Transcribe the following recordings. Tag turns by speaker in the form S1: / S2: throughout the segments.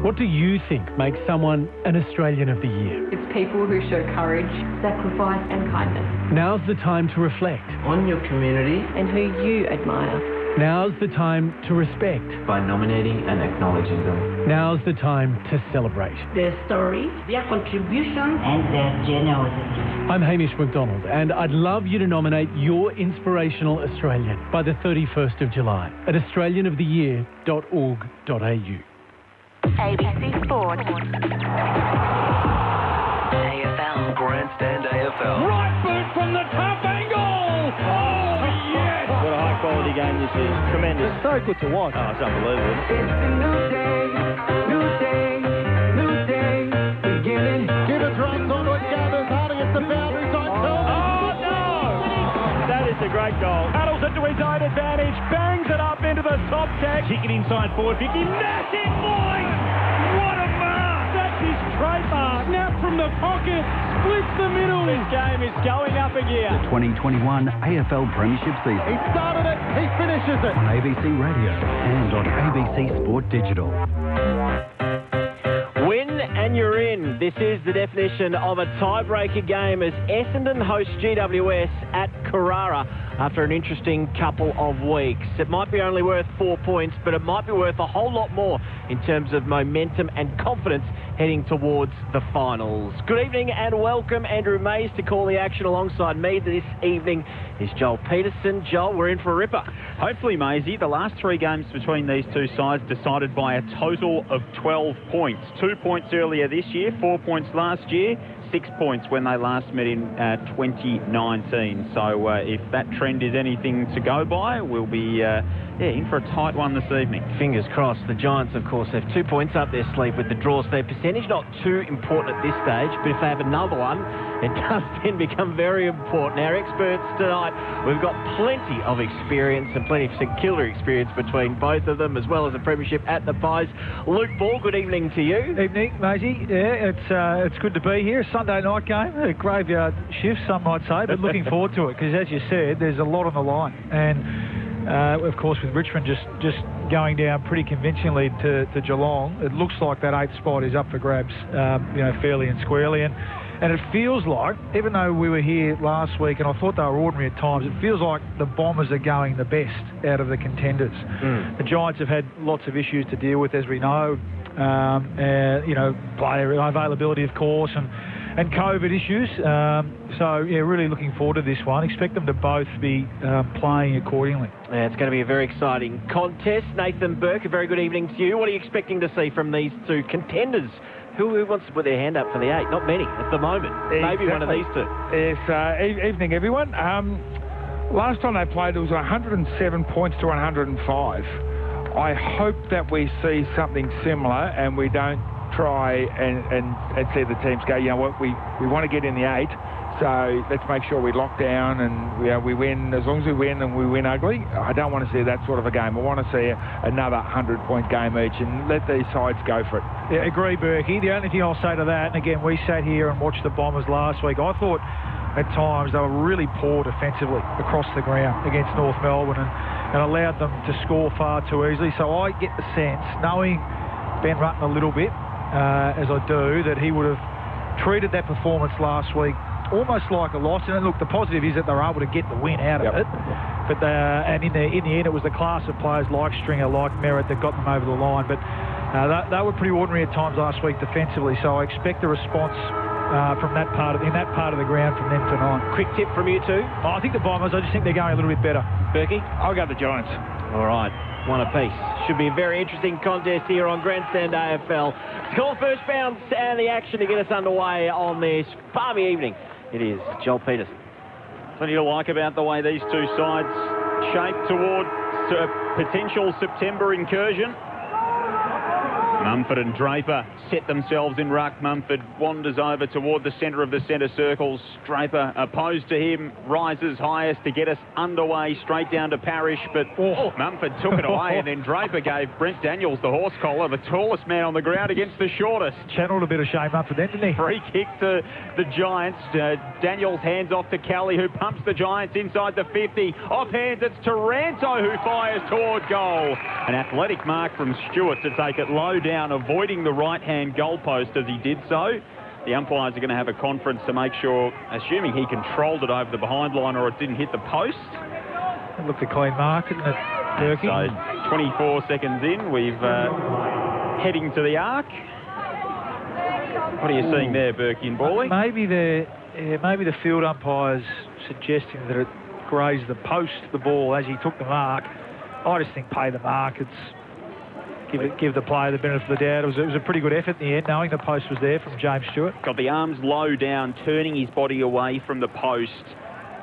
S1: What do you think makes someone an Australian of the Year?
S2: It's people who show courage, sacrifice and kindness.
S1: Now's the time to reflect.
S3: On your community.
S2: And who you admire.
S1: Now's the time to respect.
S3: By nominating and acknowledging them.
S1: Now's the time to celebrate.
S4: Their stories, their contribution and their generosity.
S1: I'm Hamish McDonald, and I'd love you to nominate your inspirational Australian by the 31st of July at australianoftheyear.org.au.
S5: ABC Sport. AFL.
S6: Grandstand AFL.
S7: Right boot from the top angle. Oh, yes.
S8: What a high-quality game this is. Tremendous.
S9: It's so good to watch.
S8: Oh, it's unbelievable.
S10: It's a new day, new day, new day, beginning.
S9: Gibbons runs onto it, gathers, Harding at the boundary side.
S8: Oh, no! That is a great goal.
S7: Paddles it to his own advantage, bangs it up into the top deck. Kick it inside forward, Vicky. Massive point! What a mark! That's his trademark. Snap from the pocket, splits the middle.
S8: This game is going up a gear.
S11: The 2021 AFL Premiership season.
S9: He started it, he finishes it.
S11: On ABC Radio and on ABC Sport Digital.
S8: Win and you're in. This is the definition of a tiebreaker game as Essendon hosts GWS at Carrara after an interesting couple of weeks. It might be only worth 4 points, but it might be worth a whole lot more in terms of momentum and confidence heading towards the finals. Good evening and welcome. Andrew Mays to call the action alongside me this evening is Joel Peterson. Joel, we're in for a ripper.
S12: Hopefully, Maisie. The last 3 games between these two sides decided by a total of 12 points. 2 points earlier this year, 4 points last year, 6 points when they last met in 2019. So if that trend is anything to go by, we'll be in for a tight one this evening.
S8: Fingers crossed. The Giants, of course, have 2 points up their sleeve with the draws. Their percentage not too important at this stage, but if they have another one, it does then become very important. Our experts tonight, we've got plenty of experience and plenty of St Kilda experience between both of them, as well as a premiership at the Pies. Luke Ball, good evening to you.
S13: Evening, Maisie. Yeah, it's good to be here. Sunday night game, a graveyard shift, some might say, but looking forward to it because, as you said, there's a lot on the line. And, of course, with Richmond just going down pretty convincingly to Geelong, it looks like that 8th spot is up for grabs, fairly and squarely. And it feels like, even though we were here last week and I thought they were ordinary at times, it feels like the Bombers are going the best out of the contenders. The Giants have had lots of issues to deal with, as we know. Player availability, of course, and COVID issues. Really looking forward to this one. Expect them to both be playing accordingly.
S8: Yeah, it's going to be a very exciting contest. Nathan Burke, a very good evening to you. What are you expecting to see from these two contenders? Who wants to put their hand up for the 8? Not many at the moment. Exactly. Maybe one of these two.
S14: Yes, evening everyone. Last time they played, it was 107 points to 105. I hope that we see something similar and we don't try and see the teams go, you know what, we want to get in the 8, so let's make sure we lock down and we win. As long as we win and we win ugly, I don't want to see that sort of a game. I want to see another 100-point game each and let these sides go for it.
S13: Yeah, agree, Berkey. The only thing I'll say to that, and again, we sat here and watched the Bombers last week, I thought at times they were really poor defensively across the ground against North Melbourne and allowed them to score far too easily. So I get the sense, knowing Ben Rutten a little bit, as I do, that he would have treated that performance last week almost like a loss. And look, the positive is that they were able to get the win out of it. But and in the end, it was the class of players like Stringer, like Merritt, that got them over the line. But they were pretty ordinary at times last week defensively. So I expect a response from that part of the ground from them tonight.
S8: Quick tip from you two.
S13: I think the Bombers. I just think they're going a little bit better.
S8: Berkey?
S14: I'll go the Giants.
S8: All right. One apiece. Should be a very interesting contest here on Grandstand AFL. Let's call first bounce and the action to get us underway on this balmy evening. It is Joel Peterson.
S12: Plenty to like about the way these two sides shape towards a potential September incursion. Mumford and Draper set themselves in ruck. Mumford wanders over toward the centre of the centre circles. Draper opposed to him, rises highest to get us underway straight down to Parrish, but Mumford took it away and then Draper gave Brent Daniels the horse collar, the tallest man on the ground against the shortest.
S13: Channeled a bit of shame up for them, didn't he?
S12: Free kick to the Giants. Daniels hands off to Kelly, who pumps the Giants inside the 50. Off hands, it's Taranto who fires toward goal. An athletic mark from Stewart to take it low down down, avoiding the right-hand goalpost as he did so. The umpires are going to have a conference to make sure, assuming he controlled it over the behind line or it didn't hit the post.
S13: It looked a clean mark, didn't it, Berkey?
S12: So 24 seconds in, we've heading to the arc. What are you seeing there, Berkey and Bawley?
S13: Maybe the field umpire's suggesting that it grazed the post, the ball, as he took the mark. I just think pay the mark. Give the player the benefit of the doubt. It was a pretty good effort in the end, knowing the post was there from James Stewart.
S12: Got the arms low down, turning his body away from the post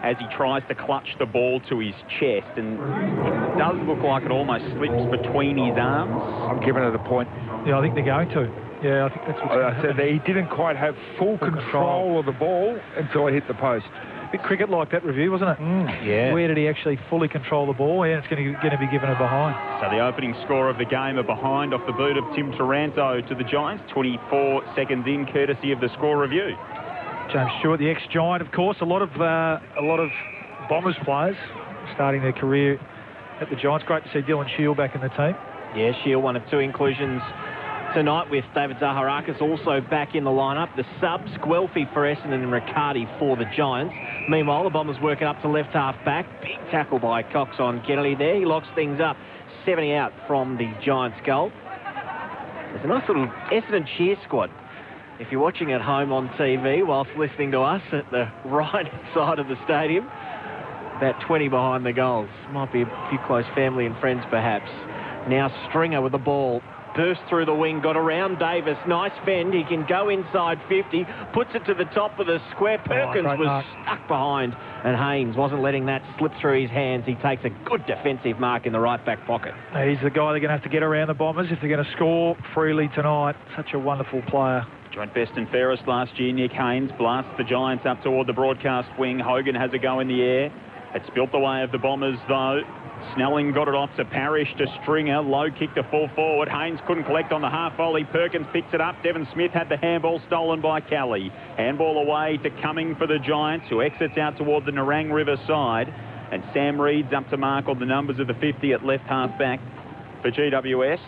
S12: as he tries to clutch the ball to his chest, and it does look like it almost slips between his arms.
S14: I'm giving it a point.
S13: Yeah, I think they're going to. Yeah, I think that's what I
S14: said. He didn't quite have full control of the ball until it hit the post.
S13: A bit cricket like that review, wasn't it?
S14: Yeah.
S13: Where did he actually fully control the ball? Yeah, it's going to be given a behind.
S12: So the opening score of the game, a behind off the boot of Tim Taranto to the Giants. 24 seconds in, courtesy of the score review.
S13: James Stewart, the ex-Giant, of course. A lot of Bombers players starting their career at the Giants. Great to see Dylan Shield back in the team.
S8: Yeah, Shield, one of two inclusions tonight, with David Zaharakis also back in the lineup. The subs, Guelphy for Essendon and Riccardi for the Giants. Meanwhile, the Bombers working up to left half back. Big tackle by Cox on Kennedy there. He locks things up. 70 out from the Giants goal. There's a nice little Essendon cheer squad. If you're watching at home on TV whilst listening to us at the right side of the stadium, about 20 behind the goals. Might be a few close family and friends perhaps. Now Stringer with the ball. Burst through the wing, got around Davis. Nice fend. He can go inside 50. Puts it to the top of the square. Perkins was stuck behind, and Haynes wasn't letting that slip through his hands. He takes a good defensive mark in the right back pocket.
S13: He's the guy they're going to have to get around the Bombers if they're going to score freely tonight. Such a wonderful player.
S12: Joint best and fairest last year. Nick Haynes blasts the Giants up toward the broadcast wing. Hogan has a go in the air. It's built the way of the Bombers, though. Snelling got it off to Parrish, to Stringer. Low kick to full forward. Haynes couldn't collect on the half volley. Perkins picks it up. Devon Smith had the handball stolen by Kelly. Handball away to Cumming for the Giants, who exits out toward the Nerang River side. And Sam Reed's up to mark on the numbers of the 50 at left half back for GWS.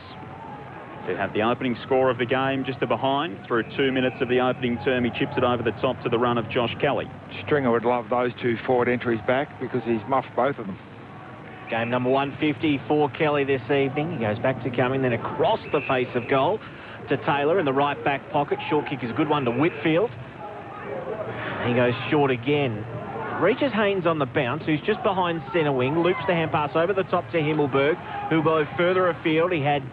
S12: To have the opening score of the game just a behind. Through 2 minutes of the opening term, he chips it over the top to the run of Josh Kelly.
S14: Stringer would love those two forward entries back because he's muffed both of them.
S8: Game number 150 for Kelly this evening. He goes back to Cumming, then across the face of goal to Taylor in the right back pocket. Short kick is a good one to Whitfield. He goes short again. Reaches Haynes on the bounce, who's just behind centre wing. Loops the hand pass over the top to Himmelberg, who'll go further afield. He had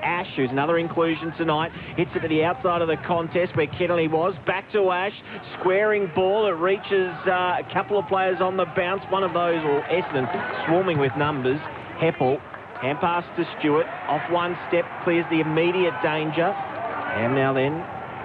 S8: Ash, who's another inclusion tonight, hits it to the outside of the contest where Kennedy was. Back to Ash, squaring ball. It reaches a couple of players on the bounce. One of those, or Essendon, swarming with numbers. Heppel, hand pass to Stewart. Off one step, clears the immediate danger. And now then,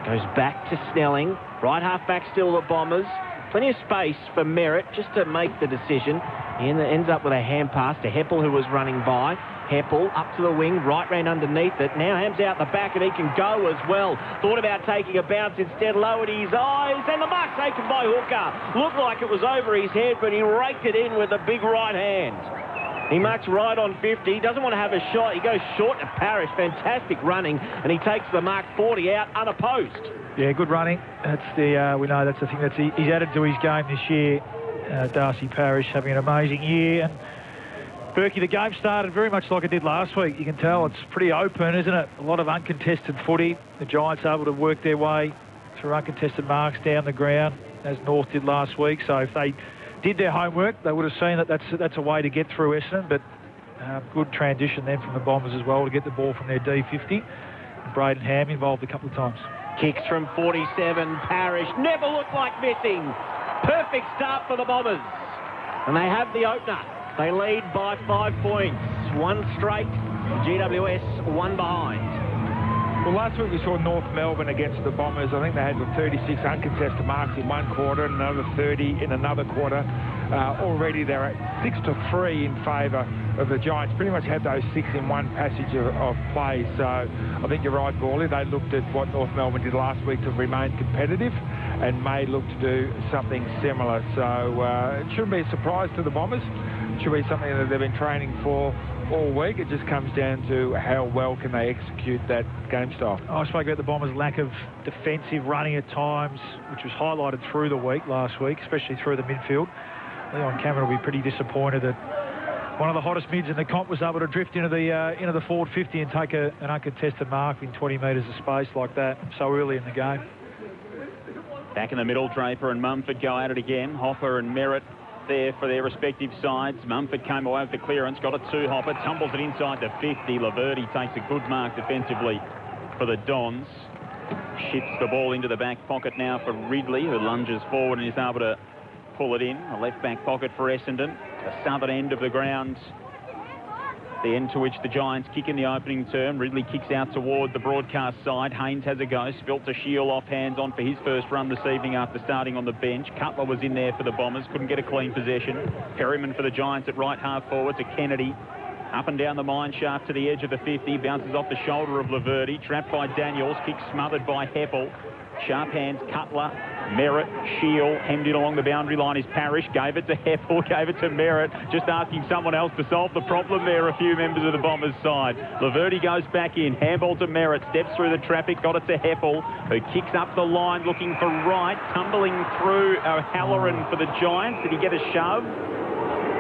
S8: goes back to Snelling. Right half back still the Bombers. Plenty of space for Merritt just to make the decision. He ends up with a hand pass to Heppel, who was running by. Heppel up to the wing, right ran underneath it. Now Ham's out the back and he can go as well. Thought about taking a bounce, instead lowered his eyes, and the mark taken by Hooker. Looked like it was over his head, but he raked it in with a big right hand. He marks right on 50. He doesn't want to have a shot. He goes short to Parrish. Fantastic running, and he takes the mark 40 out unopposed.
S13: Yeah, good running. That's we know that's the thing he's added to his game this year. Darcy Parrish having an amazing year. And Berkey, the game started very much like it did last week. You can tell it's pretty open, isn't it? A lot of uncontested footy. The Giants able to work their way through uncontested marks down the ground, as North did last week. So if they did their homework, they would have seen that that's a way to get through Essendon. But good transition then from the Bombers as well to get the ball from their D50. Braden Ham involved a couple of times.
S8: Kicks from 47. Parrish never looked like missing. Perfect start for the Bombers. And they have the opener. They lead by 5 points. One straight, GWS one behind.
S14: Well, last week we saw North Melbourne against the Bombers. I think they had 36 uncontested marks in one quarter and another 30 in another quarter. Already they're at 6-3 in favour of the Giants. Pretty much had those 6 in one passage of play. So I think you're right, Gawley. They looked at what North Melbourne did last week to remain competitive and may look to do something similar. So it shouldn't be a surprise to the Bombers. It should be something that they've been training for all week. It just comes down to how well can they execute that game style.
S13: I spoke about the Bombers' lack of defensive running at times, which was highlighted through the week last week, especially through the midfield. Leon Cameron will be pretty disappointed that one of the hottest mids in the comp was able to drift into the forward 50 and take an uncontested mark in 20 metres of space like that so early in the game.
S12: Back in the middle, Draper and Mumford go at it again. Hopper and Merritt there for their respective sides. Mumford came away with the clearance, got it to Hopper, tumbles it inside the 50. Laverty takes a good mark defensively for the Dons. Shifts the ball into the back pocket now for Ridley, who lunges forward and is able to pull it in. A left back pocket for Essendon. The southern end of the ground, the end to which the Giants kick in the opening term. Ridley kicks out toward the broadcast side. Haynes has a go. Spilt to Shield off hands on for his first run this evening after starting on the bench. Cutler was in there for the Bombers. Couldn't get a clean possession. Perryman for the Giants at right half forward to Kennedy. Up and down the mine shaft to the edge of the 50. Bounces off the shoulder of Laverty. Trapped by Daniels. Kick smothered by Heppel. Sharp hands, Cutler, Merritt, Shield, hemmed in along the boundary line is Parrish, gave it to Heppel, gave it to Merritt, just asking someone else to solve the problem there, a few members of the Bombers side. Laverty goes back in, handball to Merritt, steps through the traffic, got it to Heppel, who kicks up the line looking for right, tumbling through O'Halloran for the Giants. Did he get a shove?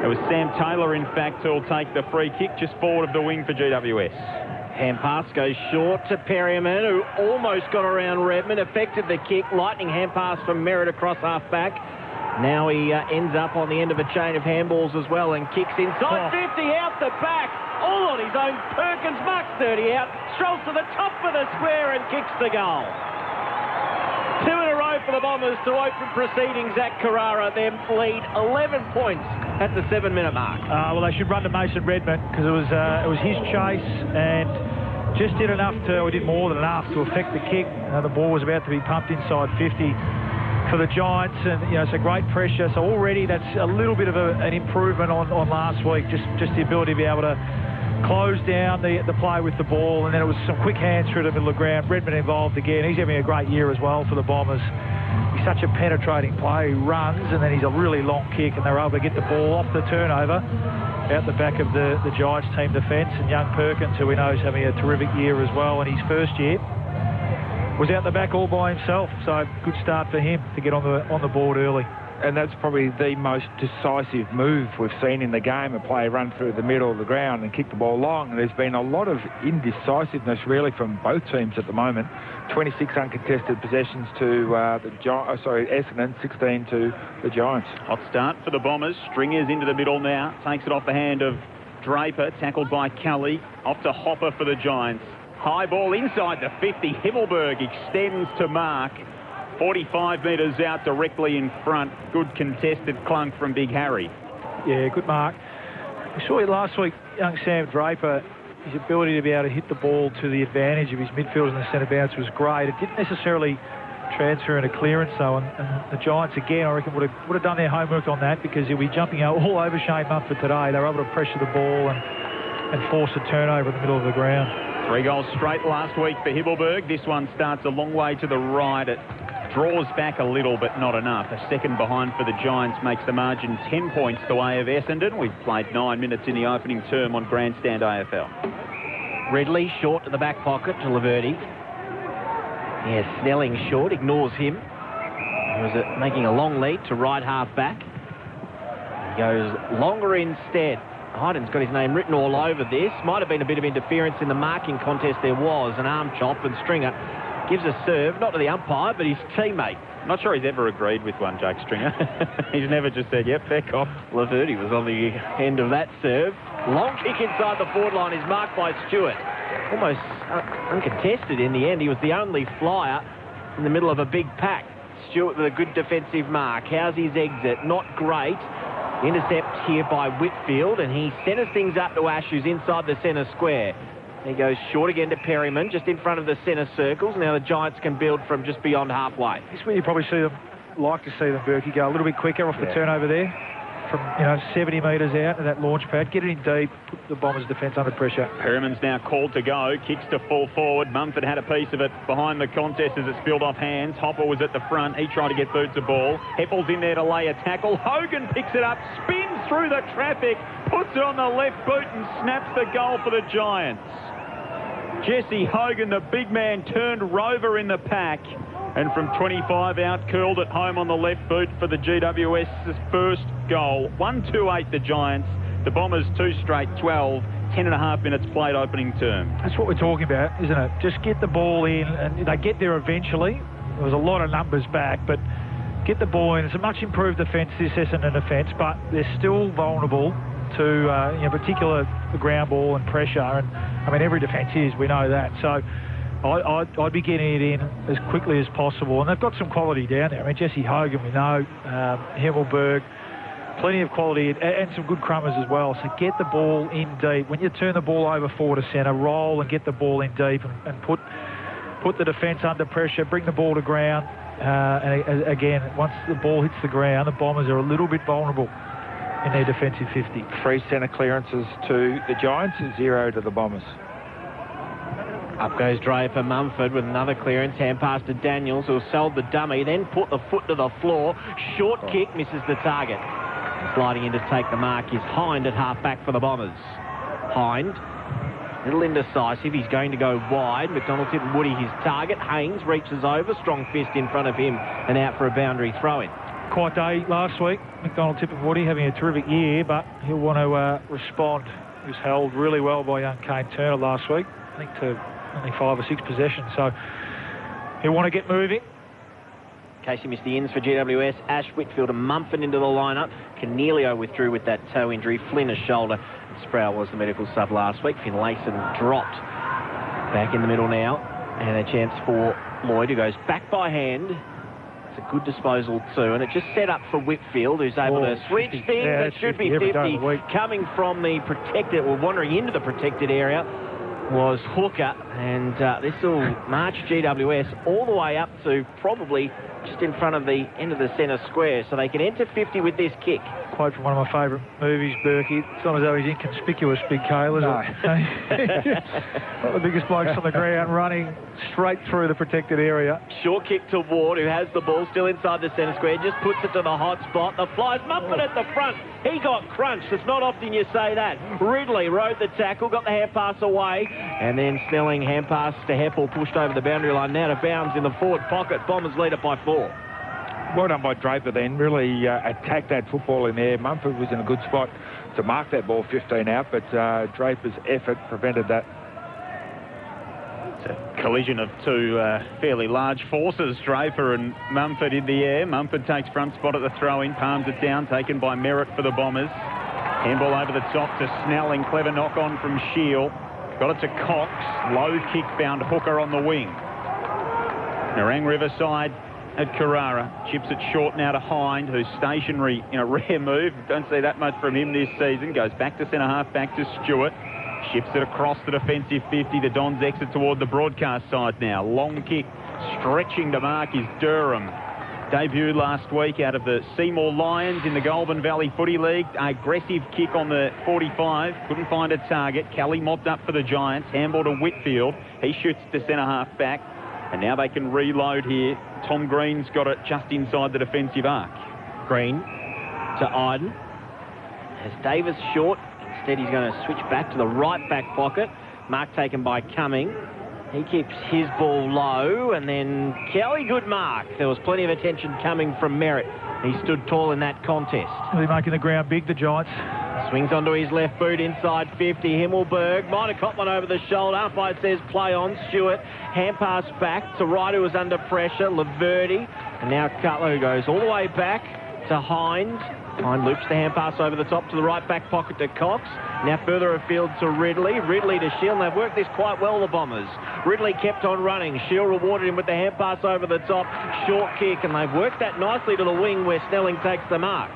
S12: It was Sam Taylor, in fact, who'll take the free kick just forward of the wing for GWS.
S8: Hand pass goes short to Perryman, who almost got around Redmond, affected the kick. Lightning hand pass from Merritt across half back. Now he ends up on the end of a chain of handballs as well and kicks inside 50 out the back. All on his own. Perkins marks 30 out, strolls to the top of the square and kicks the goal. 2 in a row for the Bombers to open proceedings at Carrara. Them lead 11 points at the 7-minute mark.
S13: Well, they should run to Mason Redmond because it was his chase and just did enough to, or did more than enough to affect the kick. The ball was about to be pumped inside 50 for the Giants, and it's a great pressure. So already that's a little bit of an improvement on last week. Just the ability to be able to close down the play with the ball, and then it was some quick hands through the middle of the ground. Redmond involved again. He's having a great year as well for the Bombers. He's such a penetrating player. He runs, and then he's a really long kick, and they're able to get the ball off the turnover out the back of the Giants team defence. And young Perkins, who we know is having a terrific year as well in his first year, was out the back all by himself. So good start for him to get on the board early.
S14: And that's probably the most decisive move we've seen in the game, a player run through the middle of the ground and kick the ball long. And there's been a lot of indecisiveness really from both teams at the moment. 26 uncontested possessions to Essendon, 16 to the Giants.
S12: Hot start for the Bombers. Stringers into the middle now. Takes it off the hand of Draper, tackled by Kelly. Off to Hopper for the Giants. High ball inside the 50. Himmelberg extends to mark. 45 metres out directly in front. Good contested clunk from Big Harry.
S13: Yeah, good mark. We saw it last week, young Sam Draper. His ability to be able to hit the ball to the advantage of his midfielders and the centre bounce was great. It didn't necessarily transfer into clearance though, and the Giants again I reckon would have done their homework on that, because he'll be jumping out all over Shane Mumford today. They were able to pressure the ball and force a turnover in the middle of the ground.
S12: 3 goals straight last week for Himmelberg. This one starts a long way to the right. It draws back a little, but not enough. A second behind for the Giants makes the margin 10 points the way of Essendon. We've played 9 minutes in the opening term on Grandstand AFL.
S8: Ridley short to the back pocket to Laverty. Yeah, Snelling short, ignores him. He was making a long lead to right half back. He goes longer instead. Hayden's got his name written all over this. Might have been a bit of interference in the marking contest. There was an arm chop, and Stringer gives a serve, not to the umpire, but his teammate.
S12: Not sure he's ever agreed with one, Jake Stringer. He's never just said, yep, fair cop.
S8: Laverty was on the end of that serve. Long kick inside the forward line is marked by Stewart. Almost uncontested in the end. He was the only flyer in the middle of a big pack. Stewart with a good defensive mark. How's his exit? Not great. Intercept here by Whitfield, and he centres things up to Ash, who's inside the centre square. He goes short again to Perryman, just in front of the centre circles. Now the Giants can build from just beyond halfway.
S13: This is where you probably like to see them, Berkey, go a little bit quicker off the turnover there. from 70 metres out to that launch pad, get it in deep, put the Bombers' defence under pressure.
S12: Perriman's now called to go, kicks to full forward. Mumford had a piece of it behind the contest as it spilled off hands. Hopper was at the front. He tried to get boots a ball. Heppel's in there to lay a tackle. Hogan picks it up, spins through the traffic, puts it on the left boot and snaps the goal for the Giants. Jesse Hogan, the big man, turned rover in the pack. And from 25 out, curled it home on the left boot for the GWS's first goal. 1-2-8 the Giants. The Bombers 2 straight, 12. 10.5 minutes played opening term.
S13: That's what we're talking about, isn't it? Just get the ball in, and they get there eventually. There was a lot of numbers back, but get the ball in. It's a much improved defence, this Essendon defence, but they're still vulnerable to, particular the ground ball and pressure. And I mean, every defence is, we know that. So I'd be getting it in as quickly as possible. And they've got some quality down there. I mean, Jesse Hogan, we know, Himmelberg, plenty of quality and some good crummers as well. So get the ball in deep. When you turn the ball over forward to centre, roll and get the ball in deep and put the defence under pressure, bring the ball to ground. And again, once the ball hits the ground, the Bombers are a little bit vulnerable in their defensive 50.
S14: 3 centre clearances to the Giants, 0 to the Bombers.
S8: Up goes Draper. Mumford with another clearance. Hand pass to Daniels, who'll sell the dummy, then put the foot to the floor. Short kick, misses the target. Sliding in to take the mark is Hind at half-back for the Bombers. Hind, little indecisive. He's going to go wide. McDonald Tip and Woody his target. Haynes reaches over. Strong fist in front of him and out for a boundary throw-in.
S13: Quiet day last week. McDonald, Tip and Woody having a terrific year, but he'll want to respond. He was held really well by young Kane Turner last week, I think to only 5 or 6 possessions, so he'll want to get moving.
S8: Casey missed the ins for GWS. Ash, Whitfield and Mumford into the lineup. Cornelio withdrew with that toe injury. Flynn a shoulder. Sproul was the medical sub last week. Finlayson dropped. Back in the middle now, and a chance for Lloyd, who goes back by hand. It's a good disposal too, and it just set up for Whitfield, who's able to switch things. It should be 50. Coming from the protected, or wandering into the protected area, was Hooker, and this will march GWS all the way up to probably just in front of the end of the centre square, so they can enter 50 with this kick.
S13: Quote from one of my favourite movies, Berkey. It's not as though he's inconspicuous, Big Cale, is it? Not the biggest blokes on the ground, running straight through the protected area.
S8: Short kick to Ward, who has the ball still inside the centre square, just puts it to the hot spot. The flies Mumford at the front. He got crunched. It's not often you say that. Ridley rode the tackle, got the hand pass away, and then Snelling hand pass to Heppel, pushed over the boundary line, now to bounds in the forward pocket. Bombers lead it by 4.
S14: Well done by Draper then, really attacked that football in there. Mumford was in a good spot to mark that ball 15 out, but Draper's effort prevented that.
S12: It's a collision of 2 fairly large forces, Draper and Mumford in the air. Mumford takes front spot at the throw-in, palms it down, taken by Merritt for the Bombers. Handball over the top to Snelling, clever knock-on from Shield. Got it to Cox, low kick found Hooker on the wing. Nerang Riverside at Carrara, chips it short now to Hind, who's stationary in a rare move. Don't see that much from him this season. Goes back to centre-half, back to Stewart. Ships it across the defensive 50. The Dons exit toward the broadcast side now. Long kick, stretching to mark is Durham. Debuted last week out of the Seymour Lions in the Goulburn Valley Footy League. Aggressive kick on the 45. Couldn't find a target. Kelly mopped up for the Giants. Handball to Whitfield. He shoots to centre-half back. And now they can reload here. Tom Green's got it just inside the defensive arc.
S8: Green to Iden. Has Davis short. Instead, he's going to switch back to the right back pocket. Mark taken by Cumming. He keeps his ball low. And then Kelly, good mark. There was plenty of attention coming from Merritt. He stood tall in that contest.
S13: They're making the ground big, the Giants.
S8: Swings onto his left boot inside 50. Himmelberg might have caught one over the shoulder. Umpire says play on. Stewart. Hand pass back to Wright, who was under pressure. Laverty. And now Cutler, who goes all the way back to Hind. Hind loops the hand pass over the top to the right back pocket to Cox. Now further afield to Ridley. Ridley to Shield. They've worked this quite well, the Bombers. Ridley kept on running. Shield rewarded him with the hand pass over the top. Short kick. And they've worked that nicely to the wing where Snelling takes the mark.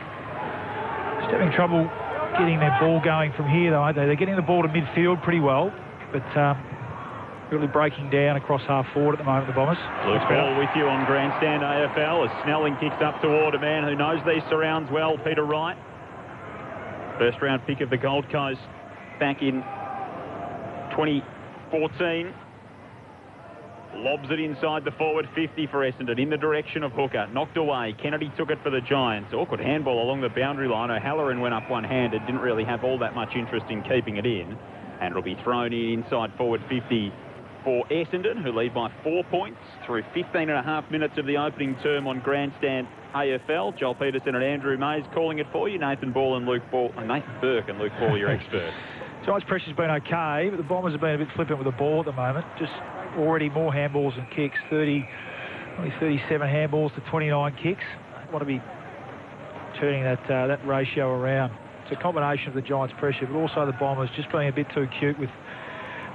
S13: Just having trouble getting their ball going from here, though, aren't they? They're getting the ball to midfield pretty well, but really breaking down across half forward at the moment, the Bombers.
S12: Luke Ball with you on Grandstand AFL as Snelling kicks up toward a man who knows these surrounds well, Peter Wright. First round pick of the Gold Coast back in 2014. Lobs it inside the forward 50 for Essendon in the direction of Hooker. Knocked away. Kennedy took it for the Giants. Awkward handball along the boundary line. O'Halloran went up one-handed. Didn't really have all that much interest in keeping it in. And it'll be thrown in inside forward 50 for Essendon, who lead by 4 points through 15.5 minutes of the opening term on Grandstand AFL. Joel Peterson and Andrew Mays calling it for you. Nathan Burke and Luke Ball, your expert.
S13: Giants' pressure's been okay, but the Bombers have been a bit flippant with the ball at the moment. Just already more handballs than kicks. Only 37 handballs to 29 kicks. Want to be turning that ratio around. It's a combination of the Giants' pressure, but also the Bombers just being a bit too cute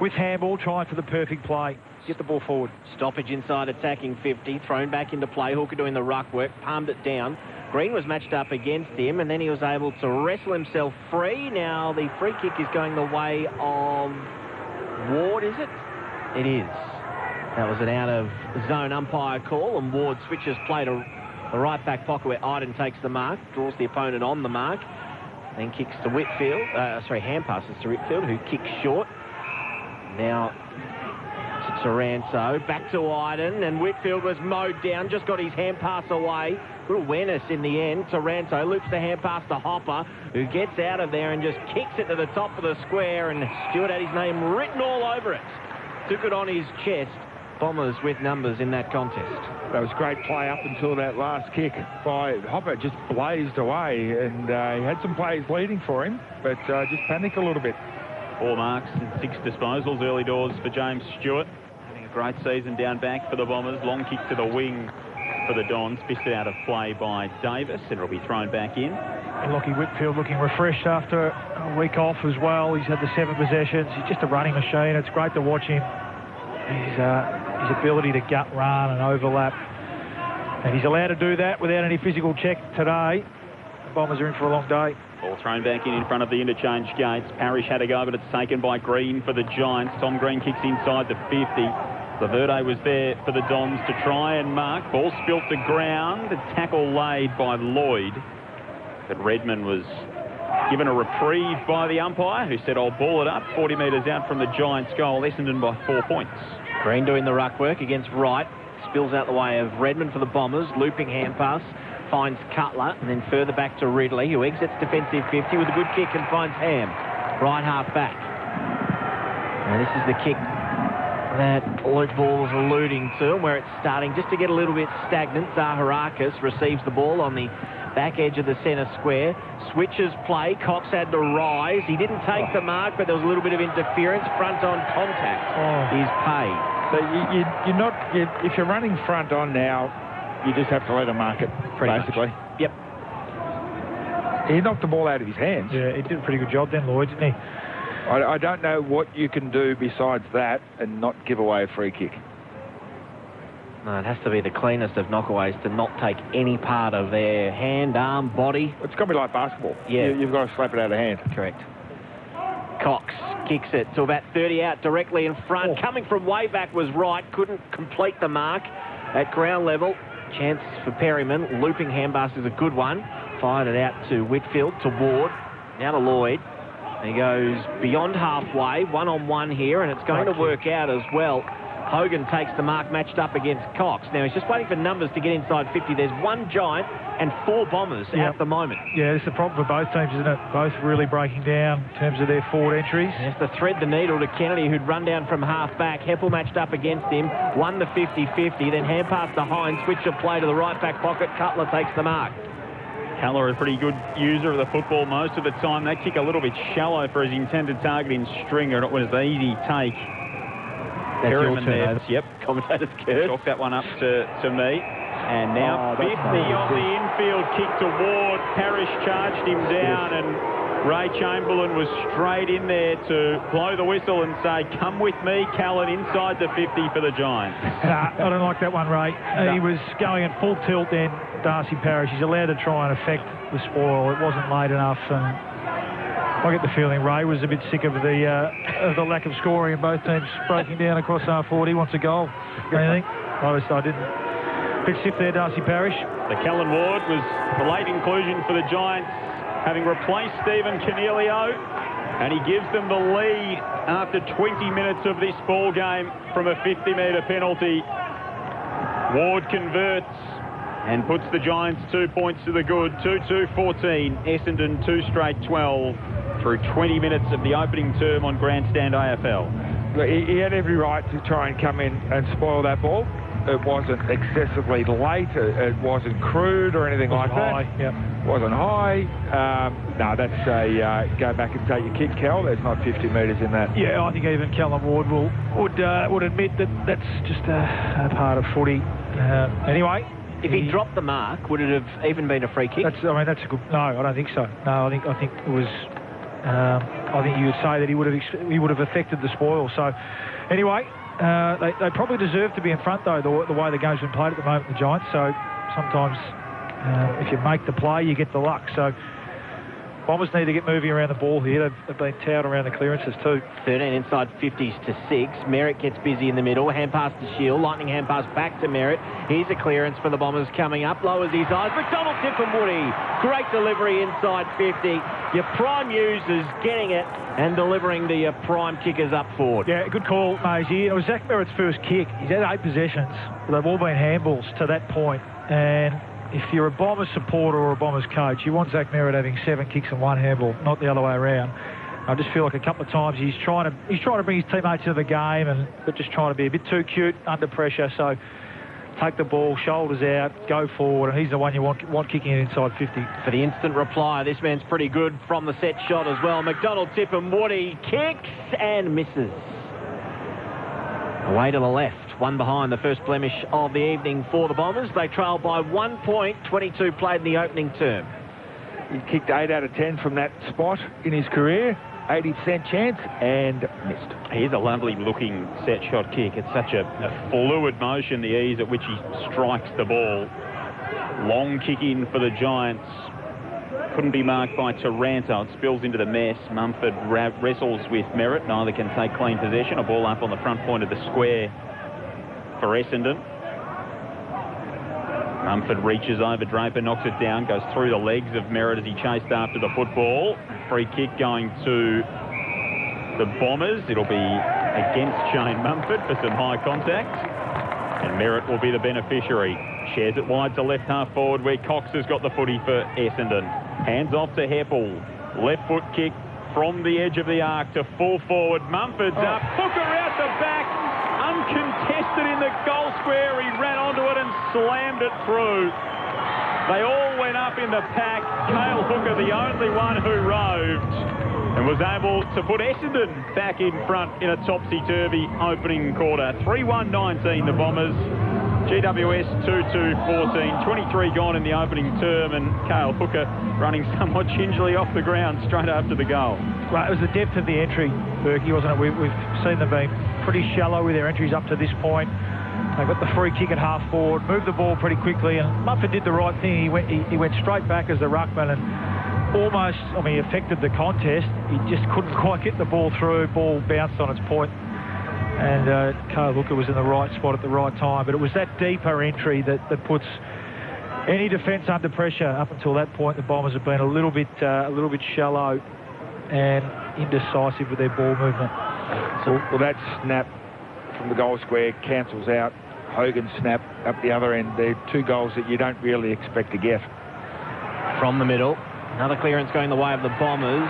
S13: with handball, trying for the perfect play. Get the ball forward.
S8: Stoppage inside attacking 50, thrown back into play. Hooker doing the ruck work, palmed it down. Green was matched up against him, and then he was able to wrestle himself free. Now the free kick is going the way of Ward, is it? It is. That was an out-of-zone umpire call, and Ward switches play to the right-back pocket where Iden takes the mark, draws the opponent on the mark, then kicks to Whitfield. Hand passes to Whitfield, who kicks short. Now to Taranto, back to Iden, and Whitfield was mowed down, just got his hand pass away. Good awareness in the end. Taranto loops the hand pass to Hopper, who gets out of there and just kicks it to the top of the square, and Stewart had his name written all over it. Took it on his chest. Bombers with numbers in that contest.
S14: That was great play up until that last kick by Hopper. Just blazed away, and he had some players leading for him, but just panicked a little bit.
S12: 4 marks and 6 disposals early doors for James Stewart. Having a great season down back for the Bombers. Long kick to the wing for the Dons. Fisted out of play by Davis, and it'll be thrown back in.
S13: And Lockie Whitfield looking refreshed after a week off as well. He's had the 7 possessions. He's just a running machine. It's great to watch him. His ability to gut run and overlap. And he's allowed to do that without any physical check today. The Bombers are in for a long day.
S12: Ball thrown back in front of the interchange gates. Parrish had a go, but it's taken by Green for the Giants. Tom Green kicks inside the 50. Laverde was there for the Dons to try and mark. Ball spilt to ground. A tackle laid by Lloyd. But Redmond was given a reprieve by the umpire, who said, I'll ball it up 40 metres out from the Giants' goal. Essendon by 4 points.
S8: Green doing the ruck work against Wright. Spills out the way of Redmond for the Bombers. Looping hand pass. Finds Cutler, and then further back to Ridley, who exits defensive 50 with a good kick and finds Ham. Right half back. And this is the kick that Luke Ball was alluding to, where it's starting just to get a little bit stagnant. Zaharakis receives the ball on the back edge of the centre square. Switches play. Cox had to rise. He didn't take the mark, but there was a little bit of interference. Front-on contact is paid.
S14: So if you're running front on now, you just have to let him mark it, basically.
S8: Yep.
S14: He knocked the ball out of his hands.
S13: Yeah, he did a pretty good job then, Lloyd, didn't he?
S14: I don't know what you can do besides that and not give away a free kick.
S8: No, it has to be the cleanest of knockaways to not take any part of their hand, arm, body.
S14: It's got to be like basketball.
S8: Yeah.
S14: You've got to slap it out of hand.
S8: Correct. Cox kicks it to about 30 out directly in front. Coming from way back was Wright. Couldn't complete the mark at ground level. Chance for Perryman. Looping hand pass is a good one. Fired it out to Whitfield, to Ward. Now to Lloyd. He goes beyond halfway. One-on-one here, and it's going to work out as well. Hogan takes the mark, matched up against Cox. Now, he's just waiting for numbers to get inside 50. There's 1 Giant and 4 Bombers at the moment.
S13: Yeah, it's the problem for both teams, isn't it? Both really breaking down in terms of their forward entries.
S8: He has to thread the needle to Kennedy, who'd run down from half-back. Heppel matched up against him, won the 50-50, then hand pass to Hines, switch of play to the right-back pocket. Cutler takes the mark.
S12: Cutler, a pretty good user of the football most of the time. That kick a little bit shallow for his intended target in Stringer. It was an easy take.
S8: That's your turn.
S12: Yep.
S8: Commentator's curse.
S12: Chalk that one up to me. And now 50 on the infield kick to Ward. Parrish charged him down, and Ray Chamberlain was straight in there to blow the whistle and say, come with me, Callan, inside the 50 for the Giants.
S13: I don't like that one, Ray. He was going at full tilt then, Darcy Parrish. He's allowed to try and affect the spoil. It wasn't late enough, and I get the feeling Ray was a bit sick of the lack of scoring and both teams breaking down across R40. He wants a goal. Anything? I didn't. Bit stiff there, Darcy Parrish.
S12: The Callan Ward was the late inclusion for the Giants having replaced Stephen Cornelio, and he gives them the lead after 20 minutes of this ball game from a 50-metre penalty. Ward converts and puts the Giants 2 points to the good. 2-2-14. Essendon 2 straight 12 through 20 minutes of the opening term on Grandstand AFL.
S14: He had every right to try and come in and spoil that ball. It wasn't excessively late. It wasn't crude or anything like that.
S13: Yep.
S14: Wasn't high. No, that's a go back and take your kick, Cal. There's not 50 metres in that.
S13: Yeah, I think even Callum Ward would admit that that's just a part of footy. Anyway,
S8: if he dropped the mark, would it have even been a free kick?
S13: That's a good. No, I don't think so. No, I think it was. I think you would say that he would have affected the spoil. So, anyway. They probably deserve to be in front, though, the way the game's been played at the moment, the Giants. So sometimes if you make the play, you get the luck. So Bombers need to get moving around the ball here. They've been towed around the clearances too.
S8: 13 inside 50s to 6. Merritt gets busy in the middle. Hand pass to Shield. Lightning hand pass back to Merritt. Here's a clearance for the Bombers coming up. Lowers his eyes. McDonald, Tip and Woody. Great delivery inside 50. Your prime users getting it and delivering the prime kickers up forward.
S13: Yeah, good call, Maisie. It was Zach Merritt's first kick. He's had 8 possessions. They've all been handballs to that point. And if you're a Bombers supporter or a Bombers coach, you want Zach Merritt having 7 kicks and 1 handball, not the other way around. I just feel like a couple of times he's trying to bring his teammates into the game, but just trying to be a bit too cute under pressure. So take the ball, shoulders out, go forward, and he's the one you want kicking it inside 50.
S8: For the instant reply, this man's pretty good from the set shot as well. McDonald, Tip and Woody kicks and misses. Away to the left, one behind, the first blemish of the evening for the Bombers. They trail by 1 point, 22 played in the opening term.
S14: He kicked 8 out of 10 from that spot in his career. 80% chance and missed.
S12: Here's a lovely looking set shot kick. It's such a fluid motion, the ease at which he strikes the ball. Long kick in for the Giants. Couldn't be marked by Taranto. It spills into the mess. Mumford wrestles with Merritt. Neither can take clean possession. A ball up on the front point of the square for Essendon. Mumford reaches over Draper, knocks it down, goes through the legs of Merritt as he chased after the football. Free kick going to the Bombers. It'll be against Shane Mumford for some high contact. And Merritt will be the beneficiary. Shares it wide to left half forward where Cox has got the footy for Essendon. Hands off to Heppel. Left foot kick from the edge of the arc to full forward. Mumford's up. Hooker out the back. Uncontested in the goal square. He ran onto it and slammed it through. They all went up in the pack. Cale Hooker, the only one who roved, and was able to put Essendon back in front in a topsy-turvy opening quarter. 3-1-19 the Bombers. GWS 2-2-14. 23 gone in the opening term, and Cale Hooker running somewhat gingerly off the ground straight after the goal.
S13: Well, it was the depth of the entry, Berkey, wasn't it? We've seen them being pretty shallow with their entries up to this point. They got the free kick at half forward, moved the ball pretty quickly, and Mumford did the right thing. He went straight back as the ruckman and almost, he affected the contest. He just couldn't quite get the ball through. Ball bounced on its point, and Cale Hooker was in the right spot at the right time. But it was that deeper entry that puts any defence under pressure. Up until that point, the Bombers have been a little bit shallow and indecisive with their ball movement.
S14: Well, that snap from the goal square cancels out Hogan's snap up the other end. They're 2 goals that you don't really expect to get.
S8: From the middle, another clearance going the way of the Bombers.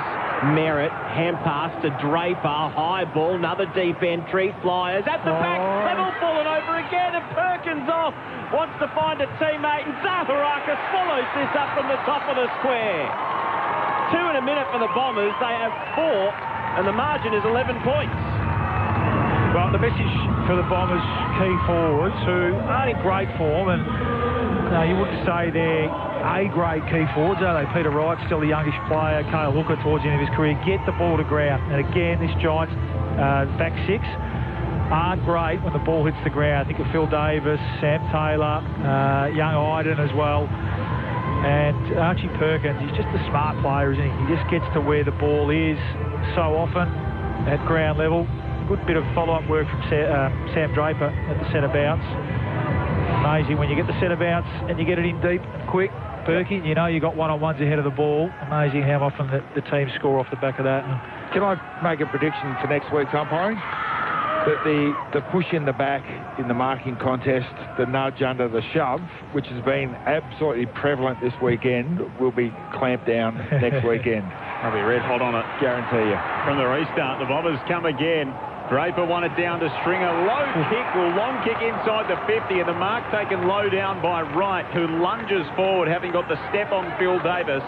S8: Merritt, hand pass to Draper, high ball, another deep entry, Flyers at the back, they've all fallen over again, and Perkins off, wants to find a teammate, and Zaharakis follows this up from the top of the square. 2 in a minute for the Bombers, they have 4, and the margin is 11 points.
S13: Well, the message for the Bombers' key forwards, who aren't in great form, and you wouldn't say they're A-grade key forwards, are they? Peter Wright, still a youngish player. Cale Hooker towards the end of his career. Get the ball to ground. And again, this Giants back 6 aren't great when the ball hits the ground. I think of Phil Davis, Sam Taylor, young Iden as well. And Archie Perkins, he's just a smart player, isn't he? He just gets to where the ball is so often at ground level. Good bit of follow-up work from Sam Draper at the centre bounce. amazing when you get the centre bounce and you get it in deep and quick. Berkey, you know you got one-on-ones ahead of the ball. Amazing how often the team score off the back of that.
S14: Can I make a prediction for next week's umpiring? That the push in the back in the marking contest, the nudge under the shove, which has been absolutely prevalent this weekend, will be clamped down next weekend.
S12: I'll be red hot on it.
S14: Guarantee you.
S12: From the restart, the Bombers come again. Draper won it down to Stringer. Long kick inside the 50, and the mark taken low down by Wright, who lunges forward, having got the step on Phil Davis.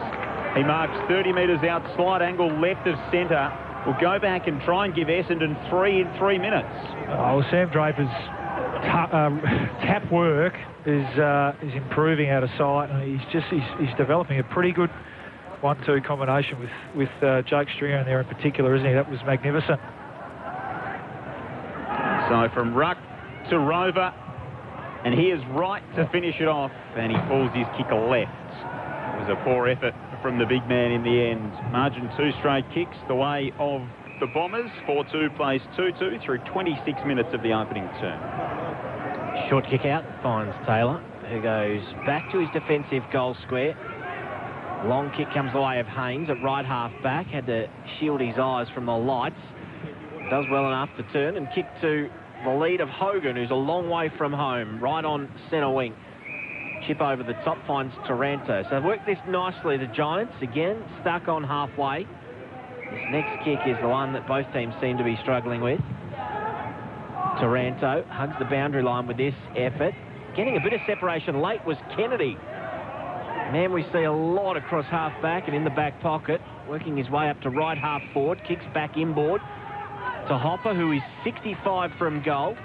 S12: He marks 30 metres out, slight angle left of centre. We'll go back and try and give Essendon 3 in 3 minutes.
S13: Oh, Sam Draper's tap work is improving out of sight, and he's developing a pretty good 1-2 combination with Jake Stringer in there in particular, isn't he? That was magnificent.
S12: So from ruck to Rover, and here's Wright to finish it off, and he pulls his kicker left. It was a poor effort from the big man in the end. Margin 2 straight kicks the way of the Bombers. 4-2 plays 2-2 through 26 minutes of the opening term.
S8: Short kick out finds Taylor, who goes back to his defensive goal square. Long kick comes the way of Haynes at right half back. Had to shield his eyes from the lights. Does well enough to turn and kick to the lead of Hogan, who's a long way from home, right on centre wing. Chip over the top finds Taranto. So they've worked this nicely. The Giants, again, stuck on halfway. This next kick is the one that both teams seem to be struggling with. Taranto hugs the boundary line with this effort. Getting a bit of separation late was Kennedy. Man, we see a lot across half-back and in the back pocket. Working his way up to right half-forward. Kicks back inboard to Hopper, who is 65 from goal.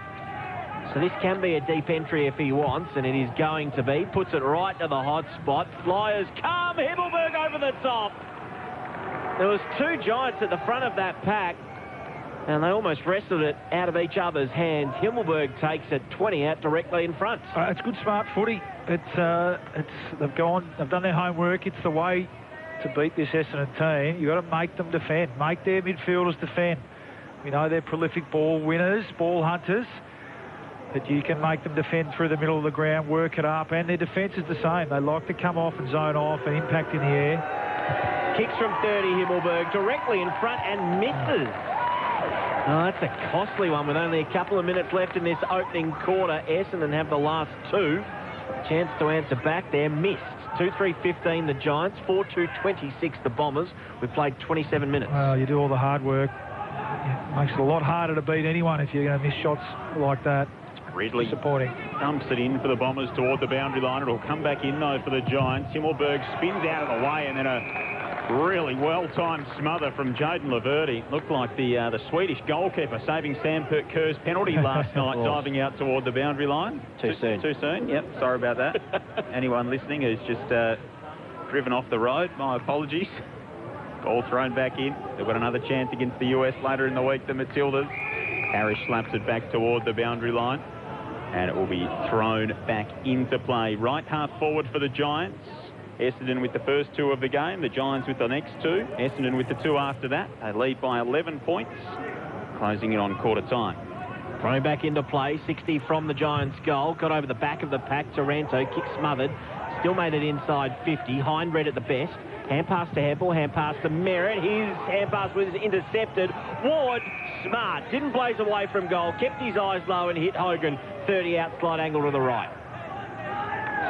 S8: So this can be a deep entry if he wants, and it is going to be. Puts it right to the hot spot. Flyers come. Himmelberg over the top. There was 2 Giants at the front of that pack, and they almost wrestled it out of each other's hands. Himmelberg takes it 20 out directly in front.
S13: It's good, smart footy. They've done their homework. It's the way to beat this Essendon team. You've got to make them defend. Make their midfielders defend. We know they're prolific ball winners, ball hunters. But you can make them defend through the middle of the ground, work it up, and their defence is the same. They like to come off and zone off and impact in the air.
S8: Kicks from 30, Himmelberg, directly in front and misses. Oh, that's a costly one with only a couple of minutes left in this opening quarter. Essendon have the last 2. Chance to answer back there, missed. 2-3-15 the Giants, 4-2-26 the Bombers. We've played 27 minutes.
S13: Well, you do all the hard work. It makes it a lot harder to beat anyone if you're going to miss shots like that.
S12: Ridley
S13: supporting.
S12: Dumps it in for the Bombers toward the boundary line. It'll come back in, though, for the Giants. Himmelberg spins out of the way, and then a really well-timed smother from Jaden Laverty. Looked like the Swedish goalkeeper saving Sam Kerr's penalty last night, diving out toward the boundary line.
S8: Too soon.
S12: Too soon, yep. Sorry about that. Anyone listening who's just driven off the road, my apologies. Ball thrown back in. They've got another chance against the US later in the week, the Matildas. Harris slaps it back toward the boundary line, and it will be thrown back into play. Right half forward for the Giants. Essendon with the first 2 of the game, the Giants with the next 2. Essendon with the 2 after that. They lead by 11 points, closing in on quarter time.
S8: Thrown back into play, 60 from the Giants' goal. Got over the back of the pack. Taranto, kick smothered. Still made it inside 50. Hind read at the best. Hand pass to Hempel, hand pass to Merritt. His hand pass was intercepted. Ward, smart, didn't blaze away from goal, kept his eyes low and hit Hogan. 30 out, slight angle to the right.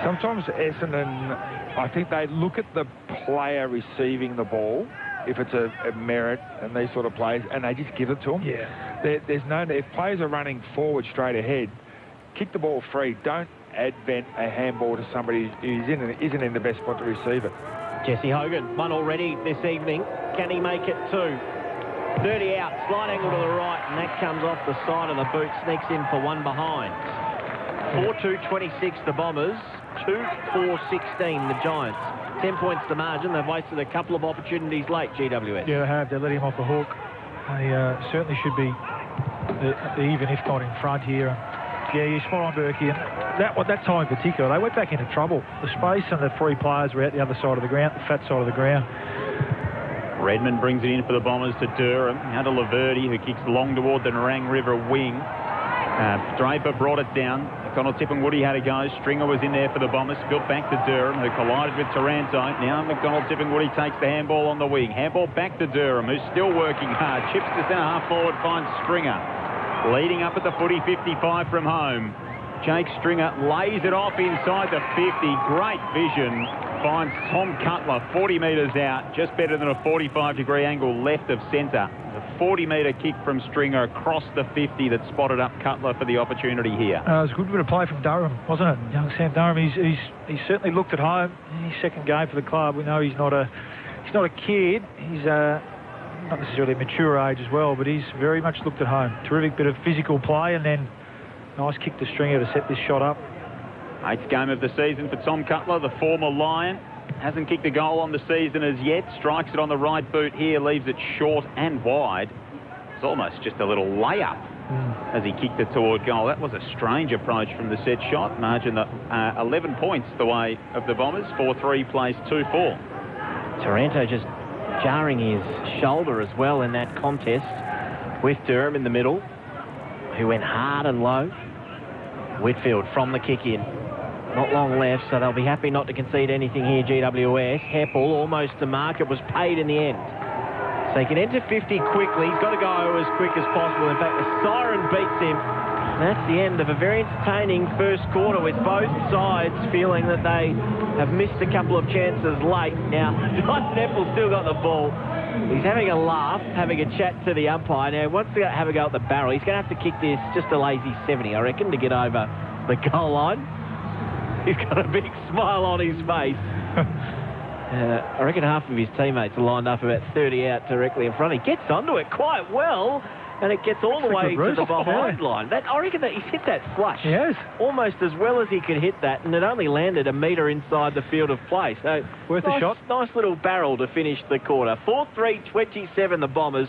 S14: Sometimes Essendon, I think they look at the player receiving the ball, if it's a Merritt and these sort of plays, and they just give it to them.
S13: Yeah.
S14: There's no, if players are running forward straight ahead, kick the ball free. Don't advent a handball to somebody who isn't in the best spot to receive it.
S8: Jesse Hogan, 1 already this evening. Can he make it 2? 30 out, slight angle to the right, and that comes off the side of the boot, sneaks in for 1 behind. 4-2-26 the Bombers, 2-4-16 the Giants. 10 points the margin. They've wasted a couple of opportunities late, GWS.
S13: Yeah, they have. They let him off the hook. They certainly should be even, if not in front here. Yeah, you're spot on, Berkey. And that time in particular, they went back into trouble. The space and the 3 players were out the other side of the ground, the fat side of the ground.
S12: Redmond brings it in for the Bombers to Durham. Now to Laverty, who kicks long toward the Narang River wing. Draper brought it down. McDonald Tipping Woody had a go. Stringer was in there for the Bombers. Spilled back to Durham, who collided with Taranto. Now McDonald Tipping Woody takes the handball on the wing. Handball back to Durham, who's still working hard. Chips to centre half forward, finds Stringer. Leading up at the footy, 55 from home. Jake Stringer lays it off inside the 50. Great vision. Finds Tom Cutler 40 metres out, just better than a 45-degree angle left of centre. A 40-metre kick from Stringer across the 50 that spotted up Cutler for the opportunity here.
S13: It was a good bit of play from Durham, wasn't it? Young Sam Durham, he's certainly looked at home. His second game for the club. We know he's not a kid. He's not necessarily a mature age as well, but he's very much looked at home. Terrific bit of physical play, and then nice kick to Stringer to set this shot up.
S12: 8th game of the season for Tom Cutler, the former Lion. Hasn't kicked a goal on the season as yet. Strikes it on the right boot here, leaves it short and wide. It's almost just a little layup as he kicked it toward goal. That was a strange approach from the set shot. Margin 11 points the way of the Bombers. 4-3 plays 2-4.
S8: Taranto just jarring his shoulder as well in that contest with Durham in the middle, who went hard and low. Whitfield from the kick in. Not long left, so they'll be happy not to concede anything here, GWS. Heppel almost to mark. It was paid in the end. So he can enter 50 quickly. He's got to go as quick as possible. In fact, the siren beats him. That's the end of a very entertaining first quarter with both sides feeling that they have missed a couple of chances late. Now, Dyson Heppel's still got the ball. He's having a laugh, having a chat to the umpire. Now, once they have a go at the barrel, he's going to have to kick this just a lazy 70, I reckon, to get over the goal line. He's got a big smile on his face. I reckon half of his teammates are lined up about 30 out directly in front. He gets onto it quite well, and it gets all the way to the behind line. I reckon that he's hit that flush.
S13: Yes.
S8: Almost as well as he could hit that, and it only landed a metre inside the field of play. So
S13: worth a shot.
S8: Nice little barrel to finish the quarter. 4-3-27 the Bombers,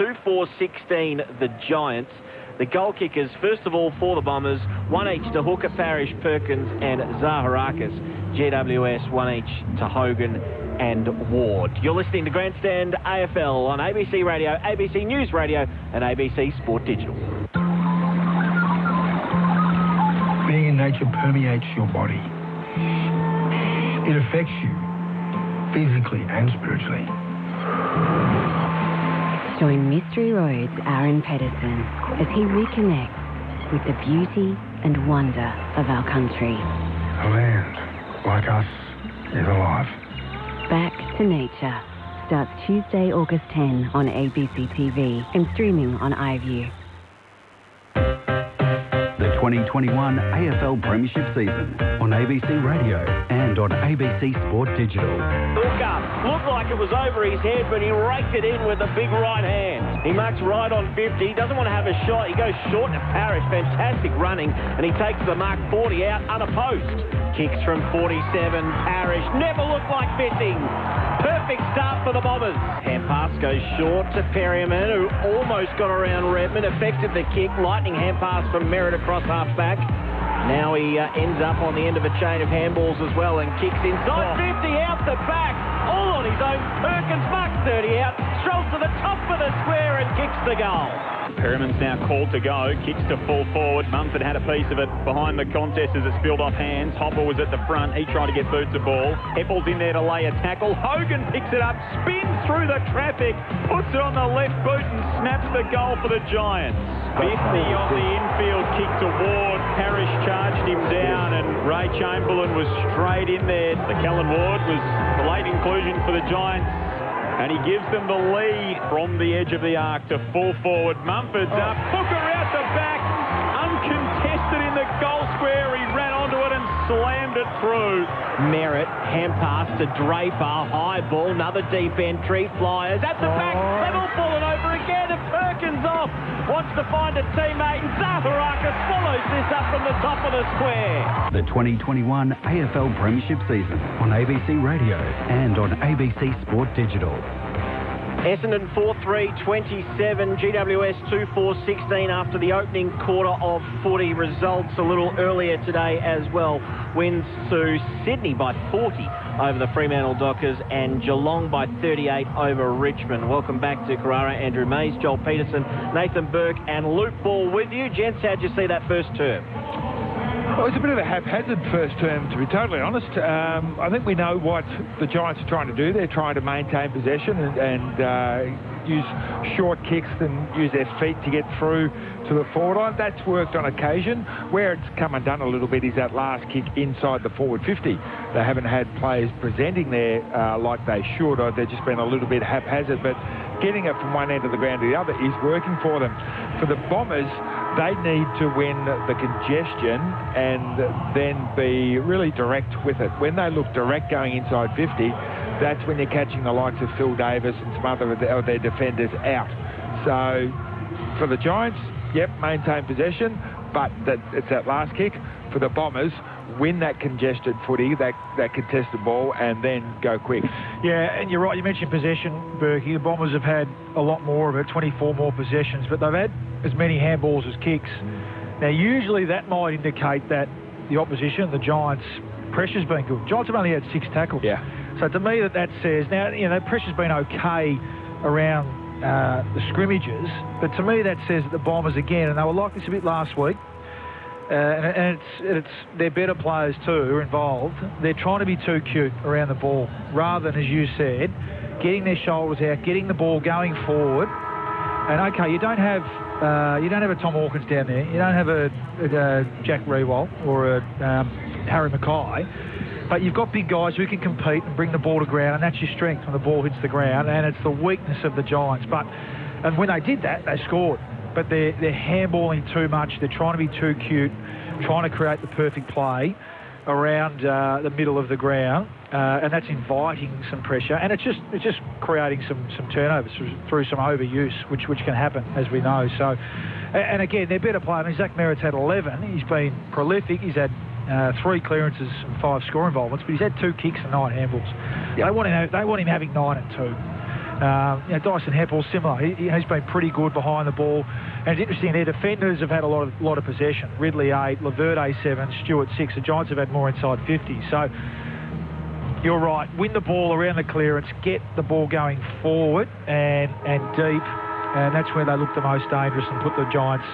S8: 2-4-16 the Giants. The goal kickers, first of all, for the Bombers, one each to Hooker, Parrish, Perkins and Zaharakis. GWS, one each to Hogan and Ward. You're listening to Grandstand AFL on ABC Radio, ABC News Radio and ABC Sport Digital.
S6: Being in nature permeates your body. It affects you physically and spiritually.
S15: Join Mystery Road's Aaron Pedersen as he reconnects with the beauty and wonder of our country.
S6: A land like us is alive.
S15: Back to Nature starts Tuesday, August 10 on ABC TV and streaming on iView.
S11: The 2021 AFL Premiership season on ABC Radio and on ABC Sport Digital.
S8: Hooker looked like it was over his head, but he raked it in with a big right hand. He marks right on 50. He doesn't want to have a shot. He goes short to Parrish. Fantastic running, and he takes the mark 40 out unopposed. Kicks from 47. Parrish never looked like fitting. Perfect start for the Bombers. Hand pass goes short to Perryman, who almost got around Redmond. Affected the kick. Lightning hand pass from Merritt across half back. Now he ends up on the end of a chain of handballs as well and kicks inside 50 out the back. All on his own. Perkins marks 30 out. Strolls to the top of the square and kicks the goal.
S12: Perriman's now called to go, kicks to full forward. Mumford had a piece of it behind the contest as it spilled off hands. Hopper was at the front, he tried to get boots of ball. Heppel's in there to lay a tackle. Hogan picks it up, spins through the traffic, puts it on the left boot and snaps the goal for the Giants. 50 on the infield kick to Ward. Parrish charged him down and Ray Chamberlain was straight in there. The Kellen Ward was the late inclusion for the Giants. And he gives them the lead from the edge of the arc to full forward. Mumford's up. Hooker out the back. Uncontested in the goal square. He ran onto it and slammed it through.
S8: Merritt, hand pass to Draper. High ball, another deep entry. Flyers at the back. Level fallen over again. And Perkins off. Wants to find a teammate. And Zaharakis follows this up from the top of the square.
S11: The 2021 AFL Premiership season on ABC Radio and on ABC Sport Digital.
S8: Essendon 4-3-27, GWS 2-4-16 after the opening quarter of footy. Results a little earlier today as well. Wins to Sydney by 40 over the Fremantle Dockers and Geelong by 38 over Richmond. Welcome back to Carrara. Andrew Mays, Joel Peterson, Nathan Burke and Luke Ball with you. Gents, how'd you see that first term?
S14: Well, it was a bit of a haphazard first term, to be totally honest. I think we know what the Giants are trying to do. They're trying to maintain possession and use short kicks and use their feet to get through to the forward line. That's worked on occasion. Where it's come undone a little bit is that last kick inside the forward 50. They haven't had players presenting there like they should, or they've just been a little bit haphazard. But getting it from one end of the ground to the other is working for them. For the Bombers, they need to win the congestion and then be really direct with it. When they look direct going inside 50, that's when you're catching the likes of Phil Davis and some other of their defenders out. So for the Giants, yep, maintain possession, but it's that last kick. For the Bombers, win that congested footy, that contested ball, and then go quick.
S13: Yeah, and you're right, you mentioned possession, Berkey. The Bombers have had a lot more of it, 24 more possessions, but they've had as many handballs as kicks. Now, usually that might indicate that the opposition, the Giants, pressure's been good. Giants have only had 6 tackles.
S14: Yeah.
S13: So to me, that says, now, you know, pressure's been okay around the scrimmages, but to me that says that the Bombers, again, and they were like this a bit last week, and it's their better players too who are involved. They're trying to be too cute around the ball, rather than, as you said, getting their shoulders out, getting the ball going forward. And okay, you don't have a Tom Hawkins down there. You don't have a Jack Rewalt or a Harry Mackay. But you've got big guys who can compete and bring the ball to ground, and that's your strength when the ball hits the ground, and it's the weakness of the Giants. And when they did that, they scored. But they're handballing too much. They're trying to be too cute, trying to create the perfect play around the middle of the ground, and that's inviting some pressure, and it's just creating some turnovers through some overuse, which can happen, as we know. So, and again, they're better players. I mean, Zach Merritt's had 11. He's been prolific. He's had 3 clearances and 5 score involvements, but he's had 2 kicks and 9 handballs. Yep. They want him having 9 and 2. Dyson Heppell's similar. He has been pretty good behind the ball. And it's interesting, their defenders have had a lot of possession. Ridley 8, Laverde 7, Stewart 6. The Giants have had more inside 50. So you're right. Win the ball around the clearance, get the ball going forward and deep, and that's where they look the most dangerous and put the Giants'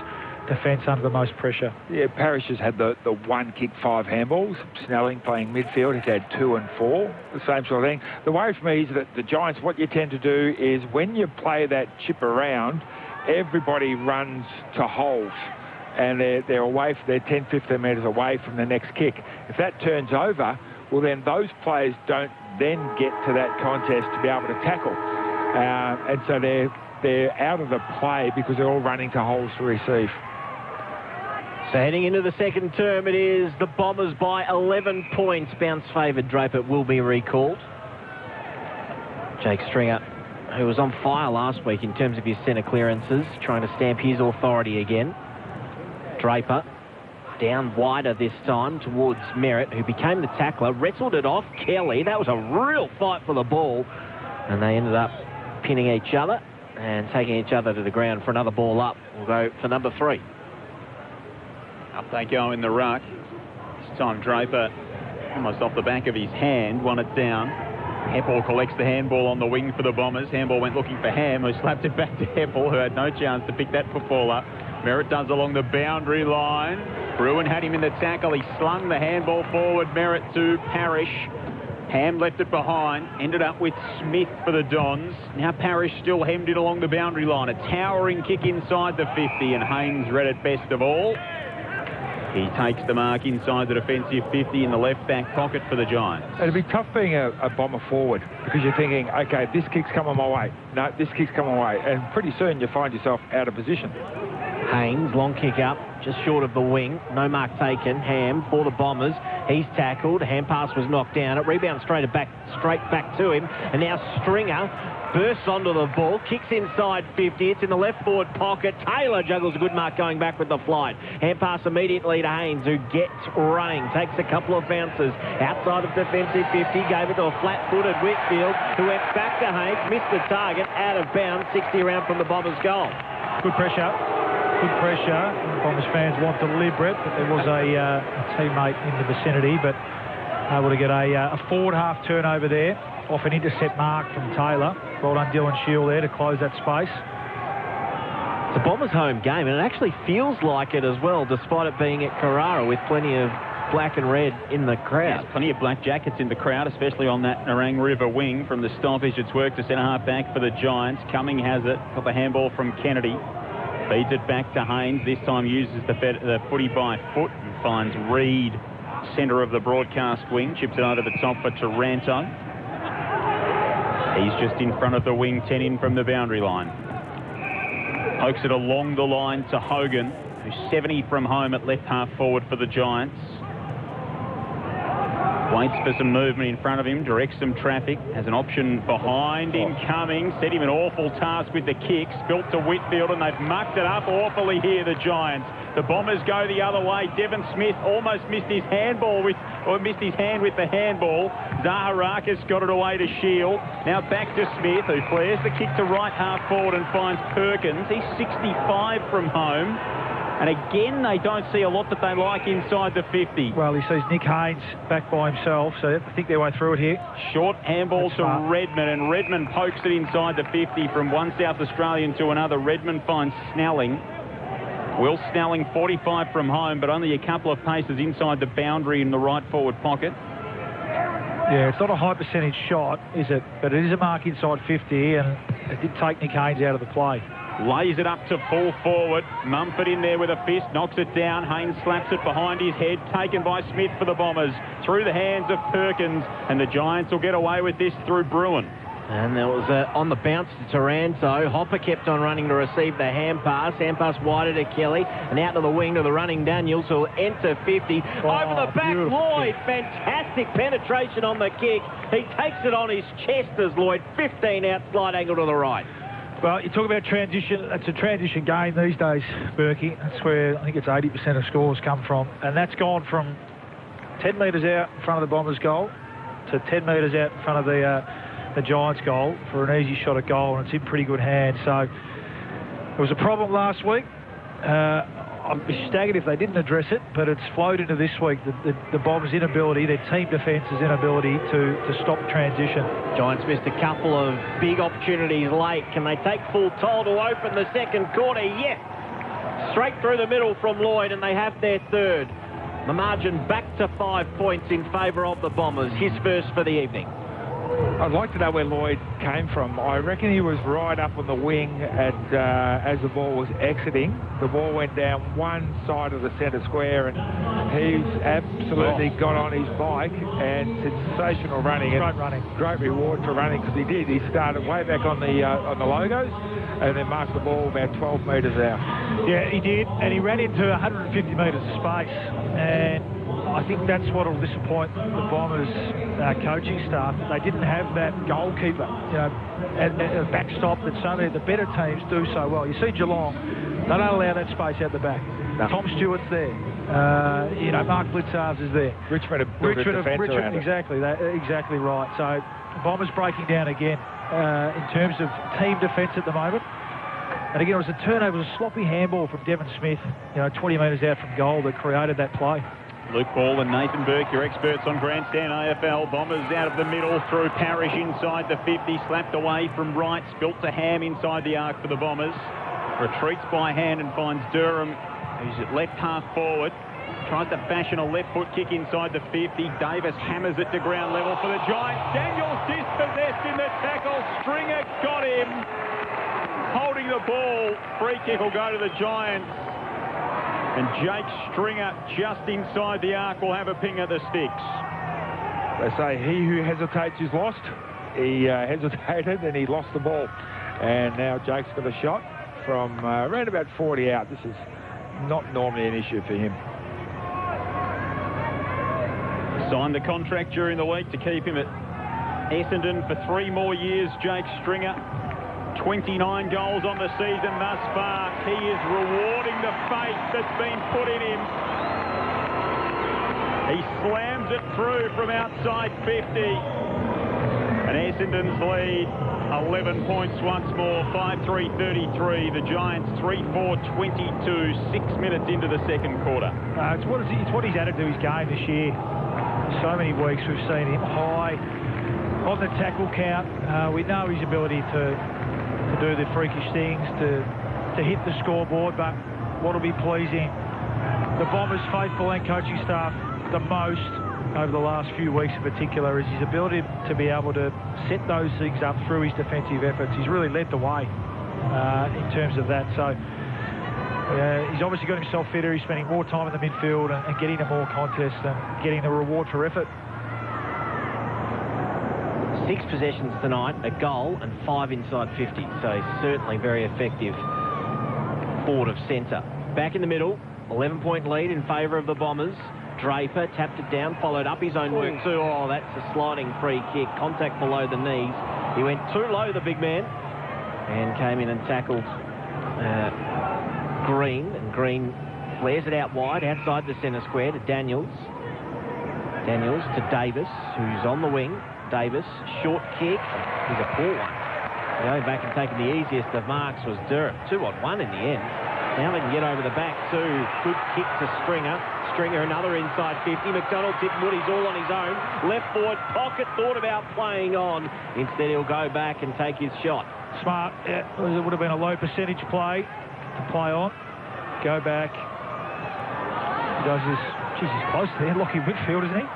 S13: defence under the most pressure.
S14: Yeah, Parrish has had the 1 kick, 5 handballs. Snelling playing midfield, he's had 2 and 4, the same sort of thing. The worry for me is that the Giants, what you tend to do is when you play that chip around, everybody runs to holes and they're away, they're 10, 15 metres away from the next kick. If that turns over, well then those players don't then get to that contest to be able to tackle. And so they're out of the play because they're all running to holes to receive.
S8: So heading into the second term, it is the Bombers by 11 points. Bounce favoured Draper will be recalled. Jake Stringer, who was on fire last week in terms of his centre clearances, trying to stamp his authority again. Draper down wider this time towards Merritt, who became the tackler, wrestled it off Kelly. That was a real fight for the ball, and they ended up pinning each other and taking each other to the ground for another ball up. We'll go for number 3.
S12: Up they go in the ruck. This time Draper almost off the back of his hand, won it down. Heppell collects the handball on the wing for the Bombers. Handball went looking for Ham, who slapped it back to Heppell, who had no chance to pick that football up. Merritt does along the boundary line. Bruin had him in the tackle. He slung the handball forward. Merritt to Parrish. Ham left it behind. Ended up with Smith for the Dons. Now Parrish still hemmed in along the boundary line. A towering kick inside the 50, and Haynes read it best of all. He takes the mark inside the defensive 50 in the left-back pocket for the Giants.
S14: It'd be tough being a Bomber forward because you're thinking, OK, this kick's coming my way. No, this kick's coming my way. And pretty soon you find yourself out of position.
S8: Haynes, long kick up, just short of the wing. No mark taken. Ham for the Bombers. He's tackled. Hand pass was knocked down. It rebounds straight back to him. And now Stringer bursts onto the ball, kicks inside 50. It's in the left forward pocket. Taylor juggles a good mark going back with the flight. Hand pass immediately to Haynes, who gets running. Takes a couple of bounces outside of defensive 50. Gave it to a flat-footed Whitfield, who went back to Haynes, missed the target, out of bounds, 60 around from the Bombers' goal.
S13: Good pressure. Good pressure. Bombers fans want deliberate, but there was a teammate in the vicinity, but able to get a forward half turnover there off an intercept mark from Taylor. Well done, Dylan Shield there to close that space.
S8: It's a Bombers home game, and it actually feels like it as well, despite it being at Carrara with plenty of black and red in the crowd.
S12: Yes, plenty of black jackets in the crowd, especially on that Narang River wing. From the stoppage, it's worked to centre-half back for the Giants. Cumming has it. Got the handball from Kennedy. Feeds it back to Haynes. This time uses the footy by foot and finds Reed, centre of the broadcast wing. Chips it over the top for Taranto. He's just in front of the wing, 10 in from the boundary line. Pokes it along the line to Hogan, who's 70 from home at left half forward for the Giants. Waits for some movement in front of him, directs some traffic, has an option behind him coming, set him an awful task with the kick, spilt to Whitfield, and they've mucked it up awfully here, the Giants. The Bombers go the other way. Devon Smith almost missed his hand with the handball. Zaharakis got it away to Shield. Now back to Smith, who flares the kick to right half forward and finds Perkins. He's 65 from home. And again, they don't see a lot that they like inside the 50.
S13: Well, he sees Nick Haynes back by himself, so they have to think their way through it here.
S12: Short handball to Redmond, and Redmond pokes it inside the 50 from one South Australian to another. Redmond finds Snelling. Will Snelling, 45 from home, but only a couple of paces inside the boundary in the right forward pocket.
S13: Yeah, it's not a high percentage shot, is it? But it is a mark inside 50, and it did take Nick Haynes out of the play.
S12: Lays it up to full forward. Mumford in there with a fist, knocks it down. Haynes slaps it behind his head. Taken by Smith for the Bombers. Through the hands of Perkins. And the Giants will get away with this through Bruin.
S8: And there was on the bounce to Taranto. Hopper kept on running to receive the hand pass. Hand pass wider to Kelly. And out to the wing to the running Daniels, who will enter 50. Over the back, Lloyd. Fantastic penetration on the kick. He takes it on his chest as Lloyd. 15 out, slight angle to the right.
S13: Well, you talk about transition. It's a transition game these days, Berkey. That's where I think it's 80% of scores come from. And that's gone from 10 metres out in front of the Bombers' goal to 10 metres out in front of the Giants' goal for an easy shot at goal, and it's in pretty good hands. So it was a problem last week. I'd be staggered if they didn't address it, but it's flowed into this week. The Bombers' inability, their team defence's inability to stop transition.
S8: Giants missed a couple of big opportunities late. Can they take full toll to open the second quarter? Yes. Straight through the middle from Lloyd, and they have their third. The margin back to 5 points in favour of the Bombers. His first for the evening.
S14: I'd like to know where Lloyd came from. I reckon he was right up on the wing as the ball was exiting. The ball went down one side of the centre square, and he's absolutely got on his bike, and sensational running.
S13: Great running.
S14: Great reward for running, because he did. He started way back on the logos and then marked the ball about 12 metres out.
S13: Yeah, he did, and he ran into 150 metres of space, and I think that's what will disappoint the Bombers' coaching staff. They didn't have that goalkeeper, a backstop that so many of the better teams do so well. You see Geelong, they don't allow that space out the back. No. Tom Stewart's there. Mark Blitzarves is there.
S14: Richmond
S13: exactly right. So Bombers breaking down again in terms of team defence at the moment. And again, it was a turnover, it was a sloppy handball from Devon Smith, 20 metres out from goal that created that play.
S12: Luke Ball and Nathan Burke, your experts on Grandstand AFL. Bombers out of the middle through Parrish inside the 50, slapped away from right, spilt to Ham inside the arc for the Bombers. Retreats by hand and finds Durham, who's at left half forward. Tries to fashion a left foot kick inside the 50. Davis hammers it to ground level for the Giants. Daniels dispossessed in the tackle. Stringer got him. Holding the ball. Free kick will go to the Giants. And Jake Stringer, just inside the arc, will have a ping at the sticks.
S14: They say he who hesitates is lost. He hesitated and he lost the ball. And now Jake's got a shot. from around about 40 out. This is not normally an issue for him.
S12: Signed the contract during the week to keep him at Essendon for 3 more years, Jake Stringer. 29 goals on the season thus far. He is rewarding the faith that's been put in him. He slams it through from outside 50. And Essendon's lead, 11 points once more, 5-3-33. The Giants 3-4-22, 6 minutes into the second quarter.
S13: It's what he's added to his game this year. So many weeks we've seen him high on the tackle count. We know his ability to do the freakish things, to hit the scoreboard, but what will be pleasing the Bombers' faithful and coaching staff the most over the last few weeks in particular is his ability to be able to set those things up through his defensive efforts. He's really led the way in terms of that. So he's obviously got himself fitter. He's spending more time in the midfield and getting to more contests and getting the reward for effort.
S8: 6 possessions tonight, a goal and 5 inside 50. So he's certainly very effective forward of centre. Back in the middle, 11-point lead in favour of the Bombers. Draper tapped it down, followed up his own work too. Oh, that's a sliding free kick. Contact below the knees. He went too low, the big man, and came in and tackled Green. And Green flares it out wide, outside the centre square to Daniels. Daniels to Davis, who's on the wing. Davis, short kick. He's a poor one. Going back and taking the easiest of marks was Durham. 2-on-1 in the end. Now they can get over the back too. Good kick to Stringer. Stringer, another inside 50. McDonald tip Woody's all on his own. Left forward pocket, thought about playing on. Instead, he'll go back and take his shot.
S13: Smart. Yeah, it would have been a low percentage play to play on. Go back. He does this. Geez, he's close there. Lockie Whitfield, isn't he?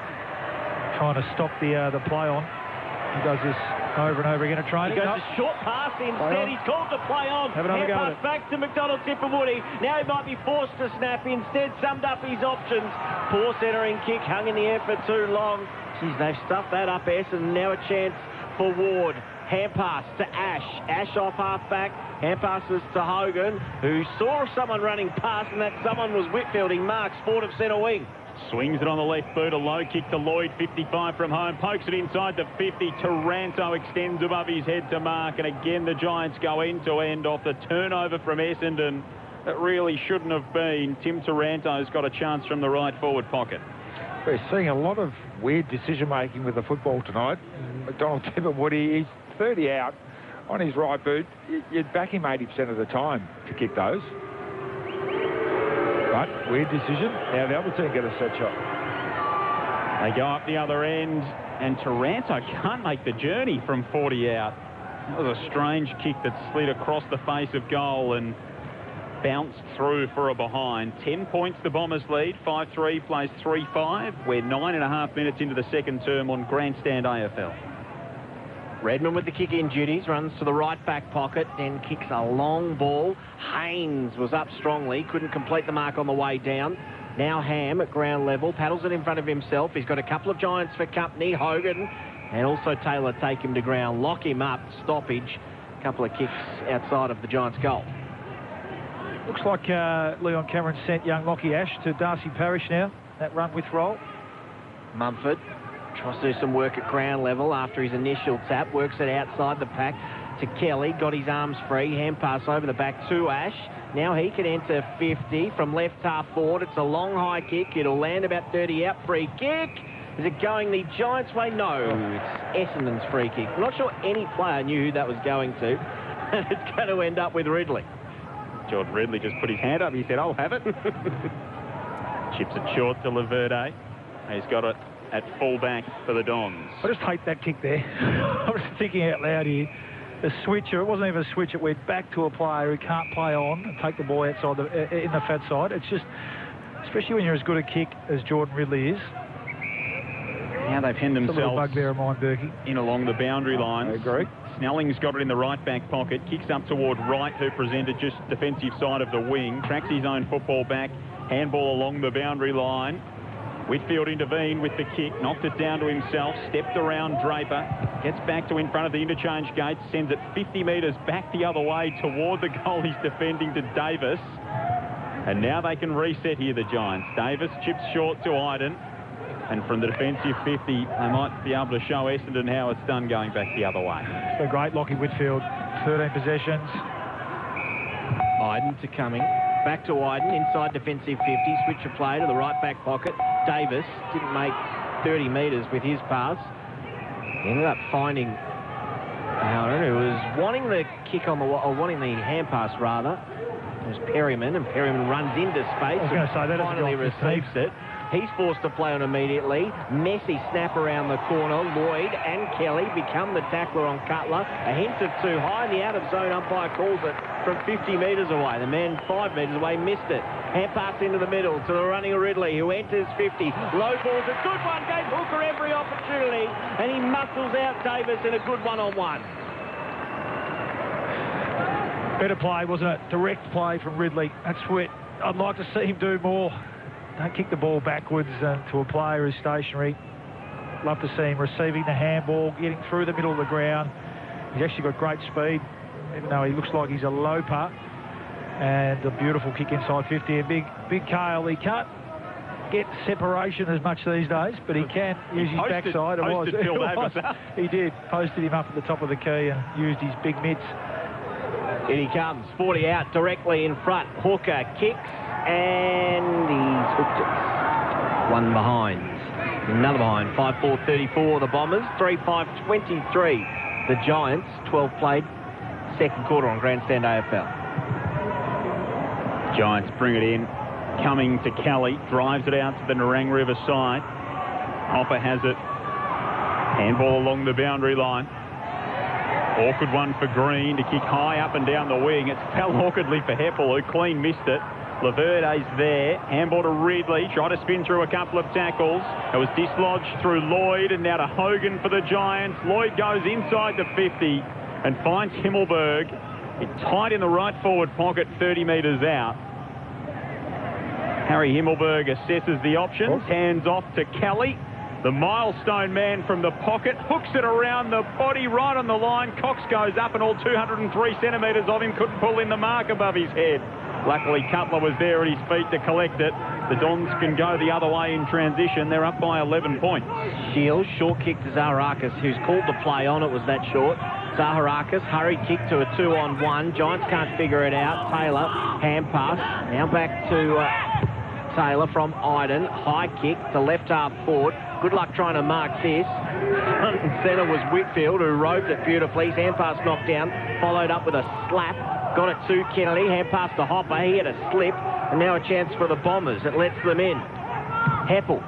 S13: Trying to stop the play on. He does this over and over again at training.
S8: He goes a short pass instead. He's called to play on.
S13: Have another go
S8: pass back to McDonald, Tipperwoody. Now he might be forced to snap. Instead, summed up his options. Poor centering kick, hung in the air for too long. Geez, they've stuffed that up, Essendon. Now a chance for Ward. Hand pass to Ash. Ash off half-back. Hand passes to Hogan, who saw someone running past, and that someone was Whitfield. He marks forward of centre wing.
S12: Swings it on the left boot, a low kick to Lloyd, 55 from home, pokes it inside the 50. Taranto extends above his head to mark, and again the Giants go end-to-end off the turnover from Essendon. That really shouldn't have been. Tim Taranto's got a chance from the right forward pocket.
S14: We're seeing a lot of weird decision-making with the football tonight. McDonald Tipperwoody, he's 30 out on his right boot. You'd back him 80% of the time to kick those. But weird decision. Now the other team get a set shot.
S12: They go up the other end, and Taranto can't make the journey from 40 out. That was a strange kick that slid across the face of goal and bounced through for a behind. 10 points the Bombers lead. 5-3 plays 3-5. We're 9.5 minutes into the second term on Grandstand AFL.
S8: Redmond with the kick-in duties, runs to the right back pocket, then kicks a long ball. Haynes was up strongly, couldn't complete the mark on the way down. Now Ham at ground level, paddles it in front of himself. He's got a couple of Giants for company. Hogan and also Taylor take him to ground, lock him up, stoppage. A couple of kicks outside of the Giants' goal.
S13: Looks like Leon Cameron sent young Lockie Ash to Darcy Parish now, that run with roll.
S8: Mumford tries to do some work at ground level after his initial tap, works it outside the pack to Kelly, got his arms free, hand pass over the back to Ash. Now he can enter 50 from left half forward. It's a long high kick. It'll land about 30 out. Free kick. Is it going the Giants' way? No, it's Essendon's free kick. I'm not sure any player knew who that was going to. And it's going to end up with Ridley.
S12: Jordan Ridley just put his hand up. He said, I'll have it. Chips it short to Laverde. He's got it at full-back for the Dons.
S13: I just hate that kick there. I was thinking out loud here. The switcher, it wasn't even a switch. It went back to a player who can't play on and take the ball outside in the fat side. It's just, especially when you're as good a kick as Jordan Ridley is.
S12: Now they've pinned themselves
S13: a little bugbear of mine, Berkey.
S12: In along the boundary lines.
S13: I agree.
S12: Snelling's got it in the right back pocket, kicks up toward Wright, who presented just defensive side of the wing, tracks his own football back, handball along the boundary line. Whitfield intervened with the kick, knocked it down to himself, stepped around Draper, gets back to in front of the interchange gate, sends it 50 metres back the other way toward the goal he's defending to Davis. And now they can reset here, the Giants. Davis chips short to Iden. And from the defensive 50, they might be able to show Essendon how it's done going back the other way.
S13: So great, Lockie Whitfield. 13 possessions.
S8: Iden to Cumming. Back to Iden, inside defensive 50. Switch of play to the right back pocket. Davis didn't make 30 metres with his pass. Ended up finding Howard, who was wanting the kick on the or wanting the hand pass rather. It was Perryman, and Perryman runs into space.
S13: I was going to say that
S8: finally receives it. He's forced to play on immediately. Messy snap around the corner. Lloyd and Kelly become the tackler on Cutler. A hint of too high, and the out-of-zone umpire calls it from 50 metres away. The man 5 metres away missed it. Hand pass into the middle to the running Ridley, who enters 50. Low ball's a good one. Gave Hooker every opportunity, and he muscles out Davis in a good one-on-one.
S13: Better play, wasn't it? Direct play from Ridley. That's what I'd like to see him do more. Don't kick the ball backwards to a player who's stationary. Love to see him receiving the handball, getting through the middle of the ground. He's actually got great speed, even though he looks like he's a loper. And a beautiful kick inside 50. A big Kale. He can't get separation as much these days, but he can use his backside. He did. Posted him up at the top of the key and used his big mitts.
S8: In he comes, 40 out, directly in front. Hooker kicks, and he's hooked it. One behind. Another behind. 5-4-34, the Bombers. 3-5-23, the Giants. 12 played. Second quarter on Grandstand AFL.
S12: Giants bring it in. Coming to Kelly. Drives it out to the Nerang River side. Hopper has it. Handball along the boundary line. Awkward one for Green to kick high up and down the wing. It's fell awkwardly for Heppel, who clean missed it. Laverde's there. Handball to Ridley. Tried to spin through a couple of tackles. It was dislodged through Lloyd, and now to Hogan for the Giants. Lloyd goes inside the 50 and finds Himmelberg. It's tight in the right forward pocket, 30 metres out. Harry Himmelberg assesses the options. Hands off to Kelly. The milestone man from the pocket hooks it around the body right on the line. Cox goes up, and all 203 centimetres of him couldn't pull in the mark above his head. Luckily, Cutler was there at his feet to collect it. The Dons can go the other way in transition. They're up by 11 points.
S8: Shields, short kick to Zaharakis, who's called the play on. It was that short. Zaharakis, hurried kick to a 2-on-1. Giants can't figure it out. Taylor, hand pass. Now back to Taylor from Iden. High kick to left half forward. Good luck trying to mark this. Front and centre was Whitfield, who roved it beautifully. His hand pass knocked down, followed up with a slap. Got it to Kennedy. Hand pass to Hopper. He had a slip. And now a chance for the Bombers. It lets them in. Heppel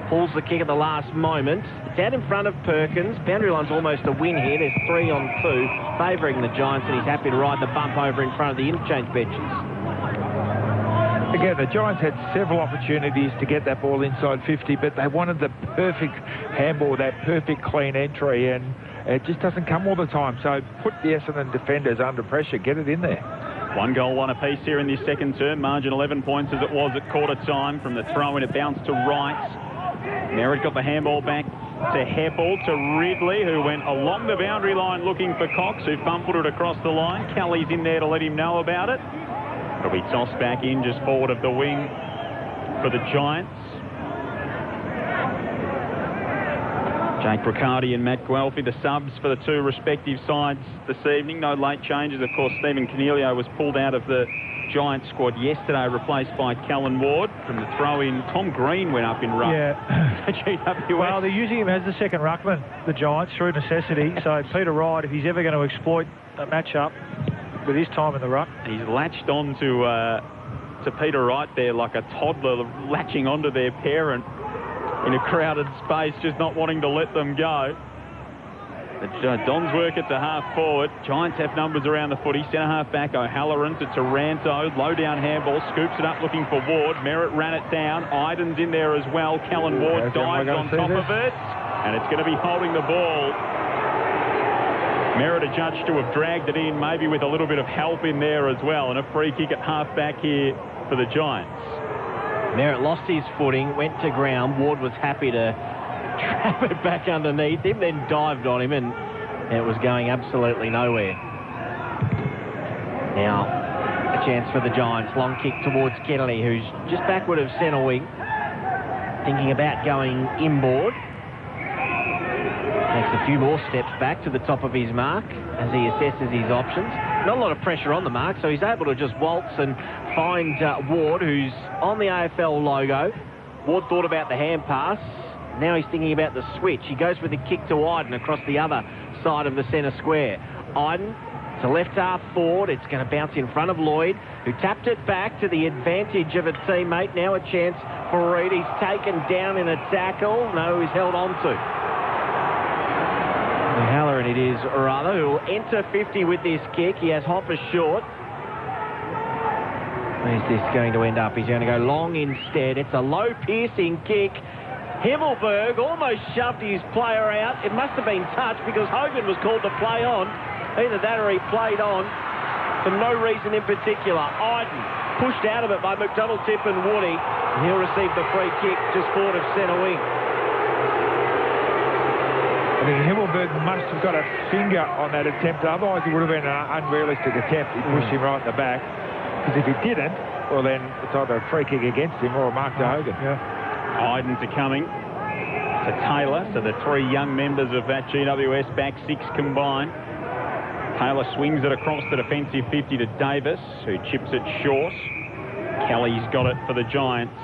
S8: pulls the kick at the last moment. It's out in front of Perkins. Boundary line's almost a win here. There's 3-on-2, favouring the Giants, and he's happy to ride the bump over in front of the interchange benches.
S14: Again, the Giants had several opportunities to get that ball inside 50, but they wanted the perfect handball, that perfect clean entry, and it just doesn't come all the time. So put the Essendon defenders under pressure, get it in there.
S12: 1 goal, 1 apiece here in this second term. Margin 11 points as it was at quarter time. From the throw-in, it bounced to Wright. Merritt got the handball back to Heppel, to Ridley, who went along the boundary line looking for Cox, who fumbled it across the line. Kelly's in there to let him know about it. It'll be tossed back in just forward of the wing for the Giants. Jake Riccardi and Matt Guelphy, the subs for the two respective sides this evening. No late changes. Of course, Stephen Cornelio was pulled out of the Giants squad yesterday, replaced by Callan Ward. From the throw-in, Tom Green went up in ruck.
S13: Yeah.
S12: GWS.
S13: Well, they're using him as the second ruckman, the Giants, through necessity. So Peter Wright, if he's ever going to exploit a match-up with his time in the ruck.
S12: He's latched on to Peter Wright there like a toddler latching onto their parent in a crowded space, just not wanting to let them go. The Dons work it to half forward. Giants have numbers around the footy. Centre half back O'Halloran to Taranto. Low down handball. Scoops it up looking for Ward. Merritt ran it down. Iden's in there as well. Callan Ward dives on top of it. And it's going to be holding the ball. Merritt adjudged to have dragged it in, maybe with a little bit of help in there as well. And a free kick at half back here for the Giants.
S8: Merritt lost his footing, went to ground. Ward was happy to trap it back underneath him, then dived on him, and it was going absolutely nowhere. Now, a chance for the Giants. Long kick towards Kennedy, who's just backward of centre wing. Thinking about going inboard. Takes a few more steps back to the top of his mark as he assesses his options. Not a lot of pressure on the mark, so he's able to just waltz and find Ward, who's on the AFL logo. Ward thought about the hand pass. Now he's thinking about the switch. He goes with the kick to Iden across the other side of the centre square. Iden to left half forward. It's going to bounce in front of Lloyd, who tapped it back to the advantage of a teammate. Now a chance for Reid. He's taken down in a tackle. No, he's held on to. Halloran it is, rather, who will enter 50 with this kick. He has Hopper short. Where's this going to end up? He's going to go long instead. It's a low piercing kick. Himmelberg almost shoved his player out. It must have been touched because Hogan was called to play on. Either that or he played on for no reason in particular. Iden pushed out of it by McDonald, Tip and Woody. And he'll receive the free kick just forward of centre wing.
S14: I think Himmelberg must have got a finger on that attempt. Otherwise, it would have been an unrealistic attempt. He pushed him right in the back. Because if he didn't, well, then it's either a free kick against him or a mark to Hogan.
S12: Yeah. Idens are coming to Taylor. So the three young members of that GWS back six combined. Taylor swings it across the defensive 50 to Davis, who chips it short. Kelly's got it for the Giants.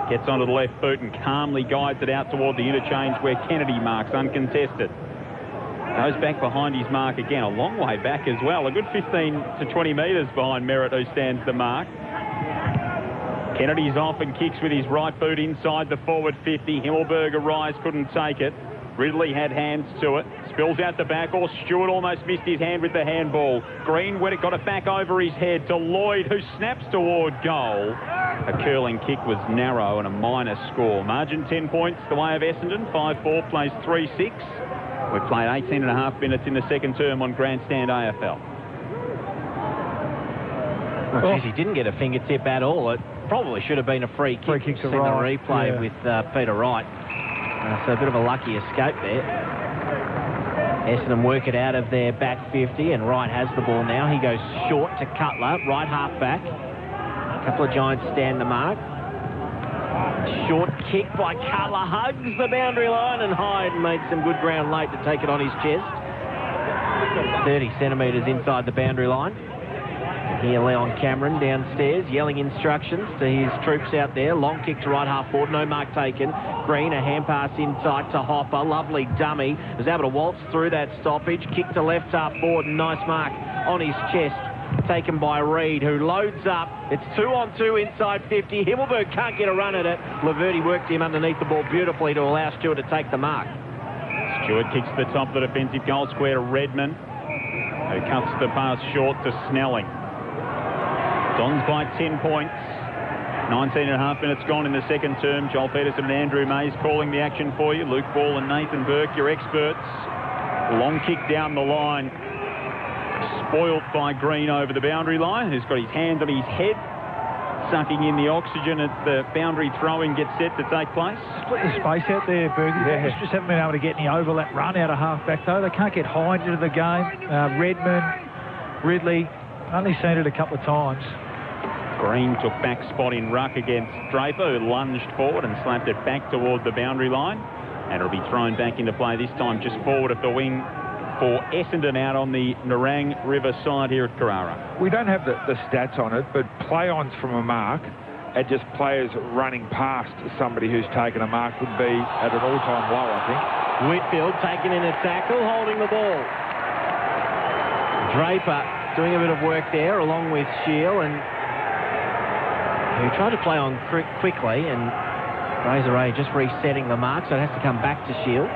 S12: Gets onto the left boot and calmly guides it out toward the interchange where Kennedy marks uncontested. Goes back behind his mark again, a long way back as well. A good 15 to 20 metres behind Merritt, who stands the mark. Kennedy's off and kicks with his right boot inside the forward 50. Himmelberg arrives, couldn't take it. Ridley had hands to it. Spills out the back, or Stewart almost missed his hand with the handball. Green went it, got it back over his head to Lloyd, who snaps toward goal. A curling kick was narrow and a minor score. Margin 10 points the way of Essendon. 5-4 plays 3-6. We've played 18 and a half minutes in the second term on Grandstand AFL.
S8: Oh, geez, he didn't get a fingertip at all. It probably should have been a free kick.
S13: To
S8: the replay with Peter Wright. So a bit of a lucky escape there. Essendon work it out of their back 50, and Wright has the ball now. He goes short to Cutler, right half back. A couple of Giants stand the mark. Short kick by Cutler, hugs the boundary line, and Hyde made some good ground late to take it on his chest. 30 centimetres inside the boundary line. Here Leon Cameron downstairs yelling instructions to his troops out there. Long kick to right half forward, no mark taken. Green, a hand pass inside to Hopper. Lovely dummy. Was able to waltz through that stoppage. Kick to left half forward, nice mark on his chest. Taken by Reid, who loads up. It's 2-on-2 inside 50. Himmelberg can't get a run at it. Laverty worked him underneath the ball beautifully to allow Stewart to take the mark.
S12: Stewart kicks to the top of the defensive goal square to Redman, who cuts the pass short to Snelling. Dons by 10 points. 19 and a half minutes gone in the second term. Joel Peterson and Andrew Mays calling the action for you. Luke Ball and Nathan Burke, your experts. Long kick down the line. Spoilt by Green over the boundary line, who's got his hand on his head, sucking in the oxygen as the boundary throwing gets set to take place.
S13: Split the space out there, Bergie. They just haven't been able to get any overlap run out of half-back, though. They can't get Hyde into the game. Redman, Ridley, only seen it a couple of times.
S12: Green took back spot in ruck against Draper, who lunged forward and slapped it back toward the boundary line. And it'll be thrown back into play, this time just forward of the wing for Essendon out on the Nerang River side here at Carrara.
S14: We don't have the stats on it, but play-ons from a mark and just players running past somebody who's taken a mark would be at an all-time low, I think.
S8: Whitfield taken in a tackle, holding the ball. Draper doing a bit of work there along with Shield, and he tried to play on quickly, and Razor Ray just resetting the mark, so it has to come back to Shield.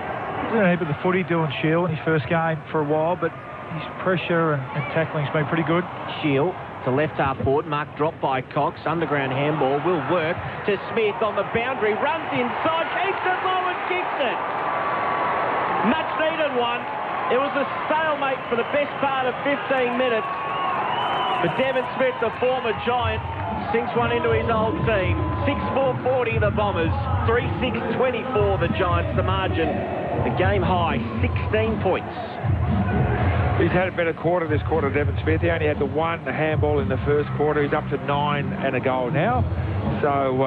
S13: He's done a heap of the footy doing Shield in his first game for a while, but his pressure and tackling's been pretty good.
S8: Shield to left half forward, mark dropped by Cox, underground handball will work to Smith on the boundary, runs inside, keeps it low and kicks it. Much needed one. It was a stalemate for the best part of 15 minutes. But Devon Smith, the former Giant, sinks one into his old team. 6-4-40 the Bombers, 3-6-24 the Giants. The margin, the game high, 16 points.
S14: He's had a better quarter this quarter, Devon Smith. He only had the one handball in the first quarter. He's up to 9 and a goal now. So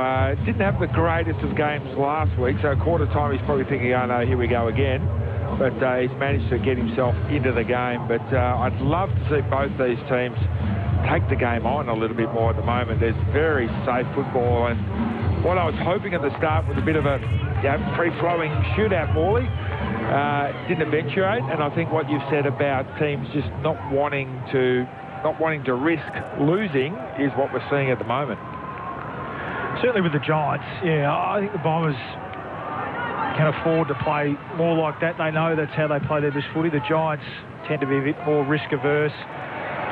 S14: didn't have the greatest of games last week. So quarter time he's probably thinking, oh no, here we go again. But he's managed to get himself into the game. But I'd love to see both these teams take the game on a little bit more at the moment. There's very safe football. And what I was hoping at the start was a bit of a free-flowing shootout, Morley. Didn't eventuate, and I think what you've said about teams just not wanting to risk losing is what we're seeing at the moment.
S13: Certainly with the Giants, yeah, I think the Bombers can afford to play more like that. They know that's how they play their best footy. The Giants tend to be a bit more risk-averse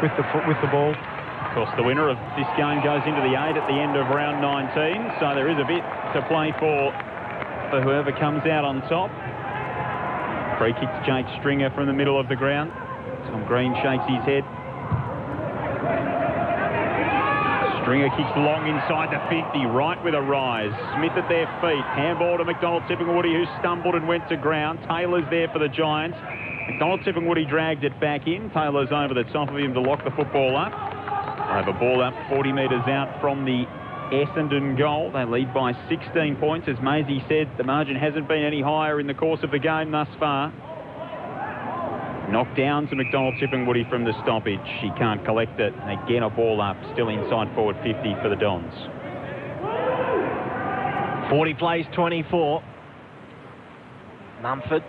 S13: with the ball.
S12: Of course, the winner of this game goes into the 8 at the end of round 19, so there is a bit to play for whoever comes out on top. Free kick to Jake Stringer from the middle of the ground. Tom Green shakes his head. Stringer kicks long inside the 50, right with a rise. Smith at their feet. Handball to McDonald Tippingwoody, who stumbled and went to ground. Taylor's there for the Giants. McDonald Tippingwoody dragged it back in. Taylor's over the top of him to lock the football up. They have a ball up 40 metres out from the Essendon goal. They lead by 16 points. As Maisie said, the margin hasn't been any higher in the course of the game thus far. Knocked down to McDonald Tippingwoody from the stoppage. She can't collect it. And again, a ball up, still inside forward 50 for the Dons.
S8: 40 plays 24. Mumford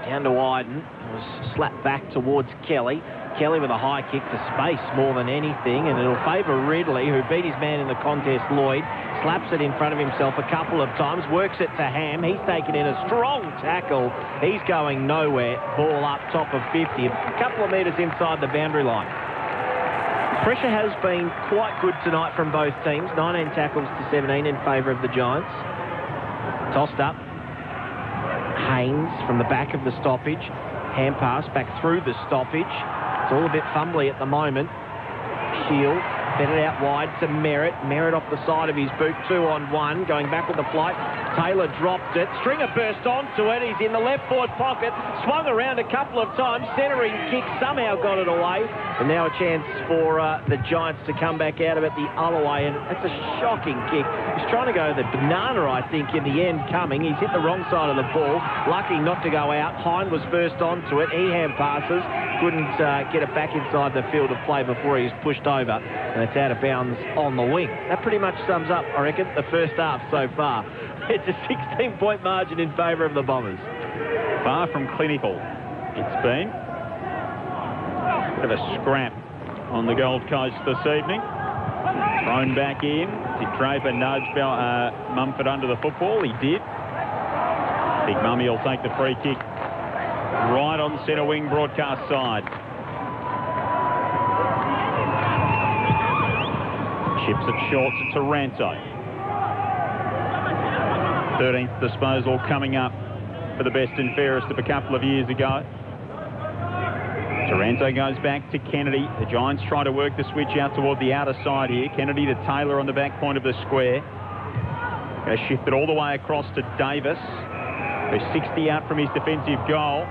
S8: down to Wyden. It was slapped back towards Kelly. Kelly with a high kick to space more than anything, and it'll favour Ridley, who beat his man in the contest, Lloyd. Slaps it in front of himself a couple of times, works it to Ham. He's taken in a strong tackle. He's going nowhere. Ball up top of 50, a couple of metres inside the boundary line. Pressure has been quite good tonight from both teams. 19 tackles to 17 in favour of the Giants. Tossed up. Haynes from the back of the stoppage. Hand pass back through the stoppage. It's all a bit fumbly at the moment. Shield fed it out wide to Merritt. Merritt off the side of his boot, 2-on-1, going back with the flight. Taylor dropped it. Stringer burst onto it. He's in the left forward pocket. Swung around a couple of times. Centering kick somehow got it away. And now a chance for the Giants to come back out of it the other way. And that's a shocking kick. He's trying to go the banana, I think, in the end coming. He's hit the wrong side of the ball. Lucky not to go out. Hine was first onto it. He hand passes. Couldn't get it back inside the field of play before he's pushed over. And it's out of bounds on the wing. That pretty much sums up, I reckon, the first half so far. It's a 16-point margin in favour of the Bombers.
S12: Far from clinical it's been. Bit of a scrap on the Gold Coast this evening. Thrown back in. Did Draper nudge Mumford under the football? He did. Big Mummy will take the free kick right on centre wing broadcast side. Chips it short to Taranto. 13th disposal coming up for the best and fairest of a couple of years ago. Taranto goes back to Kennedy. The Giants try to work the switch out toward the outer side here. Kennedy to Taylor on the back point of the square. Going to shift it all the way across to Davis, who's 60 out from his defensive goal.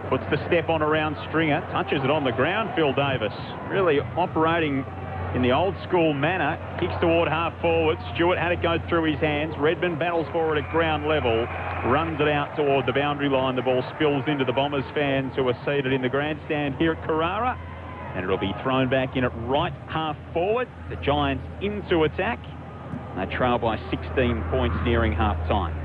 S12: Puts the step on around Stringer. Touches it on the ground, Phil Davis. Really operating in the old school manner. Kicks toward half forward. Stewart had it go through his hands. Redmond battles forward at ground level. Runs it out toward the boundary line. The ball spills into the Bombers fans who are seated in the grandstand here at Carrara. And it'll be thrown back in at right half forward. The Giants into attack. They trail by 16 points nearing half time.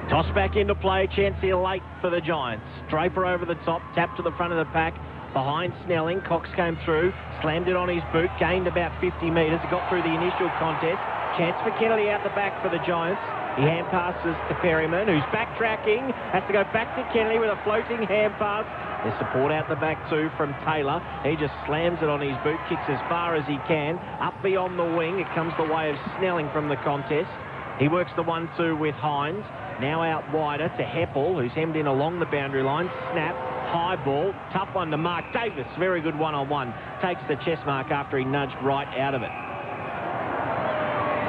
S8: Toss back into play. Chance here late for the Giants. Draper over the top. Tap to the front of the pack. Behind Snelling. Cox came through. Slammed it on his boot. Gained about 50 metres. Got through the initial contest. Chance for Kennedy out the back for the Giants. He hand passes to Perryman, who's backtracking. Has to go back to Kennedy with a floating hand pass. There's support out the back too from Taylor. He just slams it on his boot. Kicks as far as he can. Up beyond the wing. It comes the way of Snelling from the contest. He works the 1-2 with Hines. Now out wider to Heppel, who's hemmed in along the boundary line. Snap. High ball, tough one to Mark Davis. Very good one-on-one. Takes the chest mark after he nudged right out of it.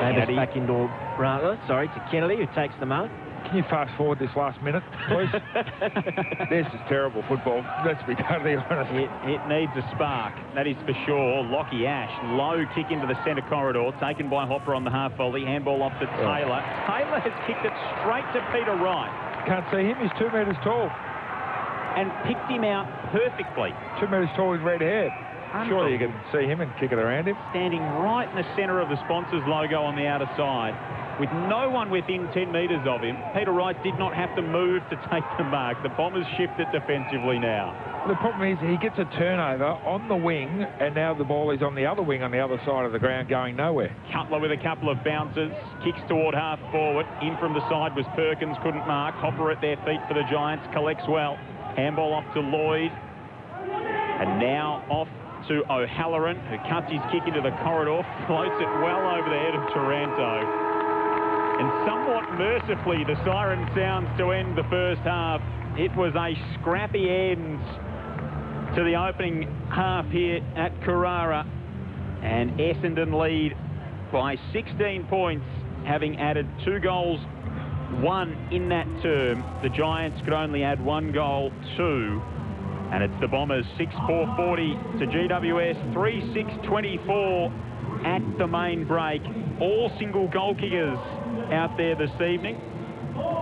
S8: Davis back into to Kennedy, who takes the mark.
S14: Can you fast forward this last minute, please? This is terrible football, let's be totally honest.
S12: It needs a spark, that is for sure. Lockie Ash, low kick into the centre corridor, taken by Hopper on the half volley. Handball off to Taylor. Taylor has kicked it straight to Peter Wright.
S14: Can't see him, he's 2 metres tall.
S12: And picked him out perfectly.
S14: 2 metres tall with red hair. Surely you can see him and kick it around him.
S12: Standing right in the centre of the sponsor's logo on the outer side, with no one within 10 metres of him. Peter Wright did not have to move to take the mark. The Bombers shift it defensively now.
S14: The problem is he gets a turnover on the wing, and now the ball is on the other wing on the other side of the ground going nowhere.
S12: Cutler with a couple of bounces, kicks toward half forward. In from the side was Perkins, couldn't mark. Hopper at their feet for the Giants, collects well. Handball off to Lloyd. And now off to O'Halloran, who cuts his kick into the corridor, floats it well over the head of Taranto. And somewhat mercifully, the siren sounds to end the first half. It was a scrappy end to the opening half here at Carrara. And Essendon lead by 16 points, having added 2 goals, 1 in that term. The Giants could only add 1 goal, 2. And it's the Bombers 6-4-40 to GWS 3-6-24 at the main break. All single goal kickers out there this evening.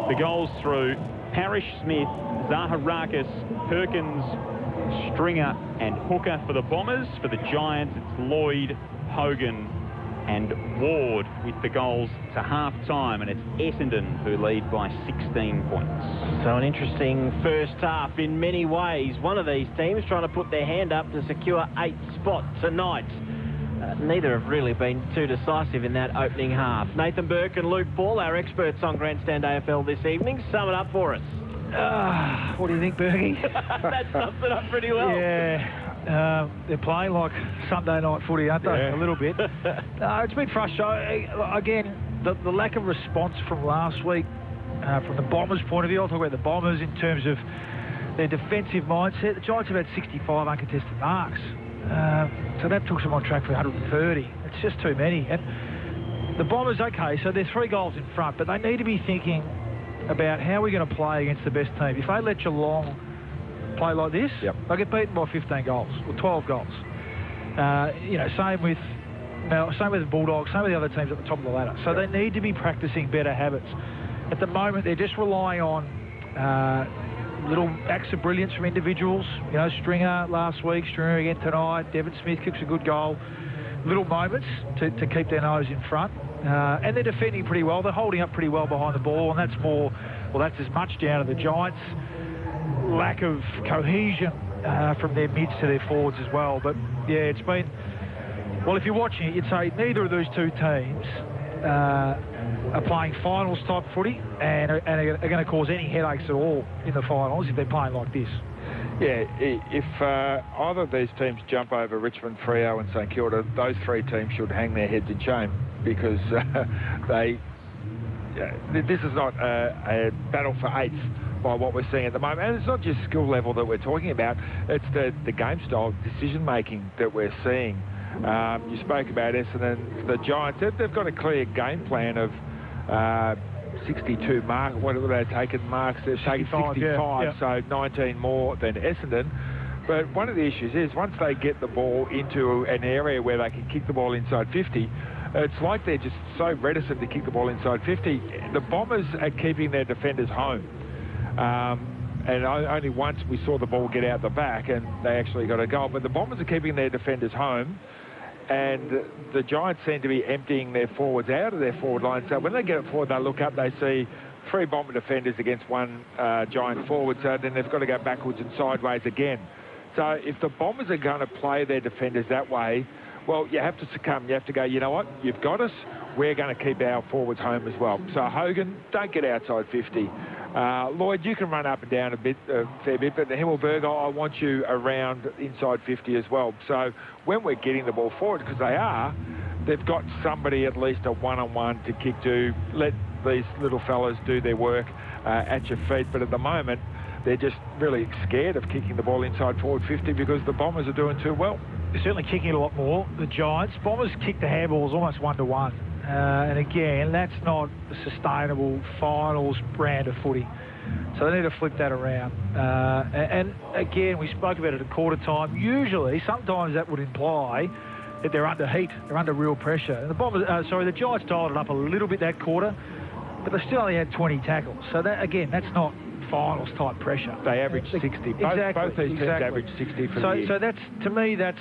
S12: The goals through Parrish, Smith, Zaharakis, Perkins, Stringer and Hooker for the Bombers. For the Giants, it's Lloyd, Hogan and Ward with the goals to half-time, and it's Essendon who lead by 16 points.
S8: So an interesting first half in many ways. One of these teams trying to put their hand up to secure 8th spot tonight. Neither have really been too decisive in that opening half. Nathan Burke and Luke Ball, our experts on Grandstand AFL this evening, sum it up for us.
S13: What do you think, Bergie?
S8: That sums it up pretty well.
S13: Yeah, they're playing like Sunday night footy, aren't they? Yeah. A little bit. It's been frustrating. Again, the lack of response from last week, from the Bombers' point of view. I'll talk about the Bombers in terms of their defensive mindset. The Giants have had 65 uncontested marks. So that took them on track for 130. It's just too many. And the Bombers, okay, so they're 3 goals in front, but they need to be thinking about how we're going to play against the best team. If they let Geelong play like this, they'll get beaten by 15 goals or 12 goals. Same with the Bulldogs, same with the other teams at the top of the ladder. So they need to be practicing better habits. At the moment, they're just relying on little acts of brilliance from individuals. Stringer last week, Stringer again tonight. Devon Smith kicks a good goal. Little moments to keep their nose in front. And they're defending pretty well. They're holding up pretty well behind the ball, and that's as much down to the Giants' lack of cohesion from their mids to their forwards as well. But yeah, it's been, well, if you're watching it, you'd say neither of those two teams are playing finals type footy and are going to cause any headaches at all in the finals if they're playing like this.
S14: Yeah, if either of these teams jump over Richmond, Freo and St Kilda, those 3 teams should hang their heads in shame, because this is not a battle for 8th by what we're seeing at the moment. And it's not just skill level that we're talking about, it's the game style decision-making that we're seeing. You spoke about Essendon. The Giants, they've got a clear game plan of 62 marks. What have they taken marks? They've taken 65, so 19 more than Essendon. But one of the issues is once they get the ball into an area where they can kick the ball inside 50, it's like they're just so reticent to kick the ball inside 50. The Bombers are keeping their defenders home. And only once we saw the ball get out the back and they actually got a goal. But the Bombers are keeping their defenders home, and the Giants seem to be emptying their forwards out of their forward line. So when they get it forward, they look up, they see 3 Bomber defenders against 1 Giant forward, so then they've got to go backwards and sideways again. So if the Bombers are going to play their defenders that way, well, you have to succumb. You have to go, you know what, you've got us, we're going to keep our forwards home as well. So Hogan, don't get outside 50. Lloyd, you can run up and down a fair bit, but the Himmelberg, I want you around inside 50 as well. So when we're getting the ball forward, because they've got somebody at least a one-on-one to kick to. Let these little fellas do their work at your feet. But at the moment, they're just really scared of kicking the ball inside forward 50 because the Bombers are doing too well.
S13: They're certainly kicking it a lot more. The Giants, Bombers kick the handballs almost 1-to-1. And again, that's not a sustainable finals brand of footy. So they need to flip that around. And again, we spoke about it at quarter time. Usually, sometimes that would imply that they're under heat, they're under real pressure. And the Giants dialed it up a little bit that quarter, but they still only had 20 tackles. So that, again, that's not finals type pressure.
S14: They averaged 60. Both these teams averaged 60 for the year.
S13: So that's, to me, that's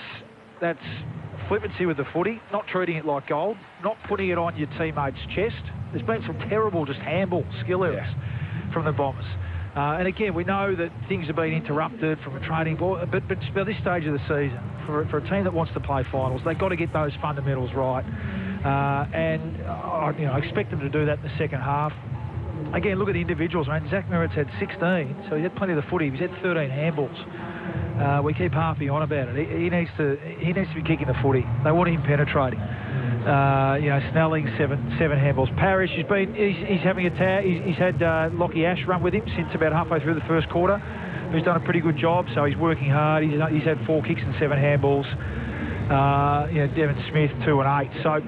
S13: flippancy with the footy, not treating it like gold, not putting it on your teammate's chest. There's been some terrible just handball skill errors from the Bombers. And again, we know that things have been interrupted from a training ball, but by this stage of the season, for a team that wants to play finals, they've got to get those fundamentals right. And I expect them to do that in the second half. Again, look at the individuals, man. Zach Merritt's had 16, so he had plenty of the footy. He's had 13 handballs. We keep harping on about it. He needs to be kicking the footy. They want him penetrating. Snelling, seven handballs. Parrish, he's having a tag. He's had Lockie Ash run with him since about halfway through the first quarter, who's done a pretty good job, so he's working hard. He's had 4 kicks and 7 handballs. Devon Smith, 2 and 8. So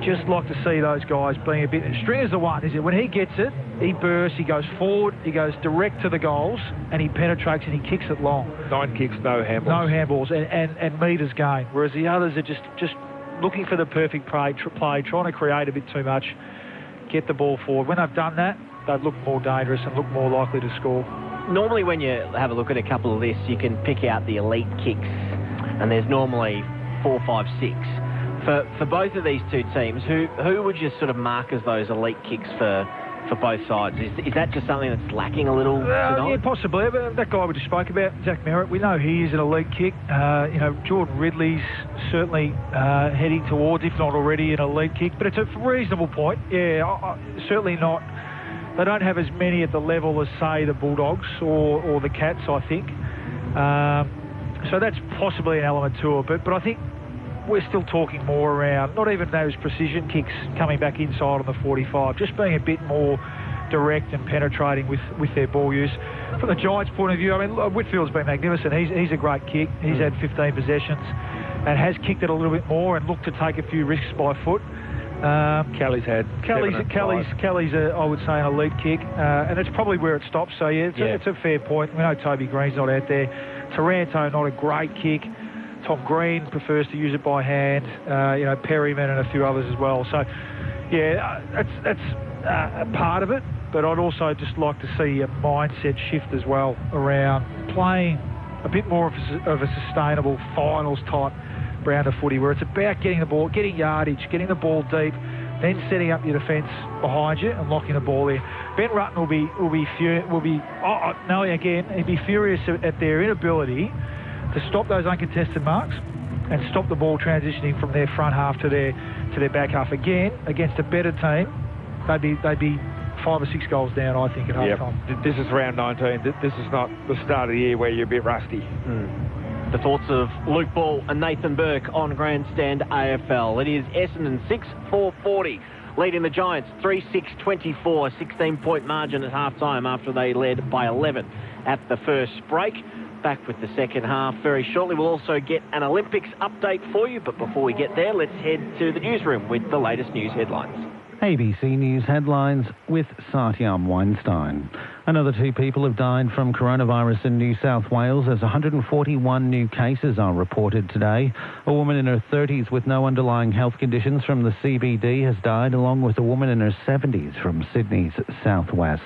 S13: just like to see those guys being a bit... Stringer's the one, is it? When he gets it, he bursts, he goes forward, he goes direct to the goals, and he penetrates and he kicks it long.
S14: 9 kicks, no handballs.
S13: No handballs, and metres gained. Whereas the others are just looking for the perfect play, trying to create a bit too much, get the ball forward. When they've done that, they've looked more dangerous and looked more likely to score.
S8: Normally when you have a look at a couple of lists, you can pick out the elite kicks, and there's normally 4, 5, 6. For both of these two teams, who would you sort of mark as those elite kicks for both sides? Is that just something that's lacking a little tonight?
S13: Yeah, possibly. But that guy we just spoke about, Zach Merritt, we know he is an elite kick. Jordan Ridley's certainly heading towards, if not already, an elite kick. But it's a reasonable point. Yeah, certainly not. They don't have as many at the level as, say, the Bulldogs or the Cats, I think. So that's possibly an element to it. But I think we're still talking more around, not even those precision kicks coming back inside on the 45, just being a bit more direct and penetrating with their ball use. From the Giants' point of view, I mean, Whitfield's been magnificent. He's a great kick. He's had 15 possessions and has kicked it a little bit more and looked to take a few risks by foot.
S14: Kelly's had
S13: Kelly's I would say, an elite kick, and it's probably where it stops. So it's a fair point. We know Toby Green's not out there. Taranto, not a great kick. Tom Green prefers to use it by hand. Perryman and a few others as well. So that's a part of it. But I'd also just like to see a mindset shift as well around playing a bit more of a sustainable finals type brand of footy, where it's about getting the ball, getting yardage, getting the ball deep, then setting up your defence behind you and locking the ball there. Ben Rutten he'd be furious at their inability to stop those uncontested marks and stop the ball transitioning from their front half to their back half. Again, against a better team, they'd be 5 or 6 goals down, I think, at half time.
S14: This is round 19. This is not the start of the year where you're a bit rusty.
S8: The thoughts of Luke Ball and Nathan Burke on Grandstand AFL. It is Essendon 6-4-40, leading the Giants 3-6-24, 16-point margin at half-time after they led by 11 at the first break. Back with the second half very shortly. We'll also get an Olympics update for you, but before we get there, let's head to the newsroom with the latest news headlines.
S16: ABC News headlines with Satyam Weinstein. Another 2 people have died from coronavirus in New South Wales as 141 new cases are reported today. A woman in her 30s with no underlying health conditions from the CBD has died, along with a woman in her 70s from Sydney's southwest.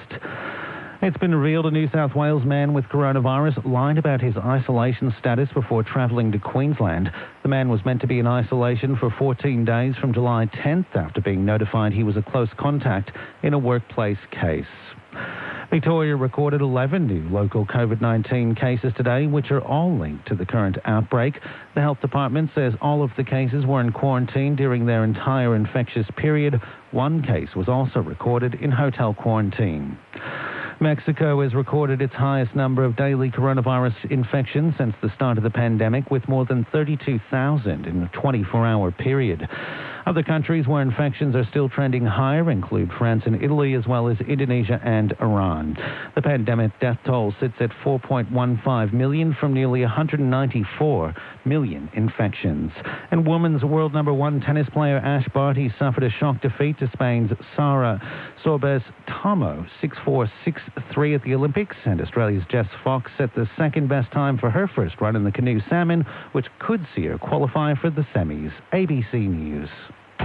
S16: It's been revealed a New South Wales man with coronavirus lied about his isolation status before travelling to Queensland. The man was meant to be in isolation for 14 days from July 10th after being notified he was a close contact in a workplace case. Victoria recorded 11 new local COVID-19 cases today, which are all linked to the current outbreak. The health department says all of the cases were in quarantine during their entire infectious period. 1 case was also recorded in hotel quarantine. Mexico has recorded its highest number of daily coronavirus infections since the start of the pandemic, with more than 32,000 in a 24-hour period. Other countries where infections are still trending higher include France and Italy, as well as Indonesia and Iran. The pandemic death toll sits at 4.15 million from nearly 194 million infections. And women's world number one tennis player Ash Barty suffered a shock defeat to Spain's Sara Sorbes-Tomo 6-4, 6-3 at the Olympics, and Australia's Jess Fox set the second best time for her first run in the canoe salmon, which could see her qualify for the semis. ABC News.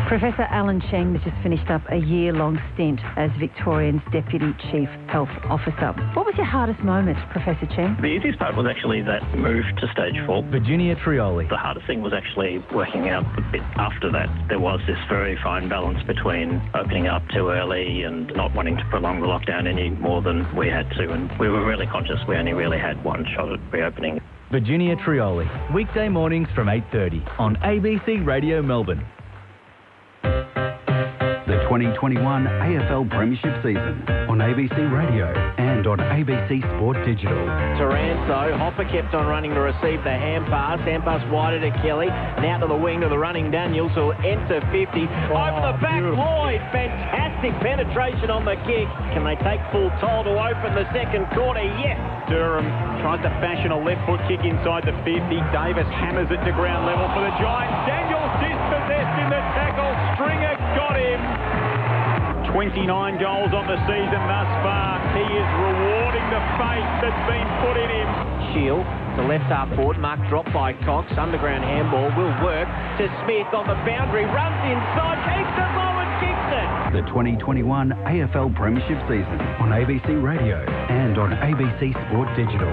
S17: Professor Alan Cheng has just finished up a year-long stint as Victorian's Deputy Chief Health Officer. What was your hardest moment, Professor Cheng?
S18: The easiest part was actually that move to stage 4.
S19: Virginia Trioli.
S18: The hardest thing was actually working out a bit after that. There was this very fine balance between opening up too early and not wanting to prolong the lockdown any more than we had to, and we were really conscious we only really had one shot at reopening.
S19: Virginia Trioli. Weekday mornings from 8:30 on ABC Radio Melbourne.
S11: The 2021 AFL Premiership season on ABC Radio and on ABC Sport Digital.
S8: Taranto, Hopper kept on running to receive the hand pass wider to Kelly, and out to the wing to the running Daniels, who'll enter 50. Over the back, Lloyd, fantastic penetration on the kick. Can they take full toll to open the second quarter? Yes.
S12: Durham tries to fashion a left foot kick inside the 50. Davis hammers it to ground level for the Giants. Daniels dispossessed in the tackle. Stringer got him. 29 goals on the season thus far. He is rewarding the faith that's been put in him.
S8: Shield, the left half forward, mark drop by Cox. Underground handball will work to Smith on the boundary. Runs inside, keeps it low and kicks it.
S11: The 2021 AFL Premiership season on ABC Radio and on ABC Sport Digital.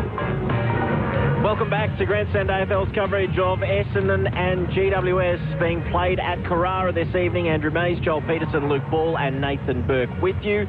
S8: Welcome back to Grandstand AFL's coverage of Essendon and GWS being played at Carrara this evening. Andrew Mays, Joel Peterson, Luke Ball and Nathan Burke with you.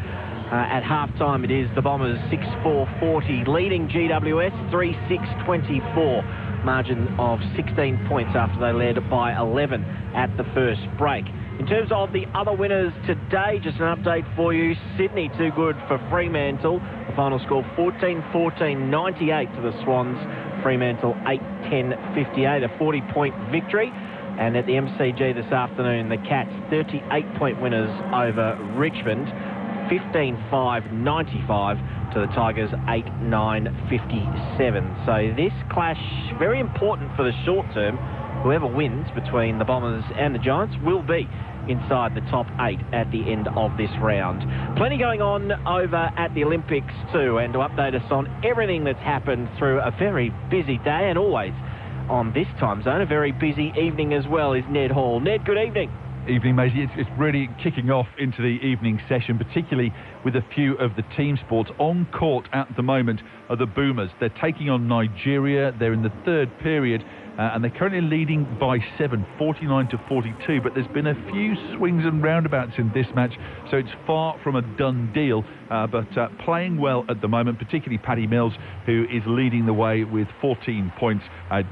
S8: At half-time it is the Bombers 6-4-40 leading GWS 3-6-24. Margin of 16 points after they led by 11 at the first break. In terms of the other winners today, just an update for you. Sydney too good for Fremantle. The final score 14-14, 98 to the Swans. Fremantle 8-10, 58, a 40-point victory. And at the MCG this afternoon, the Cats 38-point winners over Richmond, 15-5, 95 to the Tigers 8-9, 57. So this clash, very important for the short term. Whoever wins between the Bombers and the Giants will be inside the top 8 at the end of this round. Plenty going on over at the Olympics too, and to update us on everything that's happened through a very busy day, and always on this time zone, a very busy evening as well, is Ned Hall. Ned, good evening.
S20: Evening, Maisie. It's really kicking off into the evening session, particularly with a few of the team sports. On court at the moment are the Boomers. They're taking on Nigeria. They're in the third period. And they're currently leading by 7, 49-42, but there's been a few swings and roundabouts in this match, so it's far from a done deal, but playing well at the moment, particularly Paddy Mills, who is leading the way with 14 points,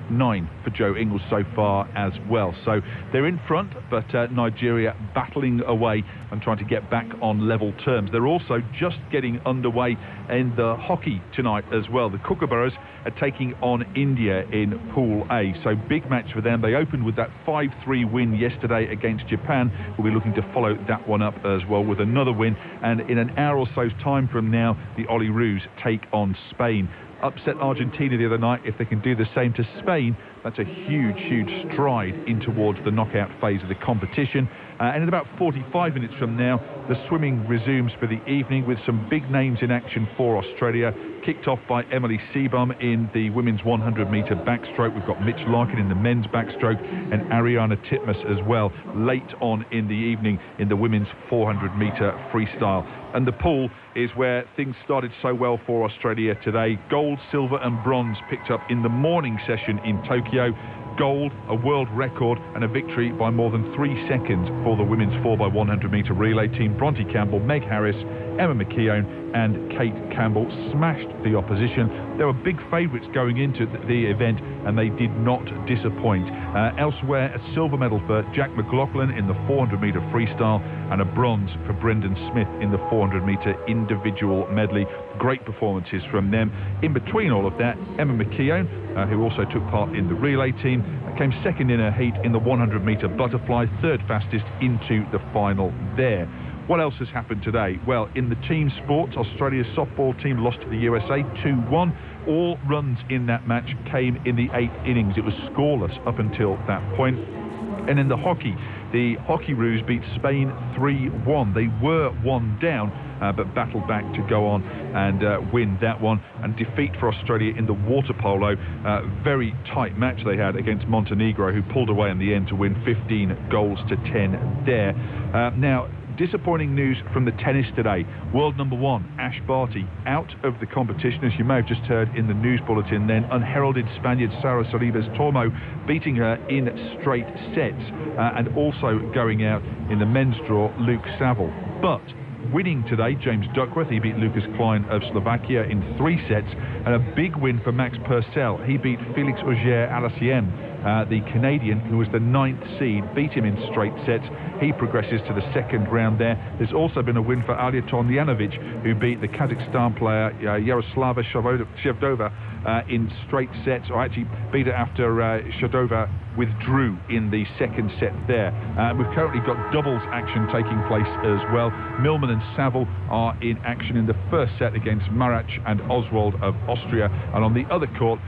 S20: 9 for Joe Ingles so far as well. So they're in front, but Nigeria battling away and trying to get back on level terms. They're also just getting underway in the hockey tonight as well. The Kookaburras are taking on India in Pool A. So big match for them. They opened with that 5-3 win yesterday against Japan. We'll be looking to follow that one up as well with another win. And in an hour or so's time from now, the Olyroos take on Spain. Upset Argentina the other night. If they can do the same to Spain, that's a huge stride in towards the knockout phase of the competition. And in about 45 minutes from now, the swimming resumes for the evening with some big names in action for Australia. Kicked off by Emily Seabum in the women's 100-metre backstroke. We've got Mitch Larkin in the men's backstroke and Ariana Titmus as well late on in the evening in the women's 400-metre freestyle. And the pool is where things started so well for Australia today. Gold, silver and bronze picked up in the morning session in Tokyo. Gold, a world record and a victory by more than 3 seconds for the women's 4x100 metre relay team. Bronte Campbell, Meg Harris, Emma McKeown, and Kate Campbell smashed the opposition. They were big favourites going into the event, and they did not disappoint. Elsewhere, a silver medal for Jack McLaughlin in the 400-metre freestyle and a bronze for Brendan Smith in the 400-metre individual medley. Great performances from them. In between all of that, Emma McKeown, who also took part in the relay team, came second in her heat in the 100-metre butterfly, third fastest into the final there. What else has happened today? Well, in the team sports, Australia's softball team lost to the USA 2-1. All runs in that match came in the 8th innings. It was scoreless up until that point. And in the hockey, the Hockeyroos beat Spain 3-1. They were 1 down, but battled back to go on and win that one. And defeat for Australia in the water polo. Very tight match they had against Montenegro, who pulled away in the end to win 15 goals to 10 there. Now, disappointing news from the tennis today. World number 1, Ash Barty, out of the competition, as you may have just heard in the news bulletin then. Unheralded Spaniard Sara Sorribes Tormo beating her in straight sets, and also going out in the men's draw, Luke Saville. But winning today, James Duckworth, he beat Lucas Klein of Slovakia in 3 sets, and a big win for Max Purcell. He beat Felix Auger-Aliassime, the Canadian, who was the 9th seed, beat him in straight sets. He progresses to the second round there. There's also been a win for Alya Tomljanovic, who beat the Kazakhstan player Yaroslava Shevdova in straight sets, or actually beat her after Shevdova withdrew in the second set there. We've currently got doubles action taking place as well. Millman and Saville are in action in the first set against Marach and Oswald of Austria, and on the other court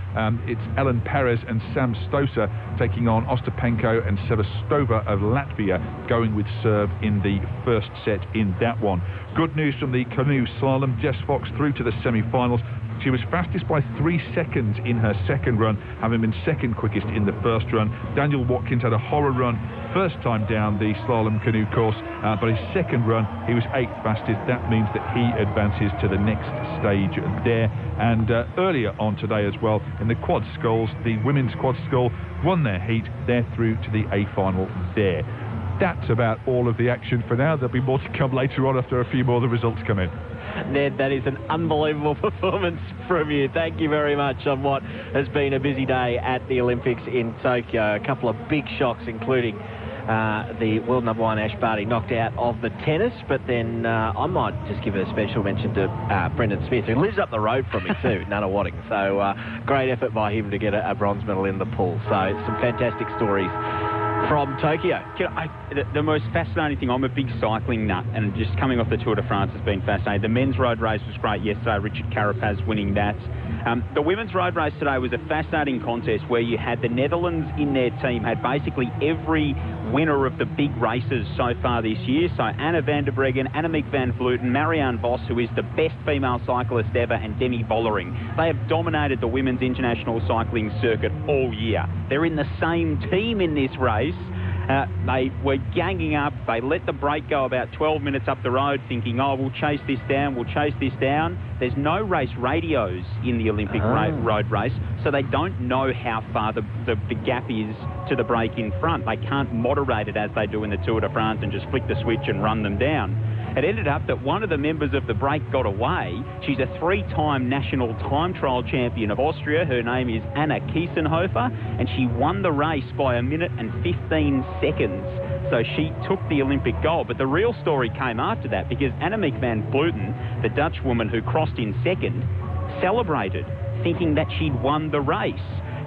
S20: it's Ellen Perez and Sam Stosa taking on Ostapenko and Sevastova of Latvia, going with serve in the first set in that one. Good news from the canoe slalom. Jess Fox through to the semi-finals. She was fastest by 3 seconds in her second run, having been second quickest in the first run. Daniel Watkins had a horror run first time down the slalom canoe course, but his second run, he was 8th fastest. That means that he advances to the next stage there. And earlier on today as well, in the quad sculls, the women's quad scull won their heat. They're through to the A final there. That's about all of the action for now. There'll be more to come later on after a few more of the results come in.
S8: Ned, that is an unbelievable performance from you. Thank you very much on what has been a busy day at the Olympics in Tokyo. A couple of big shocks, including the world number 1 Ash Barty knocked out of the tennis, but then I might just give a special mention to Brendan Smith, who lives up the road from me too, Nunawading. So great effort by him to get a bronze medal in the pool. So some fantastic stories from Tokyo.
S12: The most fascinating thing, I'm a big cycling nut, and just coming off the Tour de France has been fascinating. The men's road race was great yesterday, Richard Carapaz winning that. The women's road race today was a fascinating contest where you had the Netherlands in their team, had basically every winner of the big races so far this year. So Anna van der Breggen, Annemiek van Vleuten, Marianne Vos, who is the best female cyclist ever, and Demi Vollering. They have dominated the women's international cycling circuit all year. They're in the same team in this race. They were ganging up. They let the break go about 12 minutes up the road, thinking, oh, we'll chase this down, we'll chase this down. There's no race radios in the Olympic road race, so they don't know how far the gap is to the break in front. They can't moderate it as they do in the Tour de France and just flick the switch and run them down. It ended up that one of the members of the break got away. She's a 3-time national time trial champion of Austria. Her name is Anna Kiesenhofer, and she won the race by 1 minute and 15 seconds. So she took the Olympic gold. But the real story came after that, because Annemiek van Vleuten, the Dutch woman who crossed in second, celebrated, thinking that she'd won the race.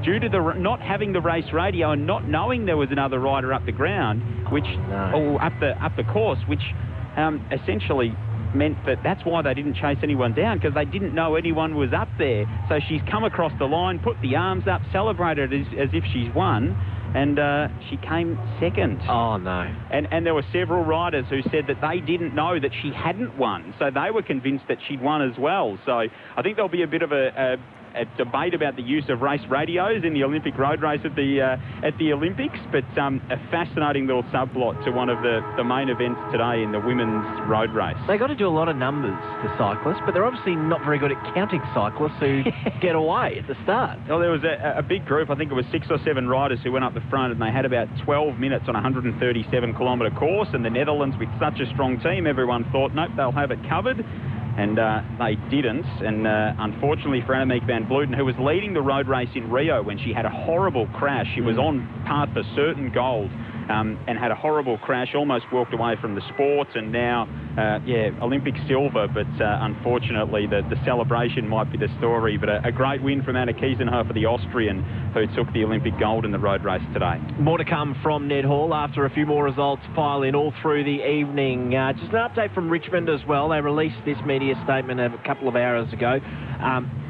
S12: Due to the not having the race radio and not knowing there was another rider up the ground, which or up the course, which essentially meant that's why they didn't chase anyone down, because they didn't know anyone was up there. So she's come across the line, put the arms up, celebrated as if she's won, and she came second.
S8: Oh, no.
S12: And there were several riders who said that they didn't know that she hadn't won, so they were convinced that she'd won as well. So I think there'll be a bit of a debate about the use of race radios in the Olympic road race at the Olympics, but a fascinating little subplot to one of the main events today in the women's road race.
S8: They got to do a lot of numbers, the cyclists, but they're obviously not very good at counting cyclists who get away at the start.
S12: Well, there was a big group, I think it was 6 or 7 riders who went up the front, and they had about 12 minutes on a 137-kilometre course, and the Netherlands, with such a strong team, everyone thought, nope, they'll have it covered. and they didn't. And unfortunately for Annemiek van Vleuten, who was leading the road race in Rio when she had a horrible crash, she was on path for certain gold. And had a horrible crash, almost walked away from the sport, and now, Olympic silver, but unfortunately the celebration might be the story. But a great win from Anna Kiesenhofer, the Austrian, who took the Olympic gold in the road race today.
S8: More to come from Ned Hall after a few more results pile in all through the evening. Just an update from Richmond as well. They released this media statement a couple of hours ago.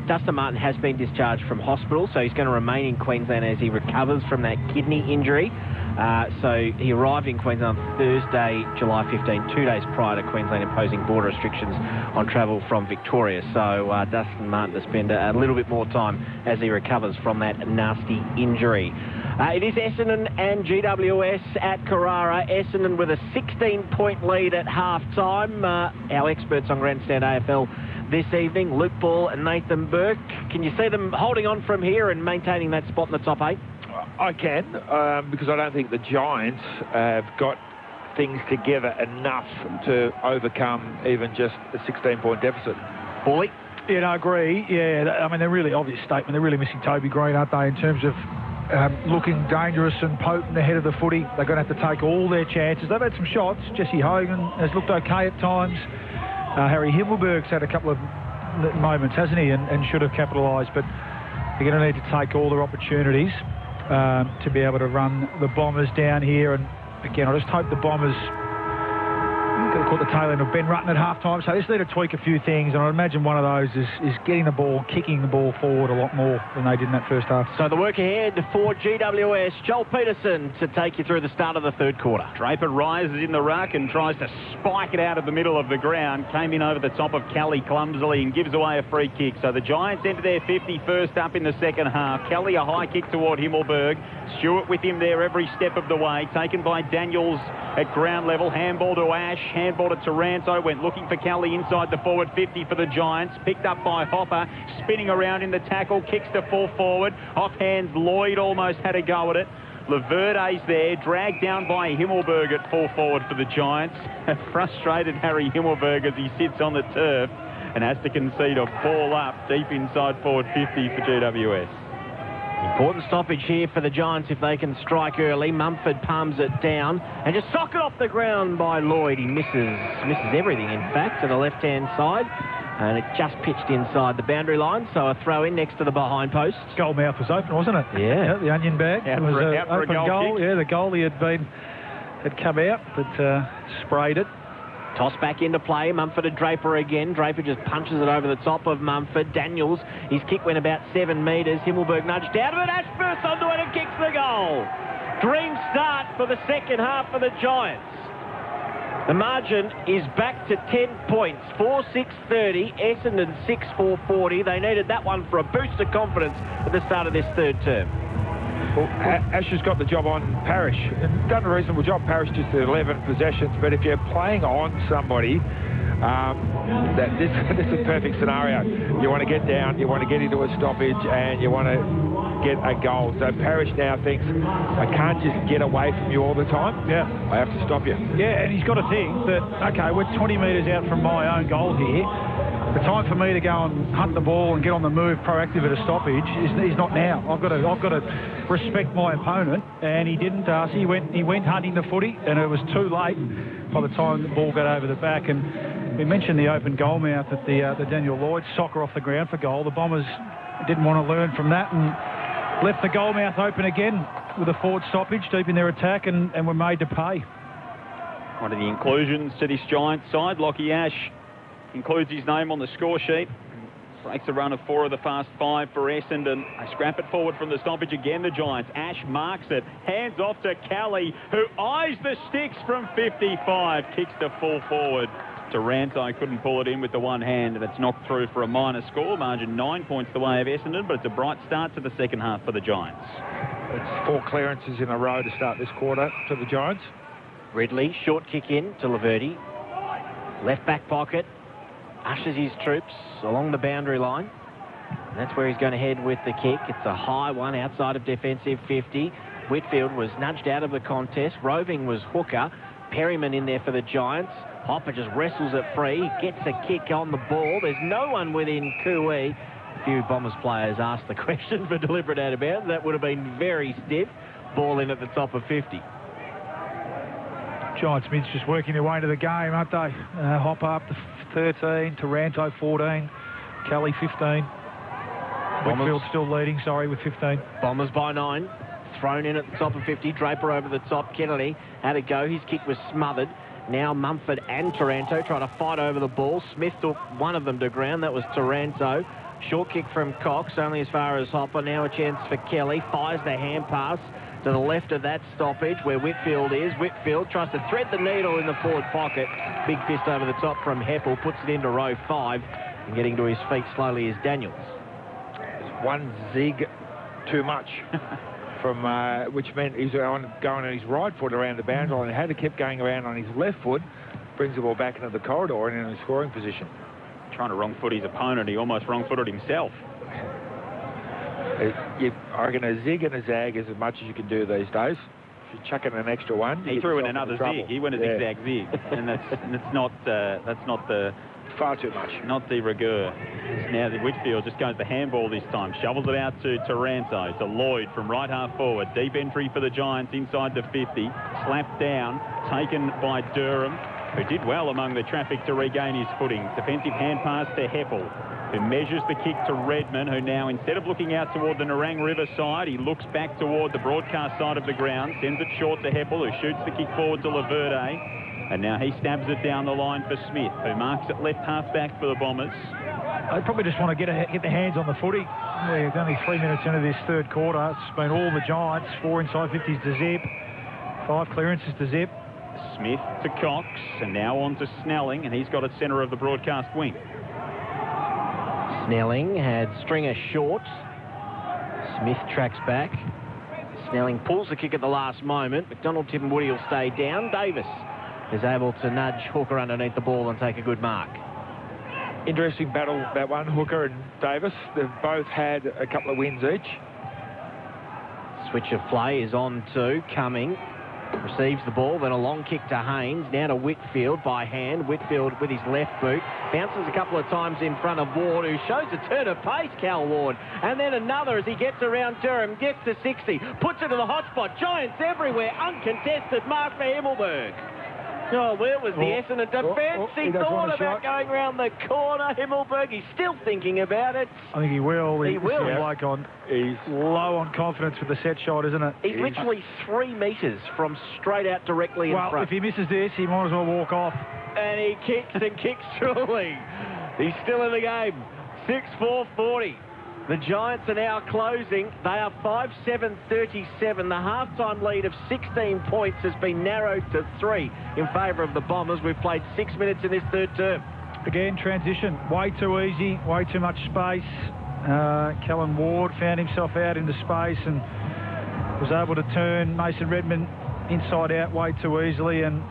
S8: Dustin Martin has been discharged from hospital, so he's going to remain in Queensland as he recovers from that kidney injury. So he arrived in Queensland on Thursday, July 15, 2 days prior to Queensland imposing border restrictions on travel from Victoria. So Dustin Martin to spend a little bit more time as he recovers from that nasty injury. It is Essendon and GWS at Carrara. Essendon with a 16-point lead at half-time. Our experts on Grandstand AFL this evening, Luke Ball and Nathan Burke. Can you see them holding on from here and maintaining that spot in the top 8?
S14: I can, because I don't think the Giants have got things together enough to overcome even just a 16-point deficit.
S8: Boy?
S13: Yeah, no, I agree. Yeah, I mean, they're really obvious statement. They're really missing Toby Green, aren't they, in terms of looking dangerous and potent ahead of the footy. They're going to have to take all their chances. They've had some shots. Jesse Hogan has looked okay at times. Harry Himmelberg's had a couple of moments, hasn't he, and should have capitalised, but they're going to need to take all their opportunities to be able to run the Bombers down here. And again, I just hope the Bombers caught the tail end of Ben Rutten at half-time, so they just need to tweak a few things, and I imagine one of those is getting the ball, kicking the ball forward a lot more than they did in that first half.
S8: So the work ahead for GWS, Joel Peterson to take you through the start of the third quarter.
S12: Draper rises in the ruck and tries to spike it out of the middle of the ground. Came in over the top of Kelly clumsily and gives away a free kick. So the Giants enter their 51st up in the second half. Kelly a high kick toward Himmelberg. Stewart with him there every step of the way. Taken by Daniels at ground level. Handball to Ash. Handball to Taranto. Went looking for Kelly inside the forward 50 for the Giants. Picked up by Hopper. Spinning around in the tackle. Kicks to full forward. Off hands. Lloyd almost had a go at it. Laverde's there. Dragged down by Himmelberg at full forward for the Giants. A frustrated Harry Himmelberg as he sits on the turf and has to concede a ball up deep inside forward 50 for GWS.
S8: Important stoppage here for the Giants if they can strike early. Mumford palms it down and just sock it off the ground by Lloyd. He misses everything, in fact, to the left-hand side. And it just pitched inside the boundary line, so a throw in next to the behind post.
S13: Goal mouth was open, wasn't it?
S8: Yeah.
S13: The onion bag.
S12: Out
S13: it was
S12: for a
S13: open goal. Yeah, the goalie had come out, but sprayed it.
S8: Toss back into play. Mumford and Draper again. Draper just punches it over the top of Mumford. Daniels, his kick went about 7 metres. Himmelberg nudged out of it. Ash bursts onto it and kicks the goal. Dream start for the second half for the Giants. The margin is back to 10 points. 4-6-30. Essendon 6-4-40. They needed that one for a boost of confidence at the start of this third term.
S14: Well, Ash has got the job on Parrish and done a reasonable job. Parrish just at 11 possessions, but if you're playing on somebody, this is a perfect scenario. You want to get down, you want to get into a stoppage, and you want to get a goal. So Parrish now thinks, I can't just get away from you all the time.
S13: Yeah.
S14: I have to stop you.
S13: Yeah, and he's got to think that, okay, we're 20 metres out from my own goal here. The time for me to go and hunt the ball and get on the move proactive at a stoppage is not now. I've got to respect my opponent, and he didn't. He went hunting the footy, and it was too late by the time the ball got over the back. And we mentioned the open goal mouth at the Daniel Lloyd soccer off the ground for goal. The Bombers didn't want to learn from that and left the goal mouth open again with a forward stoppage deep in their attack, and were made to pay.
S12: One of the inclusions to this Giants side, Lockie Ash, includes his name on the score sheet. Breaks a run of 4 of the fast 5 for Essendon. They scrap it forward from the stoppage again, the Giants. Ash marks it. Hands off to Kelly, who eyes the sticks from 55. Kicks to full forward. Taranto couldn't pull it in with the one hand, and it's knocked through for a minor score. Margin 9 points the way of Essendon, but it's a bright start to the second half for the Giants.
S14: It's 4 clearances in a row to start this quarter to the Giants.
S8: Ridley, short kick in to Laverde. Left back pocket. Ushers his troops along the boundary line. And that's where he's going to head with the kick. It's a high one outside of defensive 50. Whitfield was nudged out of the contest. Roving was hooker. Perryman in there for the Giants. Hopper just wrestles it free, gets a kick on the ball. There's no one within Cooee. A few Bombers players asked the question for deliberate out of bounds. That would have been very stiff. Ball in at the top of 50.
S13: Giant Smiths just working their way into the game, aren't they? Hopper up to 13, Taranto 14, Kelly 15. Whitfield still leading, with 15.
S8: Bombers by 9. Thrown in at the top of 50. Draper over the top. Kennedy had a go. His kick was smothered. Now Mumford and Taranto trying to fight over the ball. Smith took one of them to ground. That was Taranto. Short kick from Cox, only as far as Hopper. Now a chance for Kelly. Fires the hand pass to the left of that stoppage where Whitfield is. Whitfield tries to thread the needle in the forward pocket. Big fist over the top from Heppel. Puts it into row 5. And getting to his feet slowly is Daniels.
S14: There's one zig too much. Which meant he's going on his right foot around the boundary line and had to keep going around on his left foot, brings the ball back into the corridor and in a scoring position.
S12: Trying to wrong foot his opponent, he almost wrong footed himself.
S14: I reckon a zig and a zag is as much as you can do these days. If you chuck in an extra one,
S12: he threw in another zig. He went a zigzag zig, and that's not the
S14: far too much.
S12: Not de rigueur. Now the Whitfield just goes the handball this time. Shovels it out to Taranto. To Lloyd from right half forward. Deep entry for the Giants inside the 50. Slapped down. Taken by Durham, who did well among the traffic to regain his footing. Defensive hand pass to Heppel, who measures the kick to Redmond, who now, instead of looking out toward the Nerang River side, he looks back toward the broadcast side of the ground. Sends it short to Heppel, who shoots the kick forward to Laverde. And now he stabs it down the line for Smith, who marks it left half back for the Bombers.
S13: They probably just want to get their hands on the footy. We're only 3 minutes into this third quarter. It's been all the Giants. 4 inside 50s to Zip. 5 clearances to Zip.
S12: Smith to Cox, and now on to Snelling, and he's got it centre of the broadcast wing.
S8: Snelling had Stringer short. Smith tracks back. Snelling pulls the kick at the last moment. McDonald, Tip and Woody will stay down. Davis is able to nudge Hooker underneath the ball and take a good mark.
S14: Interesting battle, that one, Hooker and Davis. They've both had a couple of wins each.
S8: Switch of play is on to Cumming. Receives the ball, then a long kick to Haynes. Now to Whitfield by hand. Whitfield with his left boot. Bounces a couple of times in front of Ward, who shows a turn of pace, Cal Ward. And then another as he gets around Durham, gets to 60, puts it to the hot spot. Giants everywhere, uncontested mark for Himmelberg. Oh, where was the Essendon defence? He thought about going around the corner. Himmelberg, he's still thinking about it.
S13: I think he will.
S8: He will.
S13: He's low on confidence with the set shot, isn't it?
S8: He's literally 3 metres from straight out directly in front.
S13: Well, if he misses this, he might as well walk off.
S8: And he kicks and kicks truly. He's still in the game. 6-4-40. The Giants are now closing. They are 5-7-37. The half-time lead of 16 points has been narrowed to 3 in favour of the Bombers. We've played 6 minutes in this third term.
S13: Again, transition. Way too easy. Way too much space. Kellen Ward found himself out into space and was able to turn Mason Redmond inside out way too easily. And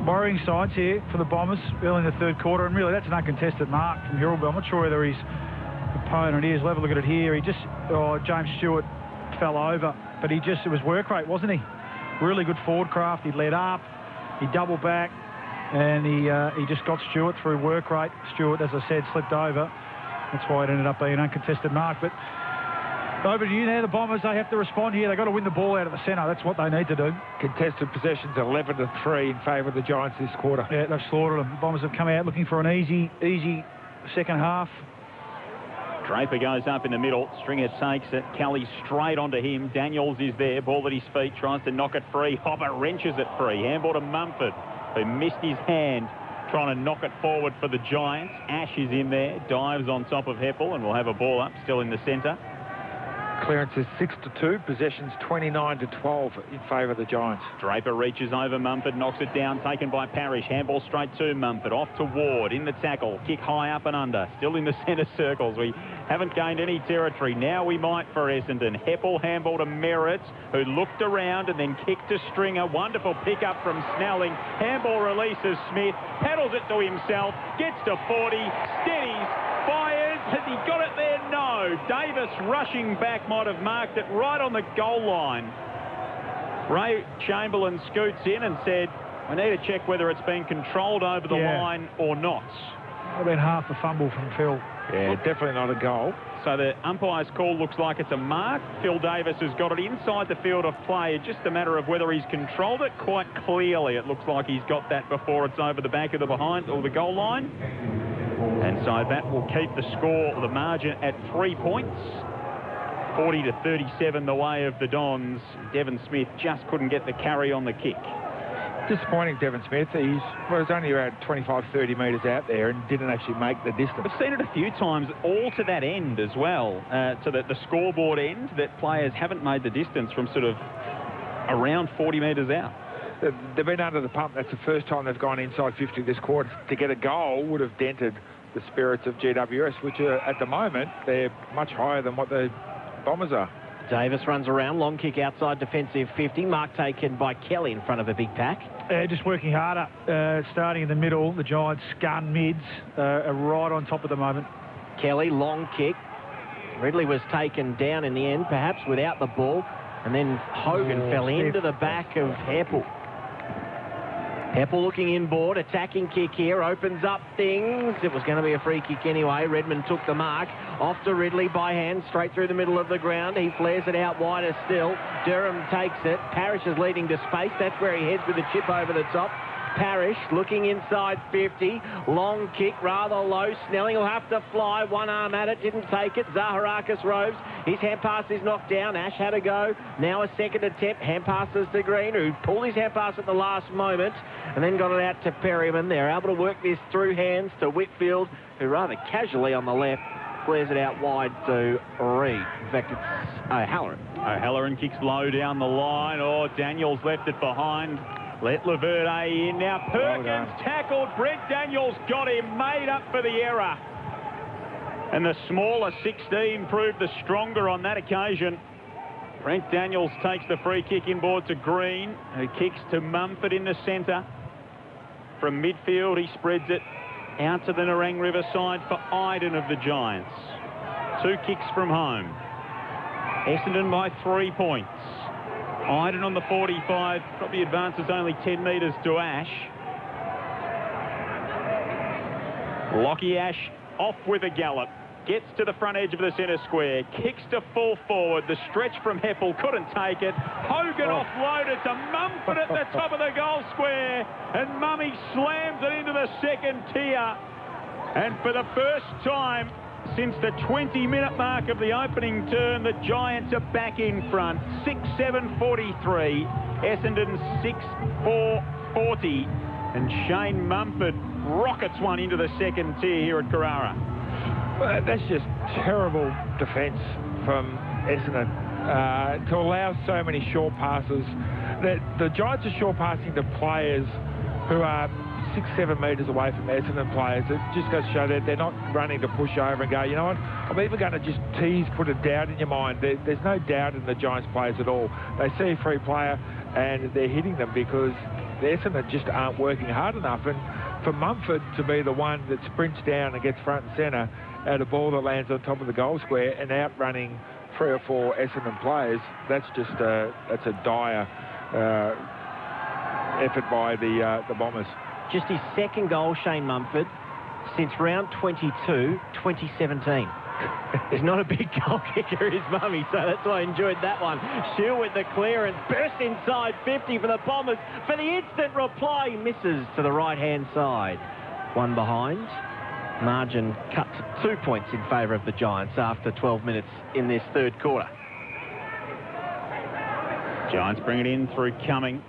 S13: worrying signs here for the Bombers early in the third quarter. And really, that's an uncontested mark from Hiralby. I'm not sure whether his opponent is. We'll have a look at it here. James Stewart fell over, but it was work rate, wasn't he? Really good forward craft. He led up, he doubled back, and he just got Stewart through work rate. Stewart, as I said, slipped over. That's why it ended up being an uncontested mark. But over to you now, the Bombers. They have to respond here. They've got to win the ball out of the centre. That's what they need to do.
S14: Contested possessions 11-3 in favour of the Giants this quarter.
S13: Yeah, they've slaughtered them. The Bombers have come out looking for an easy second half.
S12: Draper goes up in the middle. Stringer takes it. Kelly straight onto him. Daniels is there. Ball at his feet. Tries to knock it free. Hopper wrenches it free. Handball to Mumford, who missed his hand trying to knock it forward for the Giants. Ash is in there. Dives on top of Heppel, and we'll have a ball up still in the centre.
S14: Clearance is 6-2. Possessions 29-12 in favour of the Giants.
S12: Draper reaches over Mumford, knocks it down, taken by Parrish. Handball straight to Mumford. Off to Ward in the tackle. Kick high up and under. Still in the centre circles. We haven't gained any territory. Now we might for Essendon. Heppel handball to Merritt, who looked around and then kicked to Stringer. Wonderful pick up from Snelling. Handball releases Smith. Paddles it to himself. Gets to 40. Steadies. Fires. Has he got it there? No. Davis rushing back might have marked it right on the goal line. Ray Chamberlain scoots in and said, We need to check whether it's been controlled over the line or not.
S13: Might have been half a fumble from Phil.
S14: Yeah, definitely not a goal.
S12: So the umpire's call looks like it's a mark. Phil Davis has got it inside the field of play. It's just a matter of whether he's controlled it quite clearly. It looks like he's got that before it's over the back of the behind or the goal line. And so that will keep the score, the margin at 3 points. 40-37 the way of the Dons. Devon Smith just couldn't get the carry on the kick.
S14: Disappointing, Devon Smith. He was only around 25-30 metres out there and didn't actually make the distance.
S12: We've seen it a few times, all to that end as well, to the scoreboard end, that players haven't made the distance from sort of around 40 metres out.
S14: They've been under the pump. That's the first time they've gone inside 50 this quarter. To get a goal would have dented the spirits of GWS, which are, at the moment, they're much higher than what the Bombers are.
S8: Davis runs around, long kick outside defensive 50. Mark taken by Kelly in front of a big pack.
S13: Just working harder, starting in the middle. The Giants' gun mids are right on top at the moment.
S8: Kelly, long kick. Ridley was taken down in the end, perhaps without the ball. And then Hogan fell into the back of Heppel. Heppel looking inboard, attacking kick here, opens up things. It was going to be a free kick anyway. Redmond took the mark. Off to Ridley by hand, straight through the middle of the ground. He flares it out wider still. Durham takes it. Parrish is leading to space. That's where he heads with a chip over the top. Parrish looking inside 50. Long kick, rather low. Snelling will have to fly. One arm at it, didn't take it. Zaharakis roves. His hand pass is knocked down. Ash had a go. Now a second attempt. Hand passes to Green, who pulled his hand pass at the last moment and then got it out to Perryman. They're able to work this through hands to Whitfield, who rather casually on the left flares it out wide to Reed. In fact, it's O'Halloran.
S12: O'Halloran kicks low down the line. Oh, Daniels left it behind. Let Laverde in. Now Perkins tackled. Brent Daniels got him, made up for the error. And the smaller 16 proved the stronger on that occasion. Brent Daniels takes the free kick inboard to Green, who kicks to Mumford in the centre. From midfield, he spreads it out to the Nerang River side for Iden of the Giants. 2 kicks from home. Essendon by 3 points. Iden on the 45, probably advances only 10 metres to Ash. Lockie Ash off with a gallop. Gets to the front edge of the centre square. Kicks to full forward. The stretch from Heppel couldn't take it. Hogan offloaded to Mumford at the top of the goal square. And Mummy slams it into the second tier. And for the first time since the 20-minute mark of the opening turn, the Giants are back in front. 6-7-43. Essendon 6-4-40. And Shane Mumford rockets one into the second tier here at Carrara.
S14: Well, that's just terrible defence from Essendon to allow so many short passes. The Giants are short passing to players who are 6-7 metres away from Essendon players. It just goes to show that they're not running to push over and go, you know what, I'm even going to just tease, put a doubt in your mind. There's no doubt in the Giants players at all. They see a free player and they're hitting them because the Essendon just aren't working hard enough. And for Mumford to be the one that sprints down and gets front and centre at a ball that lands on top of the goal square and outrunning 3 or 4 Essendon players, that's just that's a dire effort by the Bombers.
S8: Just his second goal, Shane Mumford, since round 22, 2017. He's not a big goal kicker, his mummy, so that's why I enjoyed that one. Shield with the clearance, burst inside 50 for the Bombers. For the instant reply, misses to the right-hand side. One behind. Margin cut to 2 points in favour of the Giants after 12 minutes in this third quarter.
S12: Giants bring it in through Cumming.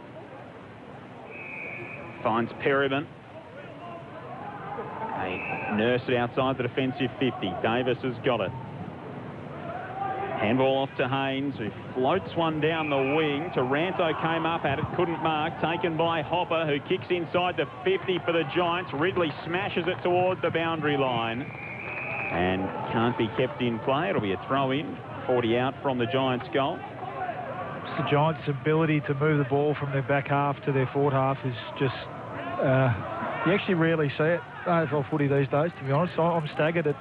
S12: Finds Perryman. They nurse it outside the defensive 50. Davis has got it. Handball off to Haynes, who floats one down the wing. Taranto came up at it, couldn't mark. Taken by Hopper, who kicks inside the 50 for the Giants. Ridley smashes it towards the boundary line and can't be kept in play. It'll be a throw-in. 40 out from the Giants' goal.
S13: The Giants' ability to move the ball from their back half to their forward half is just... you actually rarely see it AFL footy these days, to be honest. I'm staggered at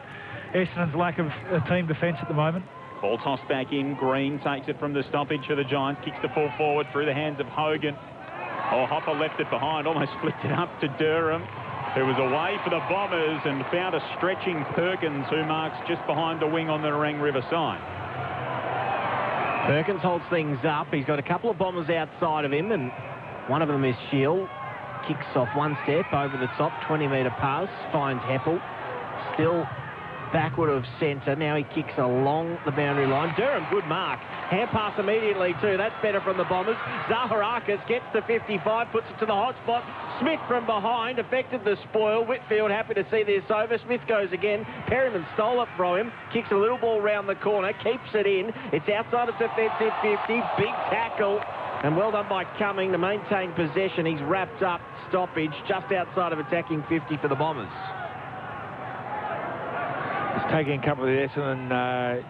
S13: Essendon's lack of team defence at the moment.
S12: Ball tossed back in. Green takes it from the stoppage for the Giants. Kicks the full forward through the hands of Hogan. Oh, Hopper left it behind, almost flicked it up to Durham, who was away for the Bombers and found a stretching Perkins, who marks just behind the wing on the Nerang River side.
S8: Perkins holds things up. He's got a couple of Bombers outside of him, and one of them is Shield. Kicks off one step over the top, 20-metre pass, finds Heppel. Still backward of centre. Now he kicks along the boundary line. Durham, good mark. Hand pass immediately too. That's better from the Bombers. Zaharakis gets to 55, puts it to the hot spot. Smith from behind affected the spoil. Whitfield happy to see this over. Smith goes again. Perryman stole it from him. Kicks a little ball round the corner. Keeps it in. It's outside of defensive 50. Big tackle. And well done by Cumming to maintain possession. He's wrapped up. Stoppage just outside of attacking 50 for the Bombers.
S14: It's taking a couple of the Essendon,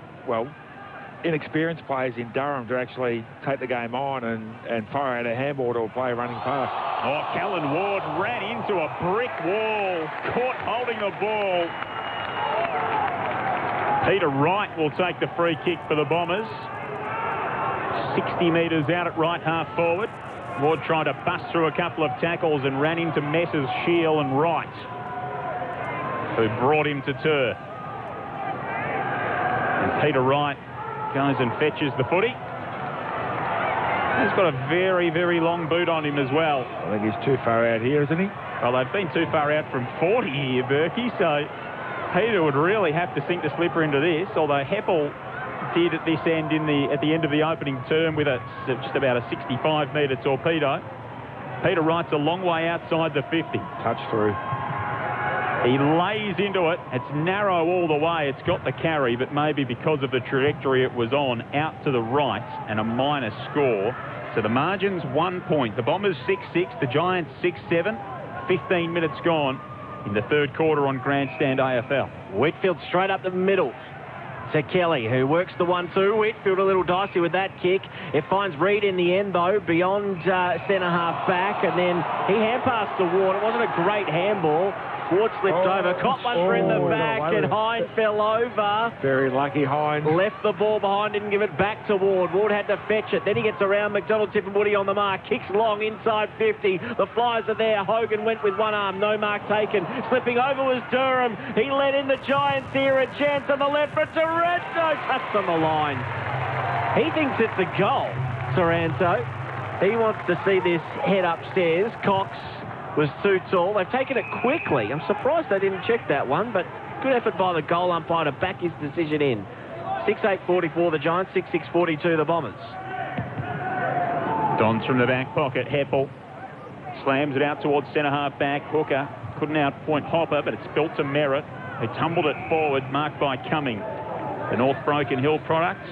S14: inexperienced players in Durham to actually take the game on and fire out a handball to a player running past.
S12: Oh, Callan Ward ran into a brick wall, caught holding the ball. Peter Wright will take the free kick for the Bombers. 60 metres out at right half forward. Ward tried to bust through a couple of tackles and ran into Messers, Shield and Wright, who brought him to turf. And Peter Wright goes and fetches the footy. He's got a very, very long boot on him as well.
S14: I think he's too far out here, isn't he?
S12: Well, they've been too far out from 40 here, Berkey, so Peter would really have to sink the slipper into this, although Heppel did at this end at the end of the opening term with just about a 65-metre torpedo. Peter Wright's a long way outside the 50.
S14: Touch through.
S12: He lays into it. It's narrow all the way. It's got the carry, but maybe because of the trajectory it was on, out to the right, and a minus score. So the margin's 1 point. The Bombers 6-6, the Giants 6-7. 15 minutes gone in the third quarter on Grandstand AFL.
S8: Whitfield straight up the middle to Kelly, who works the 1-2. Whitfield a little dicey with that kick. It finds Reid in the end, though, beyond centre-half back, and then he hand-passed to Ward. It wasn't a great handball. Ward slipped over. Cotlander in the back, and Hine fell over.
S14: Very lucky Hine.
S8: Left the ball behind, didn't give it back to Ward. Ward had to fetch it. Then he gets around McDonald, Tip and Woody on the mark. Kicks long inside 50. The Flyers are there. Hogan went with one arm. No mark taken. Slipping over was Durham. He let in the Giants here. A chance on the left for Taranto. Cuts on the line. He thinks it's a goal, Taranto. He wants to see this head upstairs. Cox was too tall. They've taken it quickly. I'm surprised they didn't check that one, but good effort by the goal umpire to back his decision in. 6-8-44 the Giants, 6-6-42 the Bombers.
S12: Dons from the back pocket. Heppel slams it out towards centre-half back. Hooker couldn't outpoint Hopper, but it's built to Merritt, who tumbled it forward, marked by Cumming. The North Broken Hill product.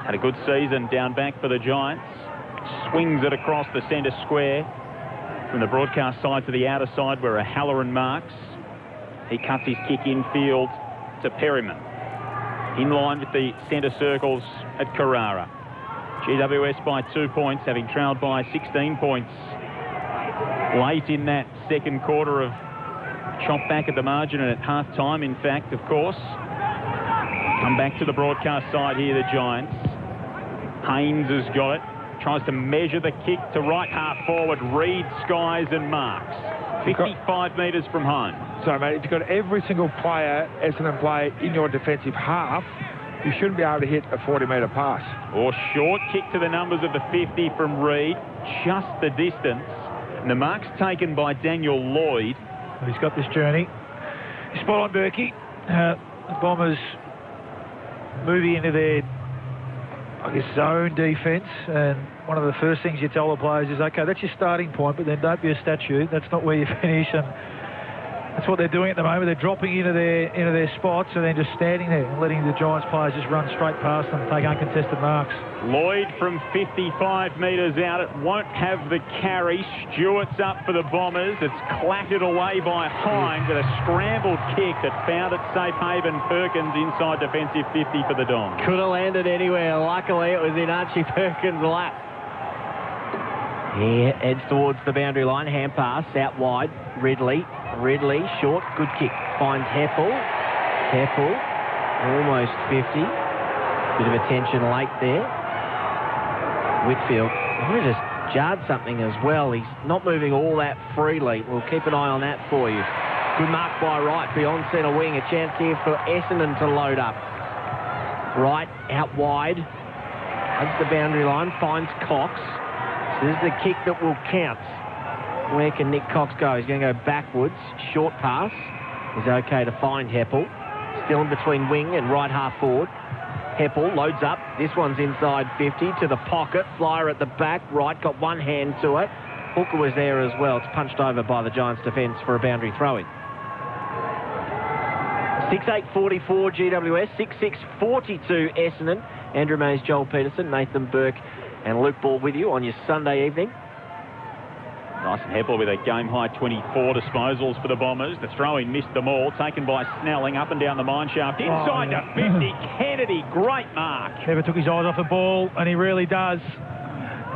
S12: Had a good season down back for the Giants. Swings it across the centre square from the broadcast side to the outer side where O'Halloran marks. He cuts his kick infield to Perryman. In line with the centre circles at Carrara. GWS by 2 points, having trailed by 16 points. Late in that second quarter of chop back at the margin and at half-time, in fact, of course. Come back to the broadcast side here, the Giants. Haynes has got it. Tries to measure the kick to right half forward. Reid skies and marks. 55 metres from home.
S14: So, mate, if you've got every single player, Essendon player, in your defensive half, you shouldn't be able to hit a 40-metre pass.
S12: Or short kick to the numbers of the 50 from Reid. Just the distance. And the mark's taken by Daniel Lloyd.
S13: He's got this journey. Spot on, Berkey. The Bombers moving into their, zone defence, and one of the first things you tell the players is, okay, that's your starting point, but then don't be a statue. That's not where you finish, and that's what they're doing at the moment. They're dropping into their spots and then just standing there and letting the Giants players just run straight past them and take uncontested marks.
S12: Lloyd from 55 metres out. It won't have the carry. Stewart's up for the Bombers. It's clattered away by Hine with a scrambled kick that found its safe haven. Perkins inside defensive 50 for the Dons.
S8: Could have landed anywhere. Luckily, it was in Archie Perkins' lap. He heads towards the boundary line. Hand pass out wide. Ridley, short, good kick. Finds Heppel, almost 50. Bit of attention late there. Whitfield, I'm going to just jarred something as well. He's not moving all that freely. We'll keep an eye on that for you. Good mark by Wright beyond centre wing. A chance here for Essendon to load up. Wright out wide. Hugs the boundary line. Finds Cox. So this is the kick that will count. Where can Nick Cox go? He's going to go backwards. Short pass. He's okay to find Heppel. Still in between wing and right half forward. Heppel loads up. This one's inside 50 to the pocket. Flyer at the back. Wright got one hand to it. Hooker was there as well. It's punched over by the Giants defence for a boundary throw-in. 6-8-44 GWS, 6-6-42 Essendon. Andrew Mays, Joel Peterson, Nathan Burke and Luke Ball with you on your Sunday evening.
S12: Dyson Heppel with a game-high 24 disposals for the Bombers. The throw-in missed them all, taken by Snelling up and down the mine shaft. Inside to 50, Kennedy, great mark.
S13: Never took his eyes off the ball, and he really does.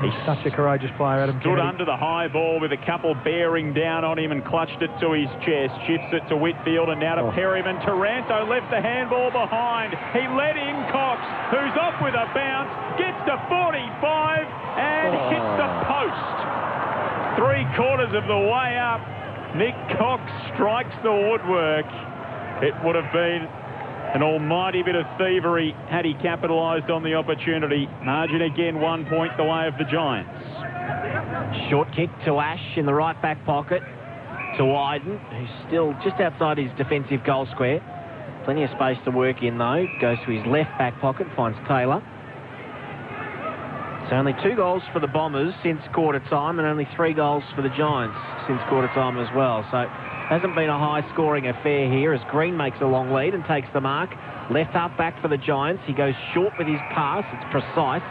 S13: He's such a courageous player, Adam
S12: Stood
S13: Kennedy.
S12: under the high ball with a couple bearing down on him and clutched it to his chest. Shifts it to Whitfield and now to Perryman. Taranto left the handball behind. He let in Cox, who's off with a bounce, gets to 45 and hits the post. 3/4 of the way up, Nick Cox strikes the woodwork. It would have been an almighty bit of thievery had he capitalised on the opportunity. Margin again 1 point the way of the Giants.
S8: Short kick to Ash in the right back pocket. To Wyden, who's still just outside his defensive goal square. Plenty of space to work in though. Goes to his left back pocket, finds Taylor. So only 2 goals for the Bombers since quarter time and only 3 goals for the Giants since quarter time as well. So hasn't been a high-scoring affair here as Green makes a long lead and takes the mark. Left half back for the Giants. He goes short with his pass. It's precise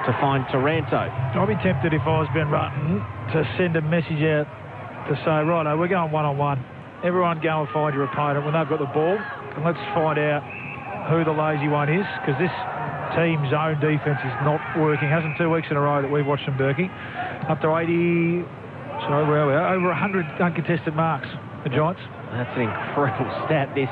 S8: to find Taranto.
S13: I'd be tempted if I was Ben Rutten to send a message out to say, righto, we're going one-on-one. Everyone go and find your opponent when they've got the ball, and let's find out who the lazy one is, because this team's own defence is not working. Hasn't 2 weeks in a row that we've watched them, Berkey. Up to 80... Sorry, where are we? Over 100 uncontested marks, the Giants.
S8: That's an incredible stat. There's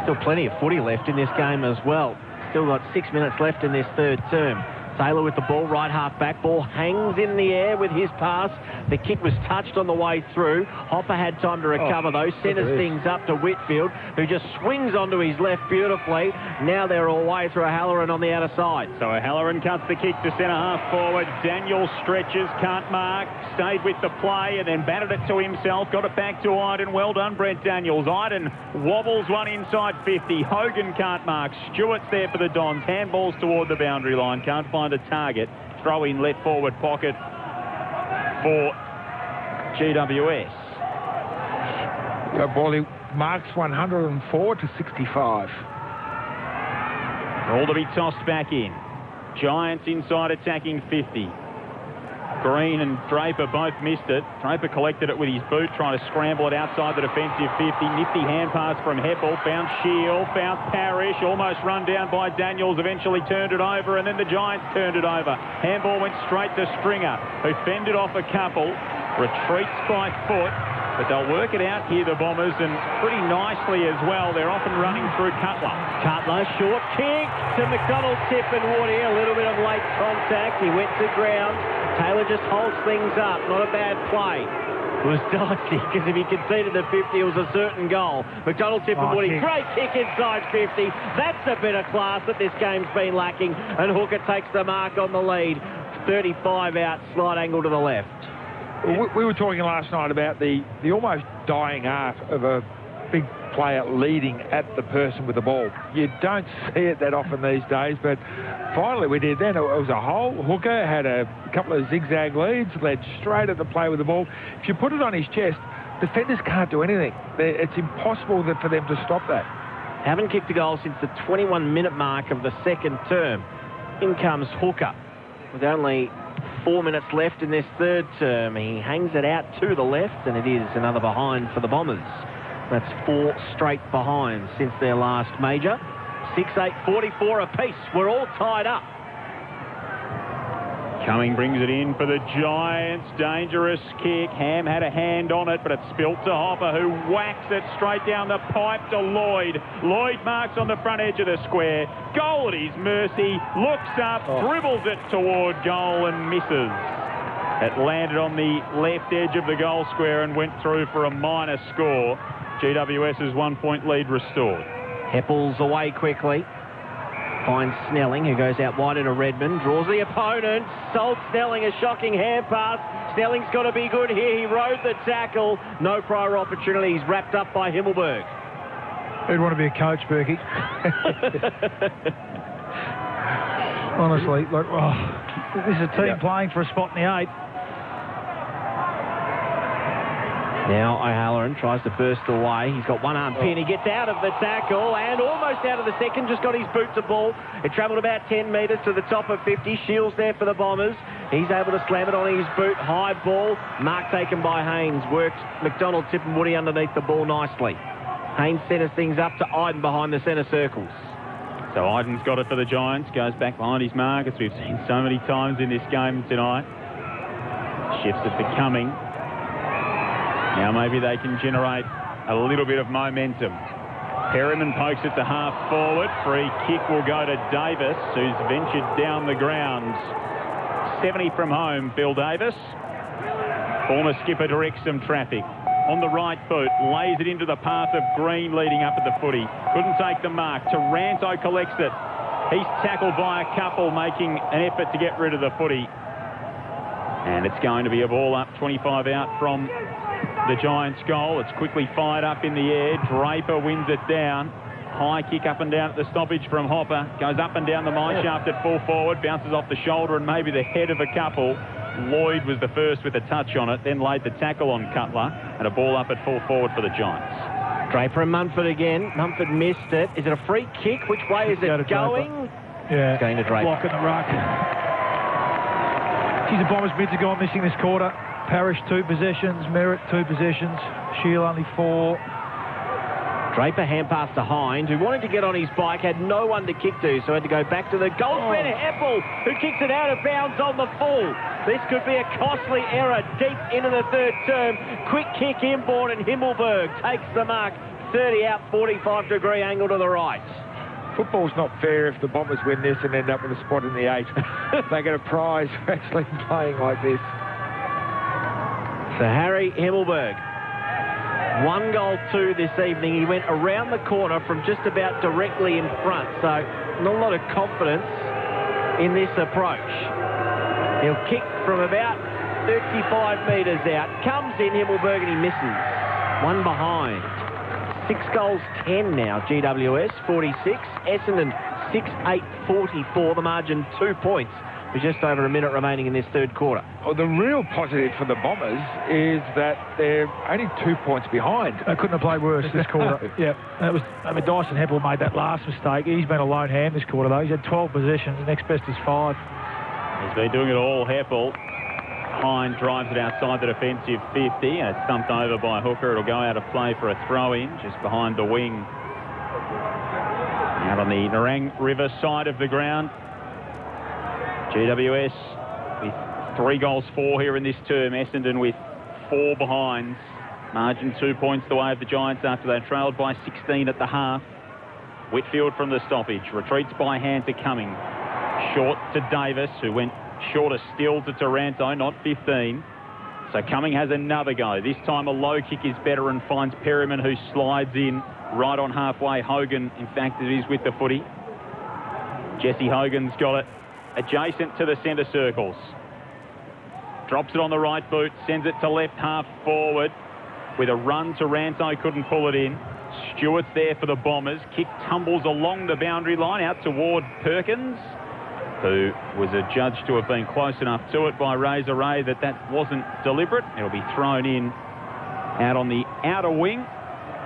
S8: still plenty of footy left in this game as well. Still got 6 minutes left in this third term. Taylor with the ball, right half back. Ball hangs in the air with his pass. The kick was touched on the way through. Hopper had time to recover those. Centres things up to Whitfield, who just swings onto his left beautifully. Now they're all way through Halloran on the outer side.
S12: So Halloran cuts the kick to centre half forward. Daniel stretches, can't mark. Stayed with the play and then batted it to himself. Got it back to Iden. Well done, Brent Daniels. Iden wobbles one inside 50. Hogan can't mark. Stewart's there for the Dons. Handballs toward the boundary line. Can't find a target. Throw in left forward pocket for GWS.
S14: Bally marks 104 to 65.
S12: All to be tossed back in. Giants inside attacking 50. Green and Draper both missed it. Draper collected it with his boot, trying to scramble it outside the defensive 50. Nifty hand pass from Heppel. Found Shield, found Parrish, almost run down by Daniels, eventually turned it over, and then the Giants turned it over. Handball went straight to Stringer, who fended off a couple, retreats by foot, but they'll work it out here, the Bombers, and pretty nicely as well. They're often running through Cutler.
S8: Cutler, short kick to McDonald, tip and Woody. A little bit of late contact. He went to ground. Taylor just holds things up. Not a bad play. It was dicey, because if he conceded the 50, it was a certain goal. McDonald, tip and Woody. Great kick inside 50. That's a bit of class that this game's been lacking. And Hooker takes the mark on the lead. 35 out, slight angle to the left.
S14: We were talking last night about the almost dying art of a big player leading at the person with the ball. You don't see it that often these days, but finally we did then. It was a hole. Hooker had a couple of zigzag leads, led straight at the player with the ball. If you put it on his chest, defenders can't do anything. It's impossible for them to stop that.
S8: Haven't kicked a goal since the 21-minute mark of the second term. In comes Hooker with only 4 minutes left in this third term. He hangs it out to the left, and it is another behind for the Bombers. That's 4 straight behinds since their last major. 6-8-44 apiece. We're all tied up.
S12: Cumming brings it in for the Giants. Dangerous kick. Ham had a hand on it, but it spilt to Hopper, who whacks it straight down the pipe to Lloyd. Lloyd marks on the front edge of the square. Goal at his mercy. Looks up, dribbles it toward goal and misses. It landed on the left edge of the goal square and went through for a minor score. GWS's 1-point lead restored.
S8: Heppel's away quickly. Finds Snelling, who goes out wide into Redmond. Draws the opponent. Sold Snelling a shocking hand pass. Snelling's got to be good here. He rode the tackle. No prior opportunities. Wrapped up by Himmelberg.
S13: Who'd want to be a coach, Berkey? Honestly, like, this is a team playing for a spot in the 8.
S8: Now O'Halloran tries to burst away. He's got one arm pin. He gets out of the tackle and almost out of the second. Just got his boot to ball. It travelled about 10 metres to the top of 50. Shields there for the Bombers. He's able to slam it on his boot. High ball. Mark taken by Haynes. Works McDonald, Tip and Woody underneath the ball nicely. Haynes centres things up to Iden behind the centre circles.
S12: So Iden's got it for the Giants. Goes back behind his mark, as we've seen so many times in this game tonight. Shifts it to Cumming. Now maybe they can generate a little bit of momentum. Perryman pokes it to half forward. Free kick will go to Davis, who's ventured down the ground. 70 from home, Bill Davis. Former skipper directs some traffic. On the right foot, lays it into the path of Green leading up at the footy. Couldn't take the mark. Taranto collects it. He's tackled by a couple, making an effort to get rid of the footy. And it's going to be a ball up, 25 out from the Giants' goal. It's quickly fired up in the air. Draper wins it down. High kick up and down at the stoppage from Hopper. Goes up and down the mine shaft at full forward. Bounces off the shoulder and maybe the head of a couple. Lloyd was the first with a touch on it, then laid the tackle on Cutler, and a ball up at full forward for the Giants.
S8: Draper and Munford again. Munford missed it. Is it a free kick? Which way is it going?
S13: Yeah.
S8: Going to Draper.
S13: Block in the ruck. Geez, the Bombers mids are gone missing this quarter. Parrish 2 possessions, Merritt 2 possessions, Shield only 4.
S8: Draper hand pass to Hind, who wanted to get on his bike, had no one to kick to, so had to go back to the goal square to Heppel, who kicks it out of bounds on the full. This could be a costly error deep into the third term. Quick kick inboard and Himmelberg takes the mark. 30 out, 45-degree angle to the right.
S14: Football's not fair if the Bombers win this and end up with a spot in the 8. They get a prize for actually playing like this.
S8: So Harry Himmelberg, 1 goal 2 this evening. He went around the corner from just about directly in front, so not a lot of confidence in this approach. He'll kick from about 35 metres out. Comes in Himmelberg and he misses. 1 behind. 6 goals 10 now, GWS 46. Essendon 6-8-44. The margin 2 points. With just over a minute remaining in this third quarter.
S14: Well, the real positive for the Bombers is that they're only 2 points behind.
S13: They couldn't have played worse this quarter. Yeah, Dyson Heppel made that last mistake. He's been a lone hand this quarter, though. He's had 12 possessions. The next best is 5.
S12: He's been doing it all, Heppel. Hind drives it outside the defensive 50, and it's stumped over by Hooker. It'll go out of play for a throw-in just behind the wing. Out on the Nerang River side of the ground. GWS with 3 goals 4 here in this term. Essendon with 4 behinds. Margin 2 points the way of the Giants after they trailed by 16 at the half. Whitfield from the stoppage. Retreats by hand to Cumming. Short to Davis, who went shorter still to Taranto, not 15. So Cumming has another go. This time a low kick is better and finds Perryman, who slides in right on halfway. Hogan, in fact, it is with the footy. Jesse Hogan's got it adjacent to the centre circles. Drops it on the right boot, sends it to left half forward. With a run, Taranto couldn't pull it in. Stewart's there for the Bombers. Kick tumbles along the boundary line out toward Perkins, who was adjudged to have been close enough to it by Razor Ray that wasn't deliberate. It'll be thrown in out on the outer wing.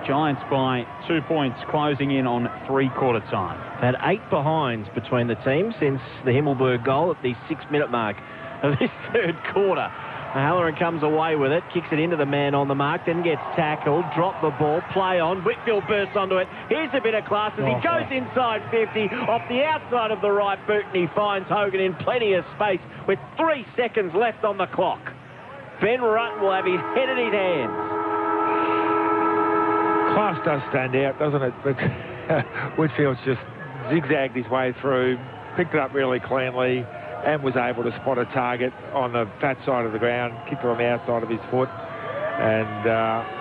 S12: Giants by 2 points, closing in on three-quarter time.
S8: Had 8 behinds between the teams since the Himmelberg goal at the 6-minute mark of this third quarter. Halloran comes away with it, kicks it into the man on the mark, then gets tackled, drop the ball, play on. Whitfield bursts onto it. Here's a bit of class as he goes inside 50, off the outside of the right boot, and he finds Hogan in plenty of space with 3 seconds left on the clock. Ben Rutten will have his head in his hands.
S14: Class does stand out, doesn't it? But Whitfield's just zigzagged his way through, picked it up really cleanly. and was able to spot a target on the fat side of the ground, kicked it on the outside of his foot, and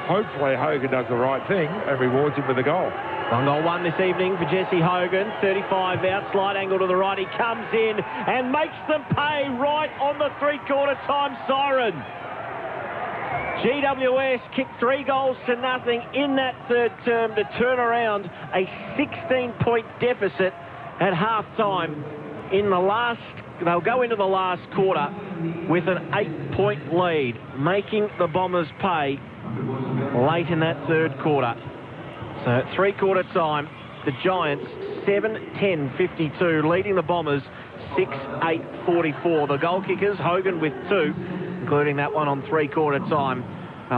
S14: hopefully Hogan does the right thing and rewards him with a goal.
S8: One goal won this evening for Jesse Hogan. 35 out, slide angle to the right. He comes in and makes them pay right on the three-quarter time siren. GWS kicked 3 goals to nothing in that third term to turn around a 16-point deficit at half-time. They'll go into the last quarter with an 8-point lead, making the Bombers pay late in that third quarter. So at three-quarter time, the Giants 7-10-52, leading the Bombers 6-8-44. The goal kickers, Hogan with 2, including that one on three-quarter time.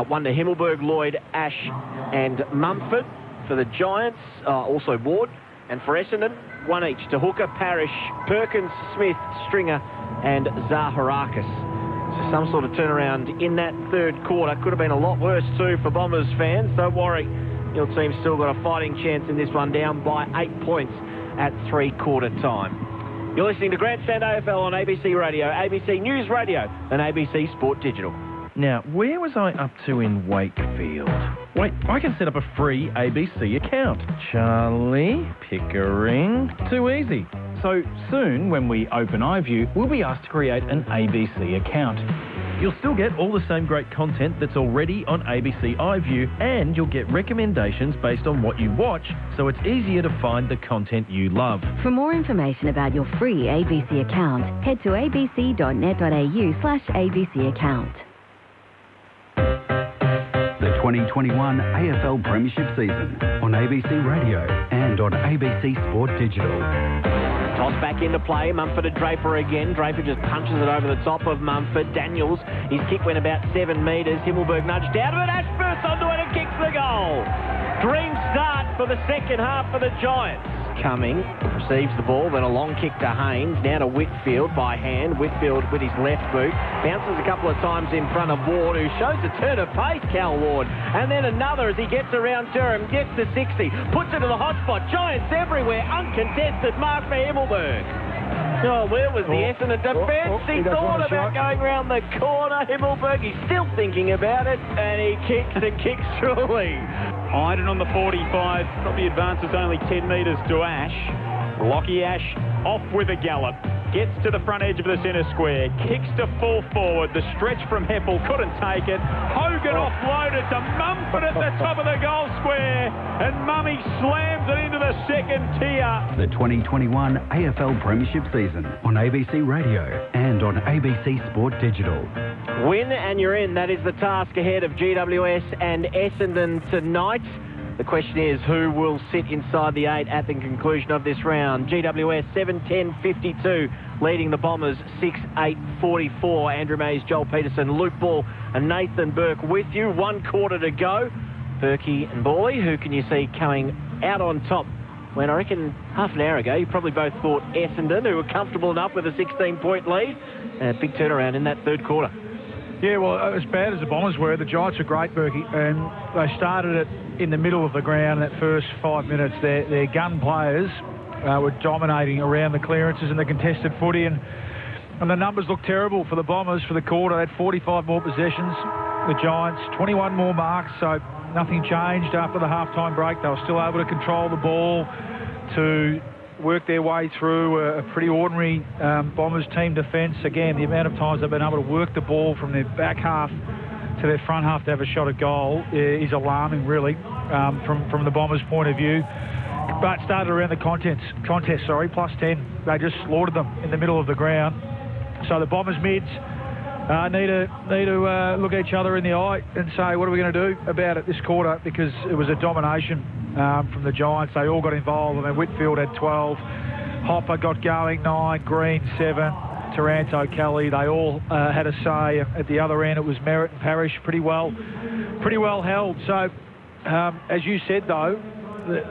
S8: One to Himmelberg, Lloyd, Ash and Mumford for the Giants, also Ward. And for Essendon, 1 each to Hooker, Parrish, Perkins, Smith, Stringer and Zaharakis. So some sort of turnaround in that third quarter. Could have been a lot worse too for Bombers fans. Don't worry, your team's still got a fighting chance in this one, down by 8 points at three-quarter time. You're listening to Grandstand AFL on ABC Radio, ABC News Radio and ABC Sport Digital.
S21: Now, where was I up to in Wakefield? Wait, I can set up a free ABC account. Charlie, Pickering, too easy. So soon, when we open iView, we'll be asked to create an ABC account. You'll still get all the same great content that's already on ABC iView, and you'll get recommendations based on what you watch, so it's easier to find the content you love.
S15: For more information about your free ABC account, head to abc.net.au/ABC account.
S11: The 2021 AFL Premiership season on ABC Radio and on ABC Sport Digital.
S8: Toss back into play. Mumford and Draper again. Draper just punches it over the top of Mumford. Daniels, his kick went about 7 metres. Himmelberg nudged out of it. Ash bursts onto it and kicks the goal. Dream start for the second half for the Giants. Cumming receives the ball, then a long kick to Haynes, now to Whitfield by hand. Whitfield with his left boot, bounces a couple of times in front of Ward, who shows a turn of pace, Cal Ward. And then another as he gets around Durham, gets to 60, puts it to the hot spot. Giants everywhere, uncontested mark for Himmelberg. Oh, where was the Essendon defence? He thought about going round the corner. Himmelberg, he's still thinking about it, and he kicks and kicks truly.
S12: Iden on the 45, probably advances only 10 metres to Ash. Lockie Ash off with a gallop. Gets to the front edge of the centre square. Kicks to full forward. The stretch from Heppel couldn't take it. Hogan offloaded to Mumford at the top of the goal square. And Mummy slams it into the second tier.
S11: The 2021 AFL Premiership season on ABC Radio and on ABC Sport Digital.
S8: Win and you're in. That is the task ahead of GWS and Essendon tonight. The question is, who will sit inside the 8 at the conclusion of this round? GWS 7-10-52, leading the Bombers 6-8-44. Andrew Mays, Joel Peterson, Luke Ball and Nathan Burke with you. 1 quarter to go. Burkey and Bawley, who can you see coming out on top? When I reckon half an hour ago, you probably both thought Essendon, who were comfortable enough with a 16-point lead. A big turnaround in that third quarter.
S13: Yeah, well, as bad as the Bombers were, the Giants were great, Berkey, and they started it in the middle of the ground that first 5 minutes. Their gun players were dominating around the clearances and the contested footy, and the numbers looked terrible for the Bombers for the quarter. They had 45 more possessions, the Giants, 21 more marks, so nothing changed after the half-time break. They were still able to control the ball, to work their way through a pretty ordinary Bombers team defence. Again, the amount of times they've been able to work the ball from their back half to their front half to have a shot at goal is alarming, really, from the Bombers' point of view. But started around the contest, plus 10. They just slaughtered them in the middle of the ground. So the Bombers mids need to look each other in the eye and say, what are we going to do about it this quarter? Because it was a domination from the Giants. They all got involved. I mean, Whitfield had 12, Hopper got going 9, Green 7, Taranto, Kelly. They all had a say. At the other end, it was Merritt and Parrish, pretty well held. So, as you said though,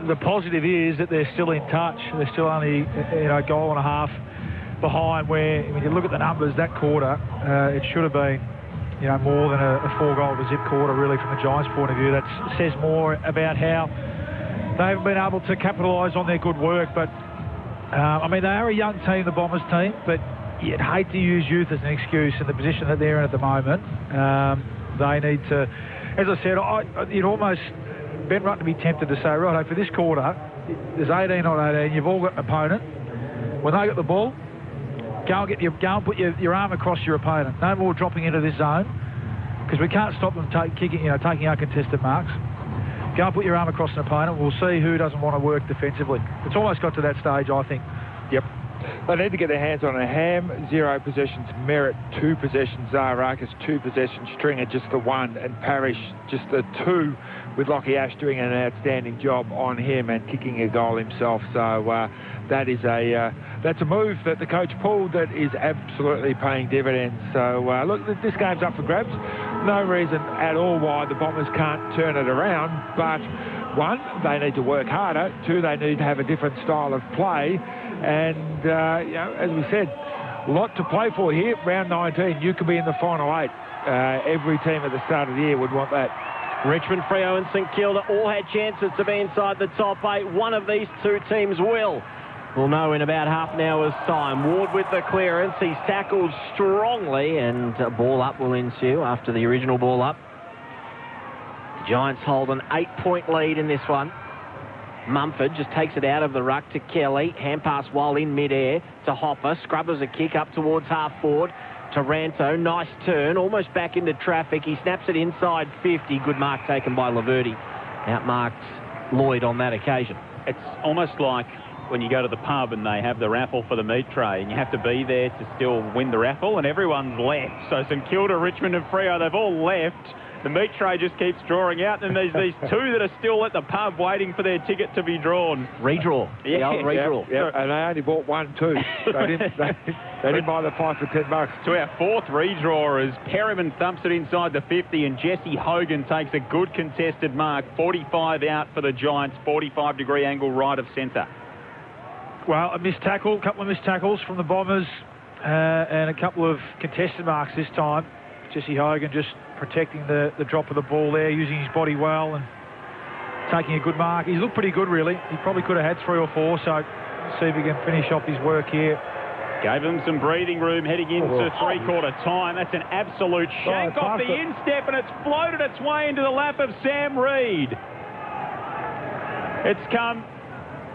S13: the positive is that they're still in touch. They're still only a goal and a half behind. Where when you look at the numbers, that quarter it should have been more than a 4-goal to zip quarter, really, from the Giants' point of view. That says more about how they haven't been able to capitalise on their good work. But I mean, they are a young team, the Bombers team, but you'd hate to use youth as an excuse in the position that they're in at the moment. They need to, as I said, you'd almost, Ben Rutten to be tempted to say, right, for this quarter, there's 18 on 18, you've all got an opponent. When they get the ball, go and put your arm across your opponent. No more dropping into this zone, because we can't stop them taking our contested marks. Go and put your arm across an opponent. We'll see who doesn't want to work defensively. It's almost got to that stage, I think.
S14: Yep. They need to get their hands on a Ham, 0 possessions, Merritt, 2 possessions, Zaharakis, 2 possessions, Stringer just the 1, and Parrish just the 2, with Lockie Ash doing an outstanding job on him and kicking a goal himself. So that's a move that the coach pulled that is absolutely paying dividends. So look, this game's up for grabs. No reason at all why the Bombers can't turn it around, but 1, they need to work harder. 2, they need to have a different style of play. And, as we said, a lot to play for here. Round 19, you could be in the final 8. Every team at the start of the year would want that.
S8: Richmond, Freo and St Kilda all had chances to be inside the top 8. One of these 2 teams will. We'll know in about half an hour's time. Ward with the clearance. He's tackled strongly, and a ball up will ensue after the original ball up. The Giants hold an 8-point lead in this one. Mumford just takes it out of the ruck to Kelly. Hand pass while in midair to Hopper. Scrubbers a kick up towards half forward. Taranto, nice turn, almost back into traffic. He snaps it inside 50. Good mark taken by Laverty. Outmarked Lloyd on that occasion.
S12: It's almost like when you go to the pub and they have the raffle for the meat tray and you have to be there to still win the raffle, and everyone's left. So St Kilda, Richmond and Freo, they've all left. The meat tray just keeps drawing out, and there's these 2 that are still at the pub waiting for their ticket to be drawn.
S8: Redraw.
S12: Yeah,
S8: redraw.
S14: Yeah, and they only bought 1 too. They didn't buy the 5 for $10.
S12: To our 4th redraw as Perryman thumps it inside the 50, and Jesse Hogan takes a good contested mark. 45 out for the Giants, 45-degree angle right of centre.
S13: Well, a missed tackle, a couple of missed tackles from the Bombers, and a couple of contested marks this time. Jesse Hogan just protecting the drop of the ball there, using his body well and taking a good mark. He's looked pretty good, really. He probably could have had 3 or 4, so let's see if he can finish off his work here.
S12: Gave him some breathing room heading into three-quarter time. That's an absolute shank off the instep, and it's floated its way into the lap of Sam Reid. It's come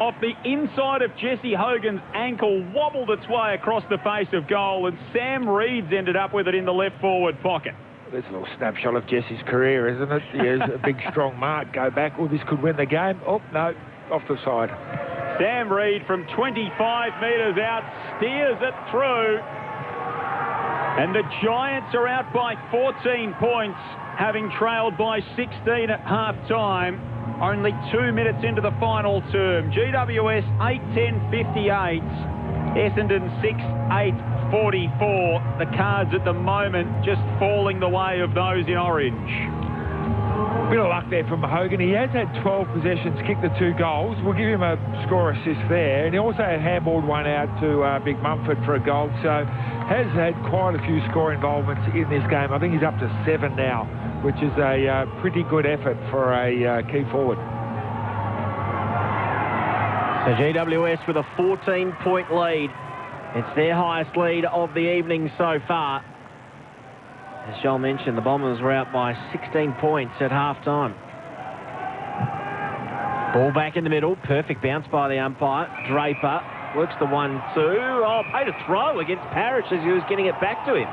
S12: off the inside of Jesse Hogan's ankle, wobbled its way across the face of goal, and Sam Reid's ended up with it in the left forward pocket.
S14: There's a little snapshot of Jesse's career, isn't it? Here's a big, strong mark. Go back. Oh, this could win the game. Oh, no, off the side.
S12: Sam Reid from 25 metres out steers it through. And the Giants are out by 14 points, having trailed by 16 at half-time. Only 2 minutes into the final term. GWS 8-10-58. Essendon 6-8-44. The Cards at the moment just falling the way of those in orange.
S14: Bit of luck there from Hogan. He has had 12 possessions, kicked the 2 goals. We'll give him a score assist there. And he also had handballed one out to Big Mumford for a goal. So has had quite a few score involvements in this game. I think he's up to 7 now, which is a pretty good effort for a key forward.
S8: So GWS with a 14-point lead. It's their highest lead of the evening so far. As Joel mentioned, the Bombers were out by 16 points at half-time. Ball back in the middle. Perfect bounce by the umpire. Draper works the 1-2. Oh, paid a throw against Parrish as he was getting it back to him.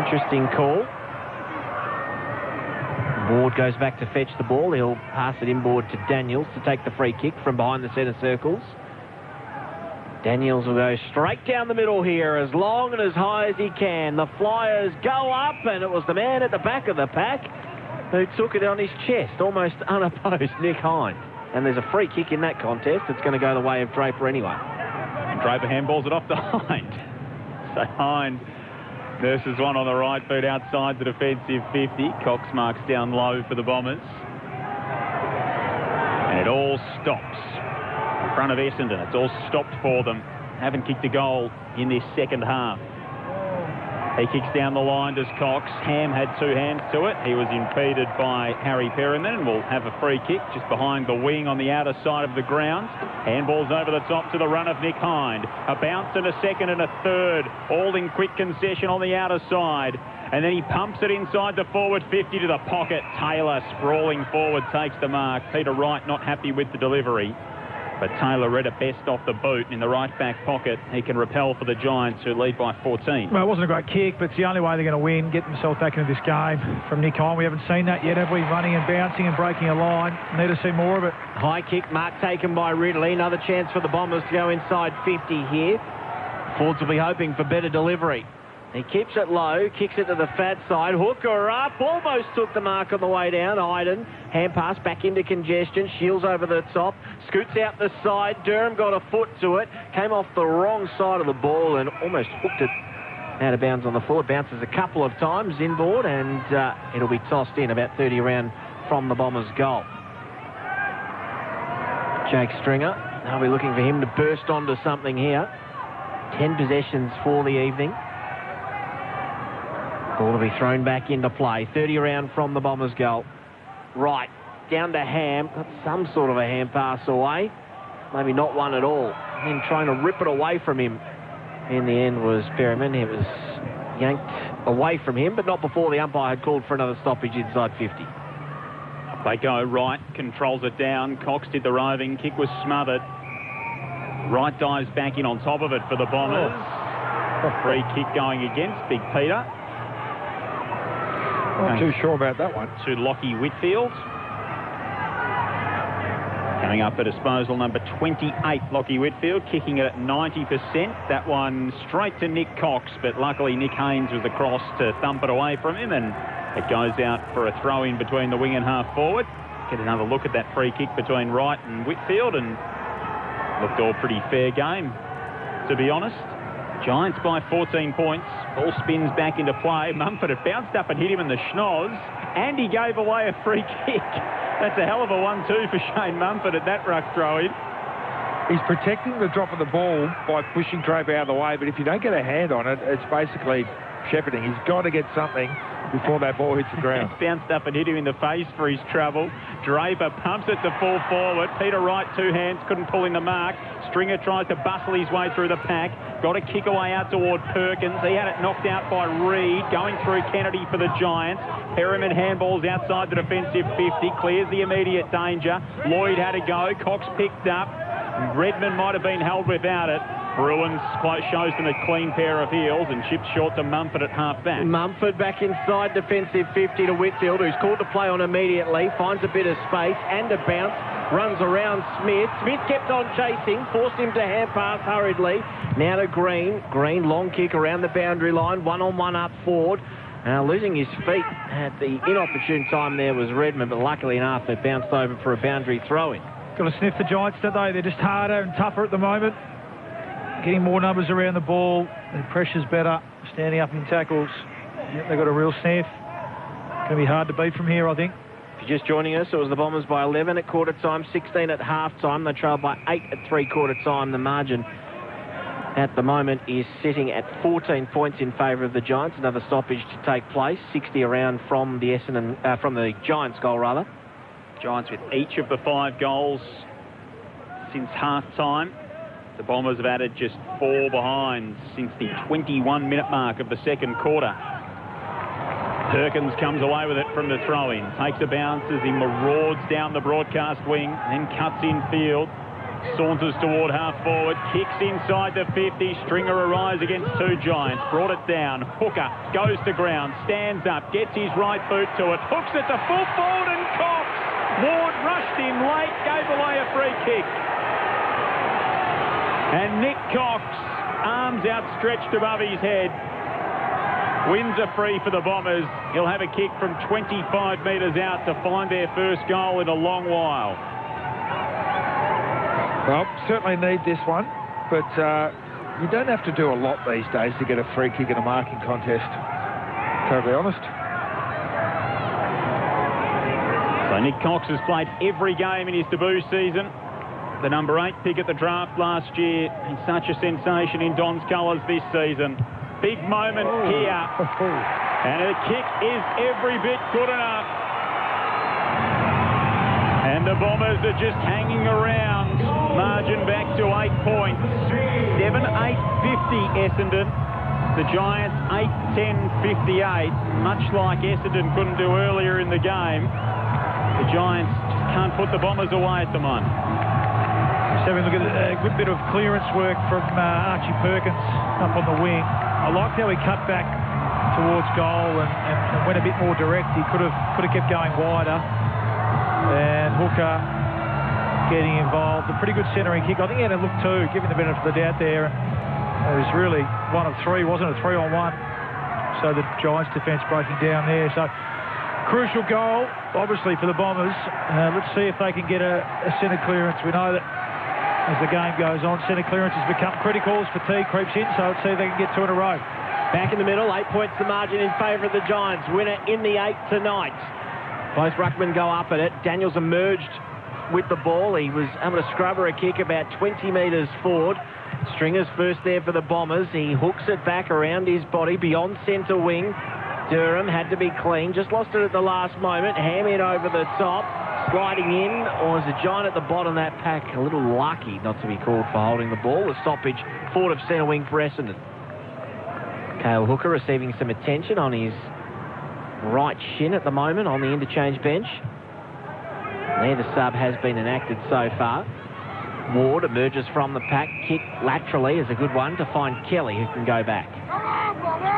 S8: Interesting call. Ward goes back to fetch the ball. He'll pass it inboard to Daniels to take the free kick from behind the centre circles. Daniels will go straight down the middle here, as long and as high as he can. The Flyers go up, and it was the man at the back of the pack who took it on his chest, almost unopposed, Nick Hind. And there's a free kick in that contest. It's going to go the way of Draper anyway.
S12: Draper handballs it off to Hind. So Hind nurses one on the right foot outside the defensive 50. Cox marks down low for the Bombers. And it all stops in front of Essendon. It's all stopped for them. Haven't kicked a goal in this second half. He kicks down the line, does Cox. Ham had two hands to it. He was impeded by Harry Perryman and will have a free kick just behind the wing on the outer side of the ground. Handball's over the top to the run of Nick Hind. A bounce and a second and a third, all in quick concession on the outer side. And then he pumps it inside the forward 50 to the pocket. Taylor sprawling forward takes the mark. Peter Wright not happy with the delivery. But Taylor read it best off the boot in the right back pocket. He can repel for the Giants, who lead by 14.
S13: Well, it wasn't a great kick, but it's the only way they're going to win, get themselves back into this game. From Nick Hind, we haven't seen that yet, have we? Running and bouncing and breaking a line. Need to see more of it.
S8: High kick, mark taken by Ridley. Another chance for the Bombers to go inside 50 here. Fords will be hoping for better delivery. He keeps it low, kicks it to the fat side. Hooker up, almost took the mark on the way down. Iden, hand pass back into congestion. Shields over the top, scoots out the side. Durham got a foot to it, came off the wrong side of the ball and almost hooked it out of bounds on the floor. Bounces a couple of times inboard and it'll be tossed in about 30 around from the Bombers' goal. Jake Stringer, they'll be looking for him to burst onto something here. 10 possessions for the evening. Ball to be thrown back into play. 30 around from the Bombers' goal. Right, down to Ham. Got some sort of a hand pass away. Maybe not one at all. And then trying to rip it away from him. In the end was Perryman. It was yanked away from him, but not before the umpire had called for another stoppage inside 50.
S12: They go right, controls it down. Cox did the roving. Kick was smothered. Wright dives back in on top of it for the Bombers. Free kick going against Big Peter.
S14: Not too sure about that one.
S12: To Lockie Whitfield. Coming up for disposal, number 28, Lockie Whitfield, kicking it at 90%. That one straight to Nick Cox, but luckily Nick Haynes was across to thump it away from him, and it goes out for a throw-in between the wing and half-forward. Get another look at that free kick between Wright and Whitfield, and looked all pretty fair game, to be honest. Giants by 14 points. Ball spins back into play. Mumford had bounced up and hit him in the schnoz, and he gave away a free kick. That's a hell of a 1-2 for Shane Mumford at that ruck throw-in.
S14: He's protecting the drop of the ball by pushing Draper out of the way, but if you don't get a hand on it, it's basically shepherding. He's got to get something before that ball hits the ground.
S12: Bounced up and hit him in the face for his trouble. Draper pumps it to full forward. Peter Wright, two hands, couldn't pull in the mark. Stringer tries to bustle his way through the pack. Got a kick away out toward Perkins. He had it knocked out by Reed. Going through Kennedy for the Giants. Perryman handballs outside the defensive 50. Clears the immediate danger. Lloyd had a go. Cox picked up. Redmond might have been held without it. Bruins shows them a clean pair of heels and chips short to Mumford at half-back.
S8: Mumford back inside defensive 50 to Whitfield, who's called to play on immediately. Finds a bit of space and a bounce. Runs around Smith. Smith kept on chasing. Forced him to hand pass hurriedly. Now to Green. Green, long kick around the boundary line. One-on-one up forward. Losing his feet at the inopportune time there was Redmond, but luckily enough it bounced over for a boundary throw-in.
S13: Got to sniff the Giants, don't they? They're just harder and tougher at the moment. Getting more numbers around the ball. Their pressure's better. Standing up in tackles. Yep, they've got a real sniff. Going to be hard to beat from here, I think.
S8: If you're just joining us, it was the Bombers by 11 at quarter time, 16 at half time. They trailed by 8 at three-quarter time. The margin at the moment is sitting at 14 points in favour of the Giants. Another stoppage to take place. 60 around from the from the Giants' goal, rather.
S12: Giants with each of the 5 goals since half-time. The Bombers have added just 4 behind since the 21-minute mark of the second quarter. Perkins comes away with it from the throw-in. Takes a bounce as he marauds down the broadcast wing, then cuts in field. Saunters toward half-forward, kicks inside the 50. Stringer arrives against 2 Giants. Brought it down. Hooker goes to ground, stands up, gets his right boot to it, hooks it to full forward and Cox. Ward rushed him late, gave away a free kick. And Nick Cox, arms outstretched above his head, wins a free for the Bombers. He'll have a kick from 25 metres out to find their first goal in a long while.
S14: Well, certainly need this one, but you don't have to do a lot these days to get a free kick in a marking contest, totally honest.
S12: So Nick Cox has played every game in his debut season. The number 8 pick at the draft last year, and such a sensation in Don's colours this season. big moment here. And the kick is every bit good enough. And the Bombers are just hanging around. Margin back to 8 points. 7-8-50 Essendon. The Giants 8-10-58. Much like Essendon couldn't do earlier in the game, the Giants just can't put the Bombers away at the moment.
S13: Just having a look at a good bit of clearance work from Archie Perkins up on the wing. I liked how he cut back towards goal and went a bit more direct. He could have kept going wider. And Hooker getting involved. A pretty good centering kick. I think he had a look too, giving the benefit of the doubt there. It was really 1 of 3, wasn't it? 3-on-1. So the Giants defence breaking down there. So crucial goal, obviously, for the Bombers. Let's see if they can get a centre clearance. We know that as the game goes on, centre clearance has become critical as fatigue creeps in. So let's see if they can get 2 in a row.
S8: Back in the middle, 8 points the margin in favour of the Giants. Winner in the 8 tonight. Both ruckmen go up at it. Daniels emerged with the ball. He was able to scrubber a kick about 20 metres forward. Stringer's first there for the Bombers. He hooks it back around his body beyond centre wing. Durham had to be clean. Just lost it at the last moment. Ham in over the top. Sliding in. Or is the Giant at the bottom of that pack a little lucky not to be called for holding the ball? The stoppage forward of centre wing for Essendon. Cale Hooker receiving some attention on his right shin at the moment on the interchange bench. There the sub has been enacted so far. Ward emerges from the pack. Kick laterally is a good one to find Kelly, who can go back.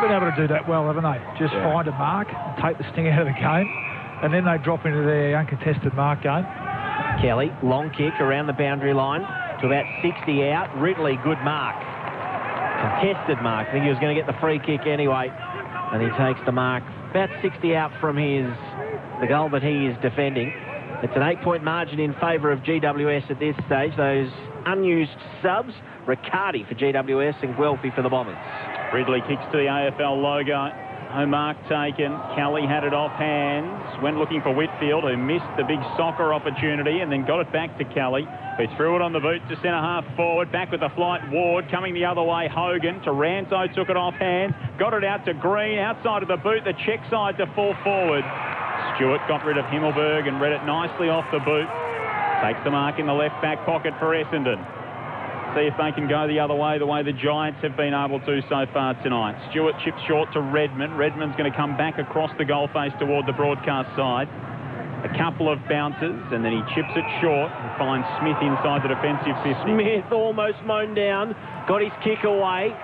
S13: Been able to do that well, haven't they? Just find a mark, take the sting out of the game, and then they drop into their uncontested mark game.
S8: Kelly, long kick around the boundary line to about 60 out. Ridley, good mark. Contested mark. I think he was going to get the free kick anyway. And he takes the mark about 60 out from the goal that he is defending. It's an 8-point margin in favour of GWS at this stage. Those unused subs, Riccardi for GWS and Guelphy for the Bombers.
S12: Ridley kicks to the AFL logo. No mark taken. Kelly had it off hands. Went looking for Whitfield, who missed the big soccer opportunity and then got it back to Kelly, who threw it on the boot to centre-half forward. Back with the flight, Ward. Coming the other way, Hogan. Taranto took it off hands. Got it out to Green. Outside of the boot, the check side to fall forward. Stewart got rid of Himmelberg and read it nicely off the boot. Takes the mark in the left back pocket for Essendon. See if they can go the other way, the way the Giants have been able to so far tonight. Stewart chips short to Redmond. Redmond's going to come back across the goal face toward the broadcast side. A couple of bounces, and then he chips it short and finds Smith inside the defensive 50.
S8: Smith almost mown down, got his kick away.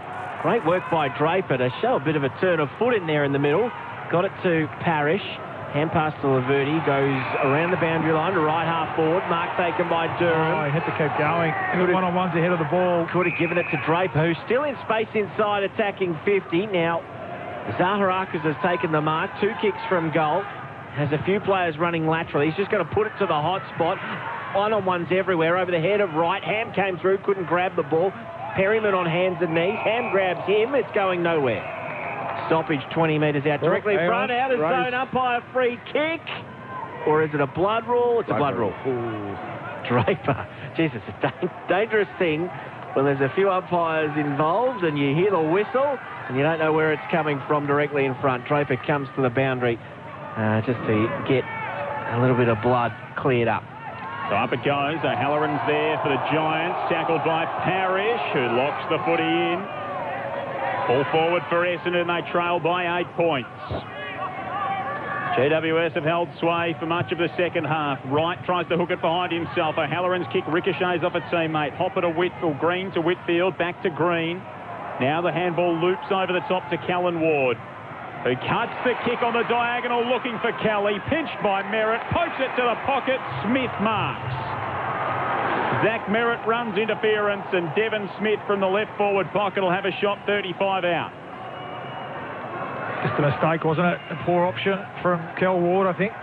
S8: Great work by Draper to show a bit of a turn of foot in there in the middle. Got it to Parrish. Hand pass to Laverty, goes around the boundary line to right half forward. Mark taken by Durham.
S13: Oh, he had to keep going. One-on-ones ahead of the ball.
S8: Could have given it to Draper, who's still in space inside, attacking 50. Now, Zaharakis has taken the mark. 2 kicks from goal. Has a few players running laterally. He's just going to put it to the hot spot. One-on-ones everywhere. Over the head of Wright. Ham came through, couldn't grab the ball. Perryman on hands and knees. Ham grabs him. It's going nowhere. Stoppage 20 metres out, directly in front, out of zone, umpire free kick. Or is it a blood rule? It's a blood rule. Draper. Jesus, it's a dangerous thing when there's a few umpires involved and you hear the whistle and you don't know where it's coming from directly in front. Draper comes to the boundary just to get a little bit of blood cleared up.
S12: So up it goes. O'Halloran's there for the Giants, tackled by Parrish, who locks the footy in. Ball forward for Essendon, they trail by 8 points. GWS have held sway for much of the second half. Wright tries to hook it behind himself. O'Halloran's kick ricochets off a teammate. Hopper to Whitfield, Green to Whitfield, back to Green. Now the handball loops over the top to Callan Ward, who cuts the kick on the diagonal, looking for Kelly. Pinched by Merritt, pokes it to the pocket. Smith marks. Zach Merritt runs interference, and Devon Smith from the left forward pocket will have a shot 35 out.
S13: Just a mistake, wasn't it? A poor option from Kel Ward, I think.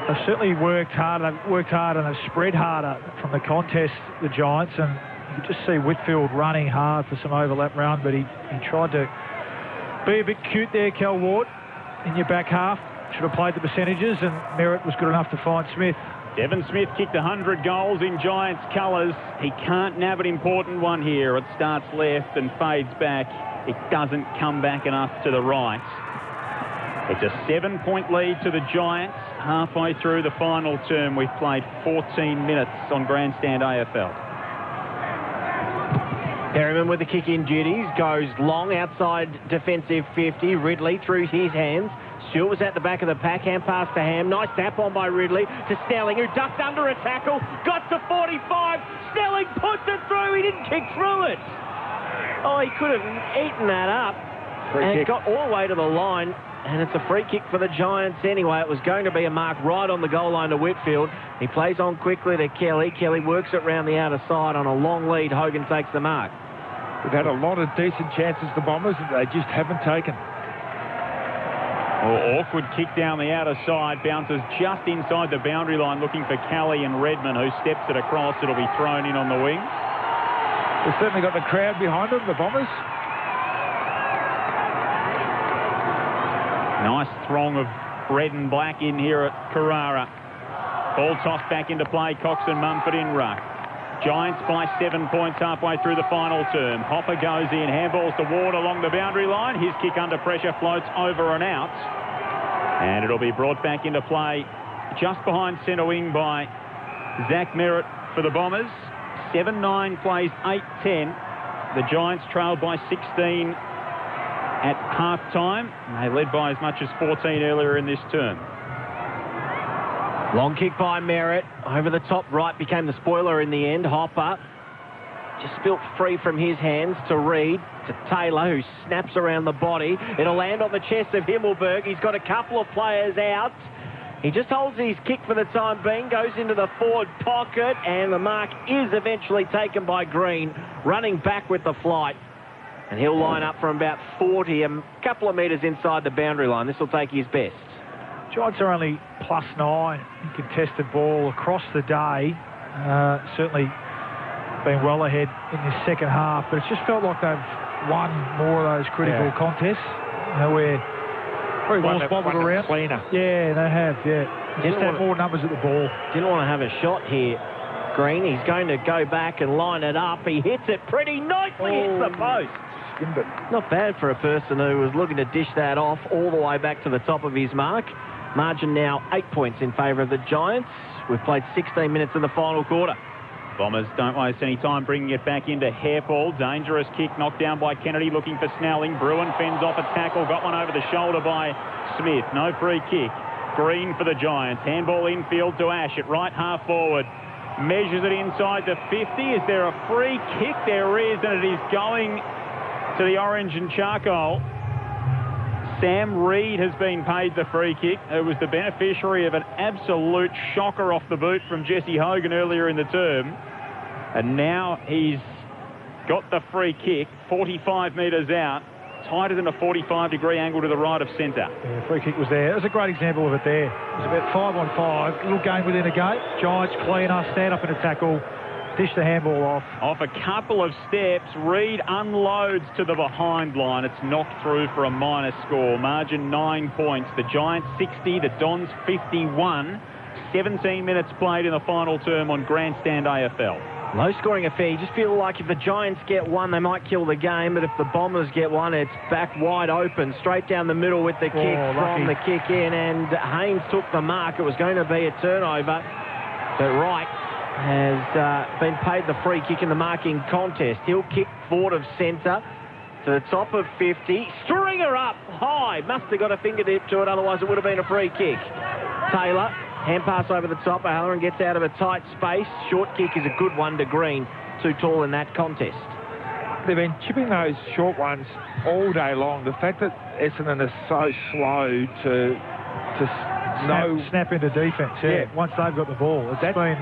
S13: They've certainly worked hard. They've worked hard and they've spread harder from the contest, the Giants, and you can just see Whitfield running hard for some overlap run, but he tried to be a bit cute there, Kel Ward, in your back half. Should have played the percentages, and Merritt was good enough to find Smith.
S12: Devon Smith kicked 100 goals in Giants colours. He can't nab an important one here. It starts left and fades back. It doesn't come back enough to the right. It's a 7-point lead to the Giants halfway through the final term. We've played 14 minutes on Grandstand AFL.
S8: Perryman with the kick-in duties, goes long outside defensive 50. Ridley through his hands. Stewart was at the back of the pack, hand pass to Ham. Nice tap on by Ridley to Snelling, who ducked under a tackle, got to 45. Snelling puts it through. He didn't kick through it. Oh, he could have eaten that up. It got all the way to the line, and it's a free kick for the Giants anyway. It was going to be a mark right on the goal line to Whitfield. He plays on quickly to Kelly. Kelly works it round the outer side on a long lead. Hogan takes the mark.
S14: We've had a lot of decent chances, the Bombers, that they just haven't taken.
S12: Awkward kick down the outer side, bounces just inside the boundary line, looking for Kelly and Redmond, who steps it across. It'll be thrown in on the wing.
S14: They've certainly got the crowd behind them, the Bombers.
S12: Nice throng of red and black in here at Carrara. Ball tossed back into play, Cox and Mumford in ruck. Giants by 7 points halfway through the final term. Hopper goes in, handballs to Ward along the boundary line. His kick under pressure floats over and out. And it'll be brought back into play just behind centre wing by Zach Merritt for the Bombers. 7-9 plays 8-10. The Giants trailed by 16 at half-time. They led by as much as 14 earlier in this term.
S8: Long kick by Merritt. Over the top right became the spoiler in the end. Hopper just spilt free from his hands to Reid, to Taylor, who snaps around the body. It'll land on the chest of Himmelberg. He's got a couple of players out. He just holds his kick for the time being, goes into the forward pocket, and the mark is eventually taken by Green, running back with the flight. And he'll line up from about 40, a couple of metres inside the boundary line. This will take his best.
S13: Giants are only +9 in contested ball across the day. Certainly been well ahead in this second half, but it's just felt like they've won more of those critical contests, where ball's bobbled around.
S14: Cleaner.
S13: Yeah, they have, Just had more numbers at the ball.
S8: Didn't want to have a shot here, Green. He's going to go back and line it up. He hits it pretty nicely, hits the post. Not bad for a person who was looking to dish that off all the way back to the top of his mark. Margin now 8 points in favour of the Giants. We've played 16 minutes in the final quarter.
S12: Bombers don't waste any time bringing it back into Hairpole. Dangerous kick knocked down by Kennedy, looking for Snelling. Bruin fends off a tackle, got one over the shoulder by Smith. No free kick. Green for the Giants. Handball infield to Ash at right half forward. Measures it inside the 50. Is there a free kick? There is, and it is going to the orange and charcoal. Sam Reid has been paid the free kick, who was the beneficiary of an absolute shocker off the boot from Jesse Hogan earlier in the term. And now he's got the free kick, 45 metres out, tighter than a 45-degree angle to the right of centre.
S13: Yeah, free kick was there. It was a great example of it there. It was about 5-on-5, little game within a gate. Giants cleaner, stand up in a tackle, dish the handball off.
S12: Off a couple of steps, Reid unloads to the behind line. It's knocked through for a minor score. Margin 9 points. The Giants 60, the Dons 51. 17 minutes played in the final term on Grandstand AFL.
S8: Low-scoring affair. You just feel like if the Giants get one, they might kill the game, but if the Bombers get one, it's back wide open, straight down the middle with the kick from the kick in, and Haynes took the mark. It was going to be a turnover, but Wright has been paid the free kick in the marking contest. He'll kick forward of centre to the top of 50. Stringer up high. Must have got a fingertip to it, otherwise it would have been a free kick. Taylor, hand pass over the top. O'Halloran gets out of a tight space. Short kick is a good one to Green. Too tall in that contest.
S14: They've been chipping those short ones all day long. The fact that Essendon is so slow to
S13: snap into defence, once they've got the ball. It's been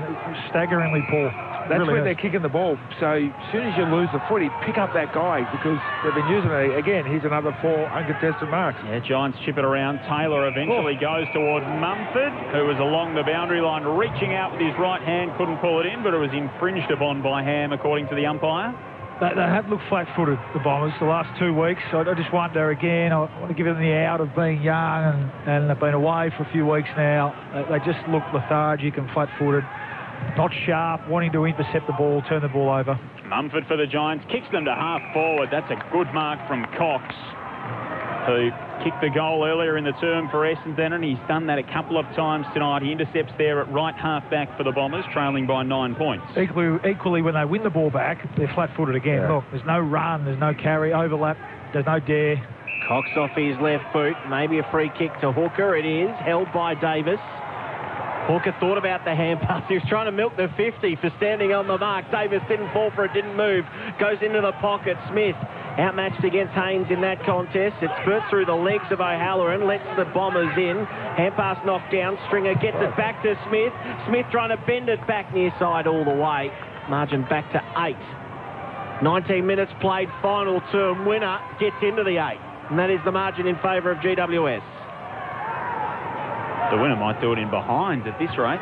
S13: staggeringly poor.
S14: That's when they're kicking the ball. So as soon as you lose the footy, pick up that guy, because they've been using it. Again, here's another 4 uncontested marks.
S12: Yeah, Giants chip it around. Taylor eventually goes toward Mumford, who was along the boundary line, reaching out with his right hand, couldn't pull it in, but it was infringed upon by Ham, according to the umpire.
S13: They have looked flat-footed, the Bombers, the last 2 weeks. So I just wonder again, I want to give them the out of being young and they've been away for a few weeks now. They just look lethargic and flat-footed, not sharp, wanting to intercept the ball, turn the ball over.
S12: Mumford for the Giants, kicks them to half forward. That's a good mark from Cox, who kicked the goal earlier in the term for Essendon, and he's done that a couple of times tonight. He intercepts there at right half-back for the Bombers, trailing by 9 points.
S13: Equally, when they win the ball back, they're flat-footed again. Yeah. Look, there's no run, there's no carry, overlap, there's no dare.
S8: Cox off his left boot, maybe a free kick to Hooker. It is, held by Davis. Hooker thought about the hand pass. He was trying to milk the 50 for standing on the mark. Davis didn't fall for it, didn't move. Goes into the pocket. Smith outmatched against Haynes in that contest. It spurts through the legs of O'Halloran, lets the Bombers in. Hand pass knocked down. Stringer gets it back to Smith. Smith trying to bend it back near side all the way. Margin back to 8. 19 minutes played, final term. Winner gets into the 8. And that is the margin in favour of GWS.
S12: The winner might do it in behind at this rate.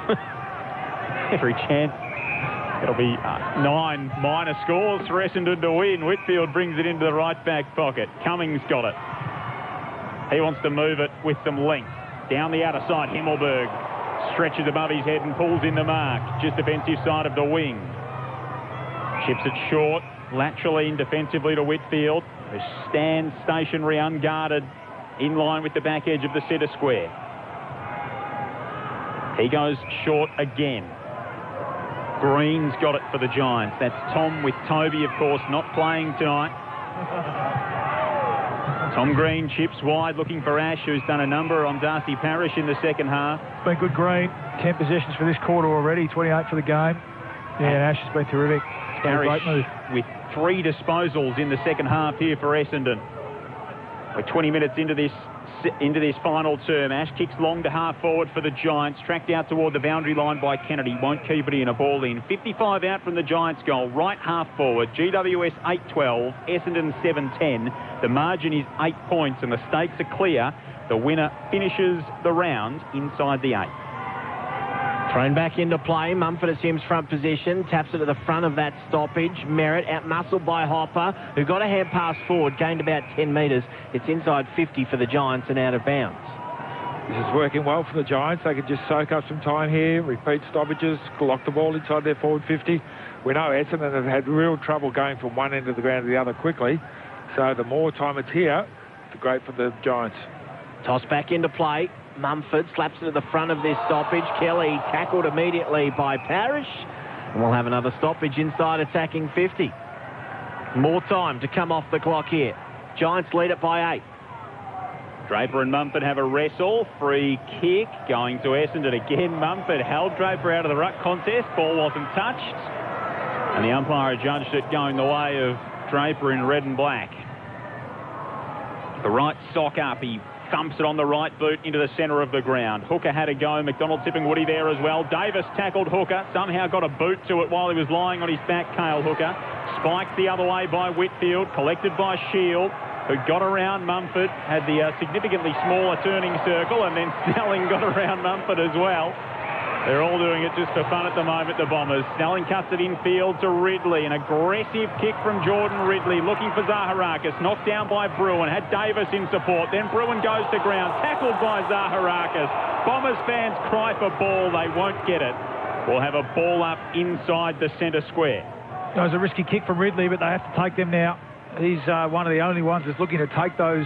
S12: Every chance. It'll be 9 minor scores for Essendon to win. Whitfield brings it into the right-back pocket. Cummings got it. He wants to move it with some length. Down the outer side, Himmelberg stretches above his head and pulls in the mark. Just defensive side of the wing. Chips it short, laterally and defensively to Whitfield, who stands stationary, unguarded, in line with the back edge of the centre square. He goes short again. Green's got it for the Giants. That's Tom with Toby, of course, not playing tonight. Tom Green chips wide, looking for Ash, who's done a number on Darcy Parish in the second half.
S13: It's been good, Green. 10 possessions for this quarter already, 28 for the game. Yeah, and Ash has been terrific. It's been a great move.
S12: With 3 disposals in the second half here for Essendon. We're 20 minutes into this final term. Ash kicks long to half forward for the Giants, tracked out toward the boundary line by Kennedy, won't keep it in, a ball in. 55 out from the Giants goal, right half forward. GWS 8-12, Essendon 7-10. The margin is 8 points and the stakes are clear. The winner finishes the round inside the 8.
S8: Thrown back into play. Mumford assumes front position, taps it to the front of that stoppage. Merritt out-muscled by Hopper, who got a hand pass forward, gained about 10 metres. It's inside 50 for the Giants and out of bounds.
S14: This is working well for the Giants. They could just soak up some time here, repeat stoppages, lock the ball inside their forward 50. We know Essendon have had real trouble going from one end of the ground to the other quickly. So the more time it's here, the great for the Giants.
S8: Toss back into play. Mumford slaps it to the front of this stoppage. Kelly tackled immediately by Parish. And we'll have another stoppage inside attacking 50. More time to come off the clock here. Giants lead it by 8.
S12: Draper and Mumford have a wrestle. Free kick going to Essendon again. Mumford held Draper out of the ruck contest. Ball wasn't touched. And the umpire adjudged it going the way of Draper in red and black. The right sock up. He thumps it on the right boot into the centre of the ground. Hooker had a go. McDonald tipping Woody there as well. Davis tackled Hooker. Somehow got a boot to it while he was lying on his back, Cale Hooker. Spiked the other way by Whitfield. Collected by Shield, who got around Mumford. Had the significantly smaller turning circle, and then Snelling got around Mumford as well. They're all doing it just for fun at the moment, the Bombers. Snelling cuts it infield to Ridley. An aggressive kick from Jordan Ridley, looking for Zaharakis. Knocked down by Bruin. Had Davis in support. Then Bruin goes to ground. Tackled by Zaharakis. Bombers fans cry for ball. They won't get it. We'll have a ball up inside the centre square.
S13: It was a risky kick from Ridley, but they have to take them now. He's one of the only ones that's looking to take those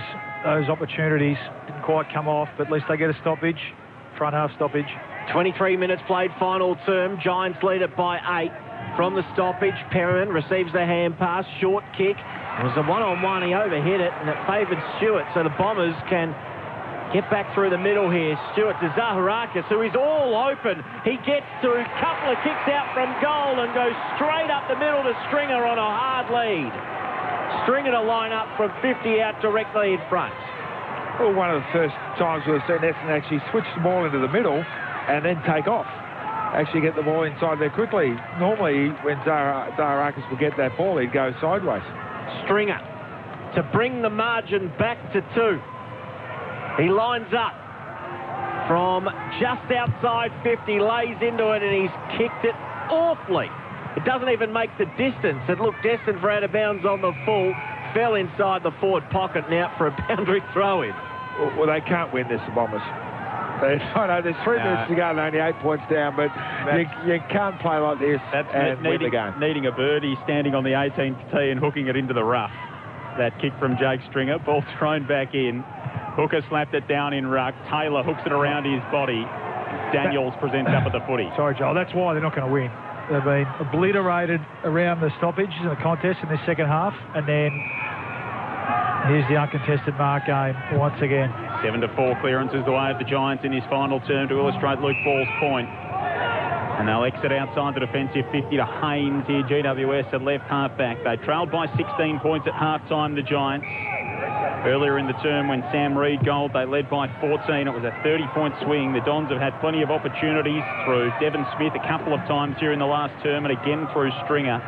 S13: opportunities. Didn't quite come off, but at least they get a stoppage. Front half stoppage.
S8: 23 minutes played, final term. Giants lead it by 8. From the stoppage, Perriman receives the hand pass. Short kick. It was a one-on-one. He overhit it, and it favoured Stewart. So the Bombers can get back through the middle here. Stewart to Zaharakis, who is all open. He gets to a couple of kicks out from goal and goes straight up the middle to Stringer on a hard lead. Stringer to line up from 50 out directly in front.
S14: Well, one of the first times we've seen Essendon actually switch the ball into the middle and then take off. Actually get the ball inside there quickly. Normally, when Zaharakis would get that ball, he'd go sideways.
S8: Stringer to bring the margin back to 2. He lines up from just outside 50, lays into it, and he's kicked it awfully It doesn't even make the distance. It looked destined for out of bounds on the full. Fell inside the forward pocket and out for a boundary throw-in.
S14: Well, they can't win this, the Bombers. I know there's 3 minutes to go and only 8 points down, but you can't play like this and win the game.
S12: Needing a birdie, standing on the 18th tee and hooking it into the rough. That kick from Jake Stringer, ball thrown back in. Hooker slapped it down in ruck. Taylor hooks it around his body. Daniels presents up at the footy.
S13: Sorry, Joel, that's why they're not going to win. They've been obliterated around the stoppages in the contest in this second half, and then here's the uncontested mark game once again.
S12: 7-4 clearance is the way of the Giants in his final term to illustrate Luke Ball's point. And they'll exit outside the defensive 50 to Haynes here, GWS at left half-back. They trailed by 16 points at half-time, the Giants. Earlier in the term when Sam Reid goaled, they led by 14. It was a 30-point swing. The Dons have had plenty of opportunities through Devon Smith a couple of times here in the last term and again through Stringer.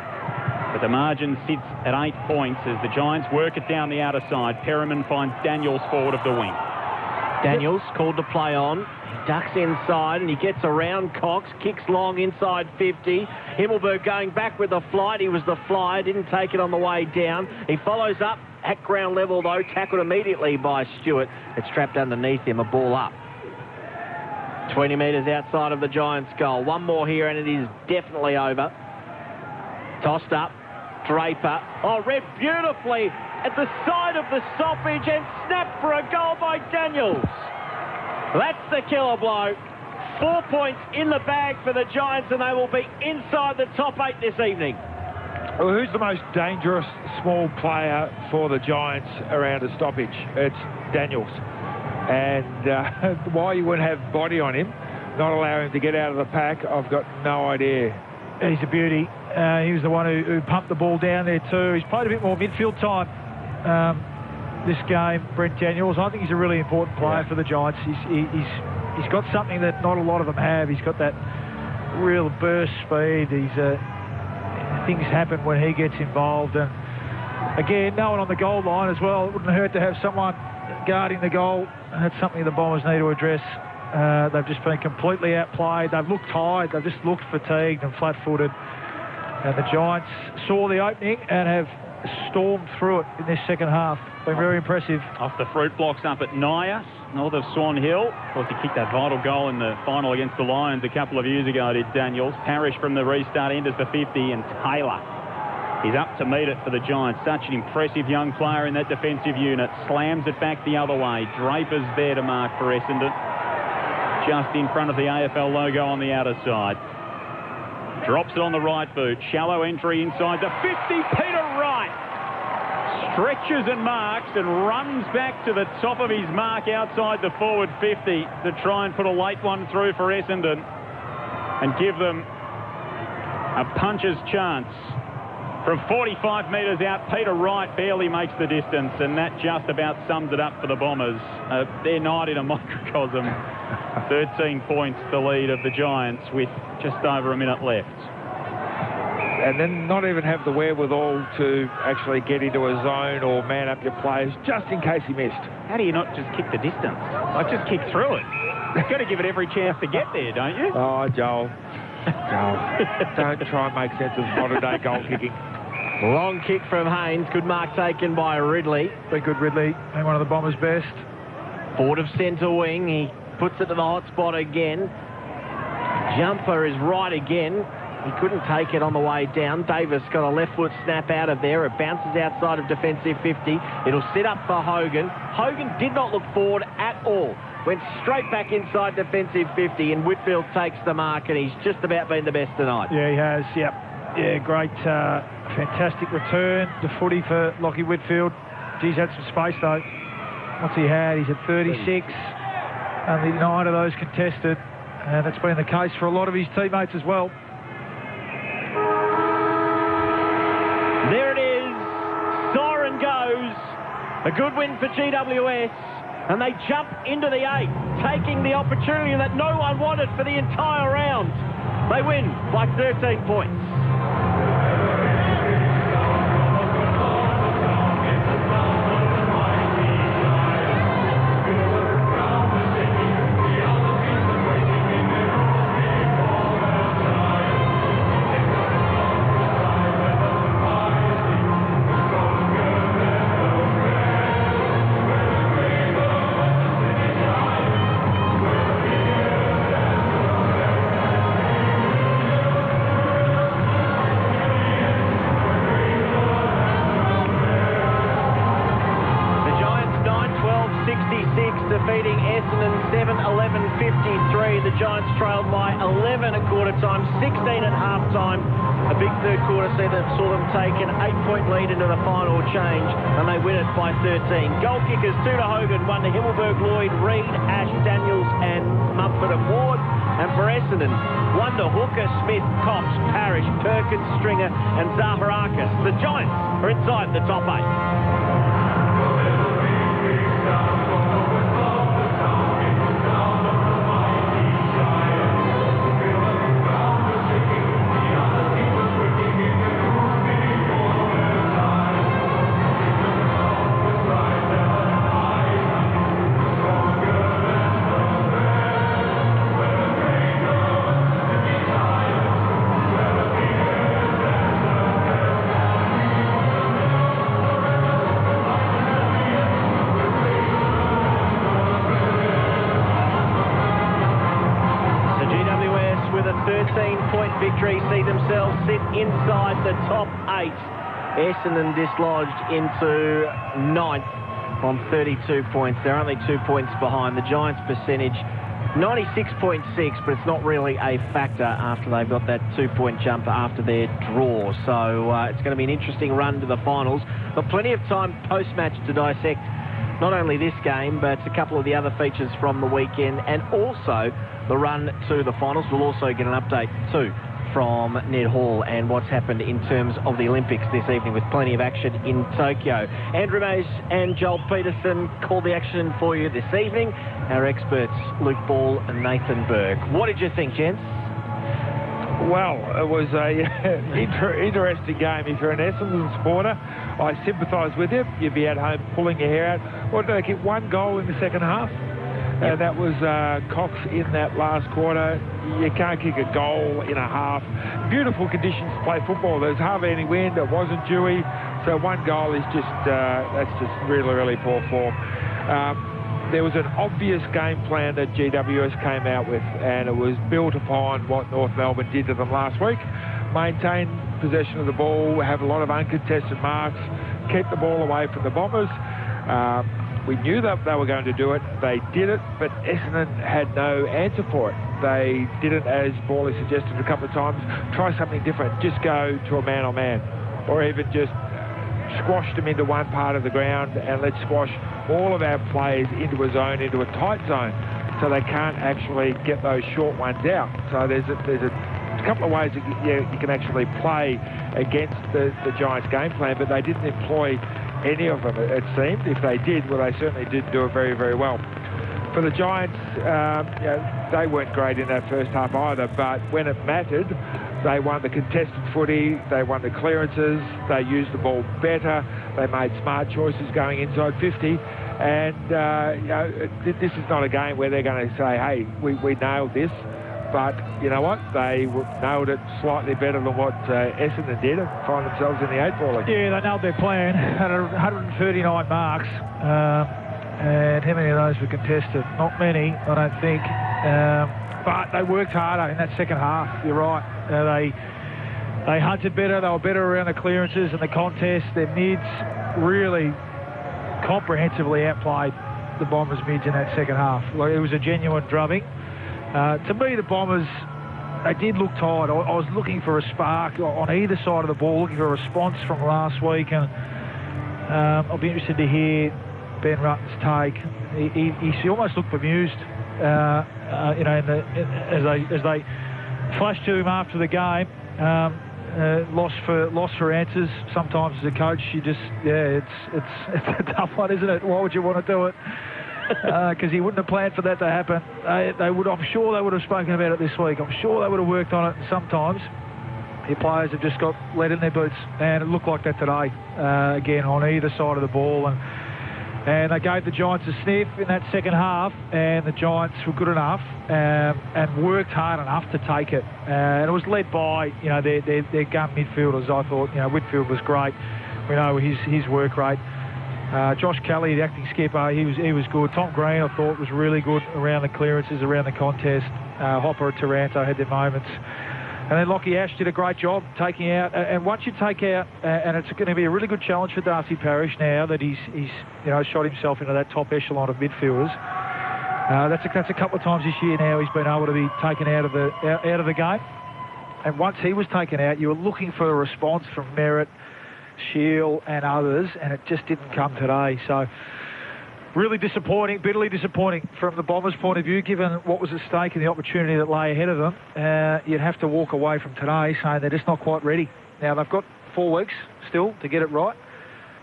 S12: But the margin sits at 8 points as the Giants work it down the outer side. Perriman finds Daniels forward of the wing.
S8: Daniels called to play on. He ducks inside and he gets around Cox, kicks long inside 50. Himmelberg going back with the flight. He was the flyer, didn't take it on the way down. He follows up at ground level though, tackled immediately by Stewart. It's trapped underneath him, a ball up. 20 metres outside of the Giants' goal. One more here and it is definitely over. Tossed up, Draper. Oh, read beautifully at the side of the stoppage and snapped for a goal by Daniels. That's the killer blow. 4 points in the bag for the Giants and they will be inside the top 8 this evening.
S14: Well, who's the most dangerous small player for the Giants around a stoppage? It's Daniels. And why you wouldn't have body on him, not allow him to get out of the pack, I've got no idea.
S13: He's a beauty. He was the one who pumped the ball down there too. He's played a bit more midfield time this game, Brent Daniels. I think he's a really important player for the Giants. He's got something that not a lot of them have. He's got that real burst speed. Things happen when he gets involved. And again, no one on the goal line as well. It wouldn't hurt to have someone guarding the goal. That's something the Bombers need to address. They've just been completely outplayed. They've looked tired. They've just looked fatigued and flat-footed. And the Giants saw the opening and have stormed through it in this second half. Been very impressive.
S12: Off the fruit blocks up at Naya, north of Swan Hill. Of course, he kicked that vital goal in the final against the Lions a couple of years ago, did Daniels. Parrish from the restart enters the 50, and Taylor is up to meet it for the Giants. Such an impressive young player in that defensive unit. Slams it back the other way. Draper's there to mark for Essendon. Just in front of the AFL logo on the outer side. Drops it on the right boot. Shallow entry inside the 50. Peter Wright stretches and marks and runs back to the top of his mark outside the forward 50 to try and put a late one through for Essendon and give them a puncher's chance. From 45 metres out, Peter Wright barely makes the distance, and that just about sums it up for the Bombers. Their night in a microcosm. 13 points the lead of the Giants with just over a minute left.
S14: And then not even have the wherewithal to actually get into a zone or man up your players just in case he missed.
S12: How do you not just kick the distance? Like, just kick through it. You've got to give it every chance to get there, don't you?
S14: Oh, Joel. Don't try and make sense of modern-day goal kicking.
S8: Long kick from Haynes. Good mark taken by Ridley.
S13: Very good, Ridley. And one of the Bombers' best.
S8: Forward of centre wing. He puts it to the hot spot again. Jumper is right again. He couldn't take it on the way down. Davis got a left foot snap out of there. It bounces outside of defensive 50. It'll sit up for Hogan. Hogan did not look forward at all. Went straight back inside defensive 50, and Whitfield takes the mark, and he's just about been the best tonight.
S13: Yeah, he has. Yep. Yeah, great, fantastic return to footy for Lachie Whitfield. He's had some space though. What's he had? He's at 36. Only 9 of those contested, and that's been the case for a lot of his teammates as well.
S8: There it is. Siren goes. A good win for GWS. And they jump into the 8, taking the opportunity that no one wanted for the entire round. They win by 13 points. The Giants trailed by 11 at quarter time, 16 at half time. A big third quarter saw them take an 8-point lead into the final change, and they win it by 13. Goal kickers, 2 to Hogan, 1 to Himmelberg, Lloyd, Reid, Ash, Daniels and Mumford and Ward. And for Essendon, 1 to Hooker, Smith, Cox, Parrish, Perkins, Stringer and Zaharakis. The Giants are inside the top 8. Victory, see themselves sit inside the top 8. Essendon dislodged into 9th on 32 points. They're only 2 points behind. The Giants' percentage 96.6, but it's not really a factor after they've got that 2-point jump after their draw. So it's going to be an interesting run to the finals. But plenty of time post-match to dissect not only this game, but a couple of the other features from the weekend and also the run to the finals. We'll also get an update too from Ned Hall and what's happened in terms of the Olympics this evening with plenty of action in Tokyo. Andrew Mays and Joel Peterson call the action for you this evening. Our experts, Luke Ball and Nathan Burke. What did you think, gents?
S14: Well, it was a interesting game. If you're an Essendon supporter, I sympathise with you. You'd be at home pulling your hair out. What did they get? 1 goal in the second half? And that was Cox in that last quarter. You can't kick a goal in a half. Beautiful conditions to play football. There's hardly any wind. It wasn't dewy. So 1 goal is just, that's just really, really poor form. There was an obvious game plan that GWS came out with, and it was built upon what North Melbourne did to them last week. Maintain possession of the ball, have a lot of uncontested marks, keep the ball away from the Bombers. We knew that they were going to do it. They did it, but Essendon had no answer for it. They didn't, as Bawley suggested a couple of times, try something different. Just go to a man-on-man, or even just squash them into one part of the ground and let's squash all of our players into a zone, into a tight zone, so they can't actually get those short ones out. So there's a couple of ways that you can actually play against the Giants' game plan, but they didn't employ any of them, it seemed. If they did, well, they certainly did do it very, very well. For the Giants, they weren't great in that first half either, but when it mattered, they won the contested footy, they won the clearances, they used the ball better, they made smart choices going inside 50, and this is not a game where they're going to say, hey, we nailed this. But you know what? They nailed it slightly better than what Essendon did and find themselves in the 8-ball again.
S13: Yeah, they nailed their plan. Had 139 marks. And how many of those were contested? Not many, I don't think. But they worked harder in that second half. You're right. They hunted better. They were better around the clearances and the contest. Their mids really comprehensively outplayed the Bombers' mids in that second half. Like, it was a genuine drubbing. To me, the Bombers, they did look tired. I was looking for a spark on either side of the ball, looking for a response from last week, and I'll be interested to hear Ben Rutten's take. He almost looked bemused, as they flashed to him after the game. Lost for answers. Sometimes as a coach, you just, it's a tough one, isn't it? Why would you want to do it? Because he wouldn't have planned for that to happen. I'm sure they would have spoken about it this week. I'm sure they would have worked on it. And sometimes your players have just got lead in their boots, and it looked like that today. Again, on either side of the ball, and they gave the Giants a sniff in that second half, and the Giants were good enough and worked hard enough to take it. And it was led by their gun midfielders. I thought Whitfield was great. We know his work rate. Josh Kelly, the acting skipper, he was good. Tom Green, I thought, was really good around the clearances, around the contest. Hopper and Taranto had their moments. And then Lockie Ash did a great job taking out. And once you take out, and it's going to be a really good challenge for Darcy Parish now that he's shot himself into that top echelon of midfielders. That's a couple of times this year now he's been able to be taken out of the game. And once he was taken out, you were looking for a response from Merritt, Shield and others, and it just didn't come today. So really disappointing, bitterly disappointing from the Bombers' point of view, given what was at stake and the opportunity that lay ahead of them. You'd have to walk away from today saying they're just not quite ready. Now, they've got 4 weeks still to get it right,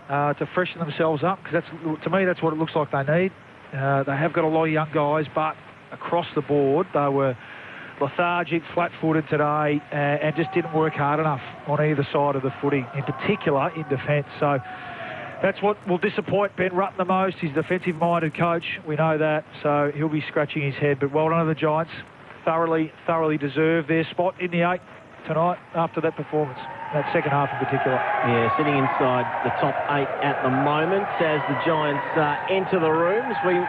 S13: to freshen themselves up, because to me, that's what it looks like they need. They have got a lot of young guys, but across the board, they were lethargic, flat-footed today, and just didn't work hard enough on either side of the footy, in particular in defence. So that's what will disappoint Ben Rutten the most. He's a defensive-minded coach. We know that, so he'll be scratching his head. But well done to the Giants. Thoroughly deserve their spot in the 8 tonight after that performance, that second half in particular.
S8: Yeah, sitting inside the top 8 at the moment as the Giants enter the rooms. We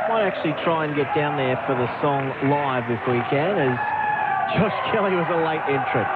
S8: might actually try and get down there for the song live if we can, as Josh Kelly was a late entrant.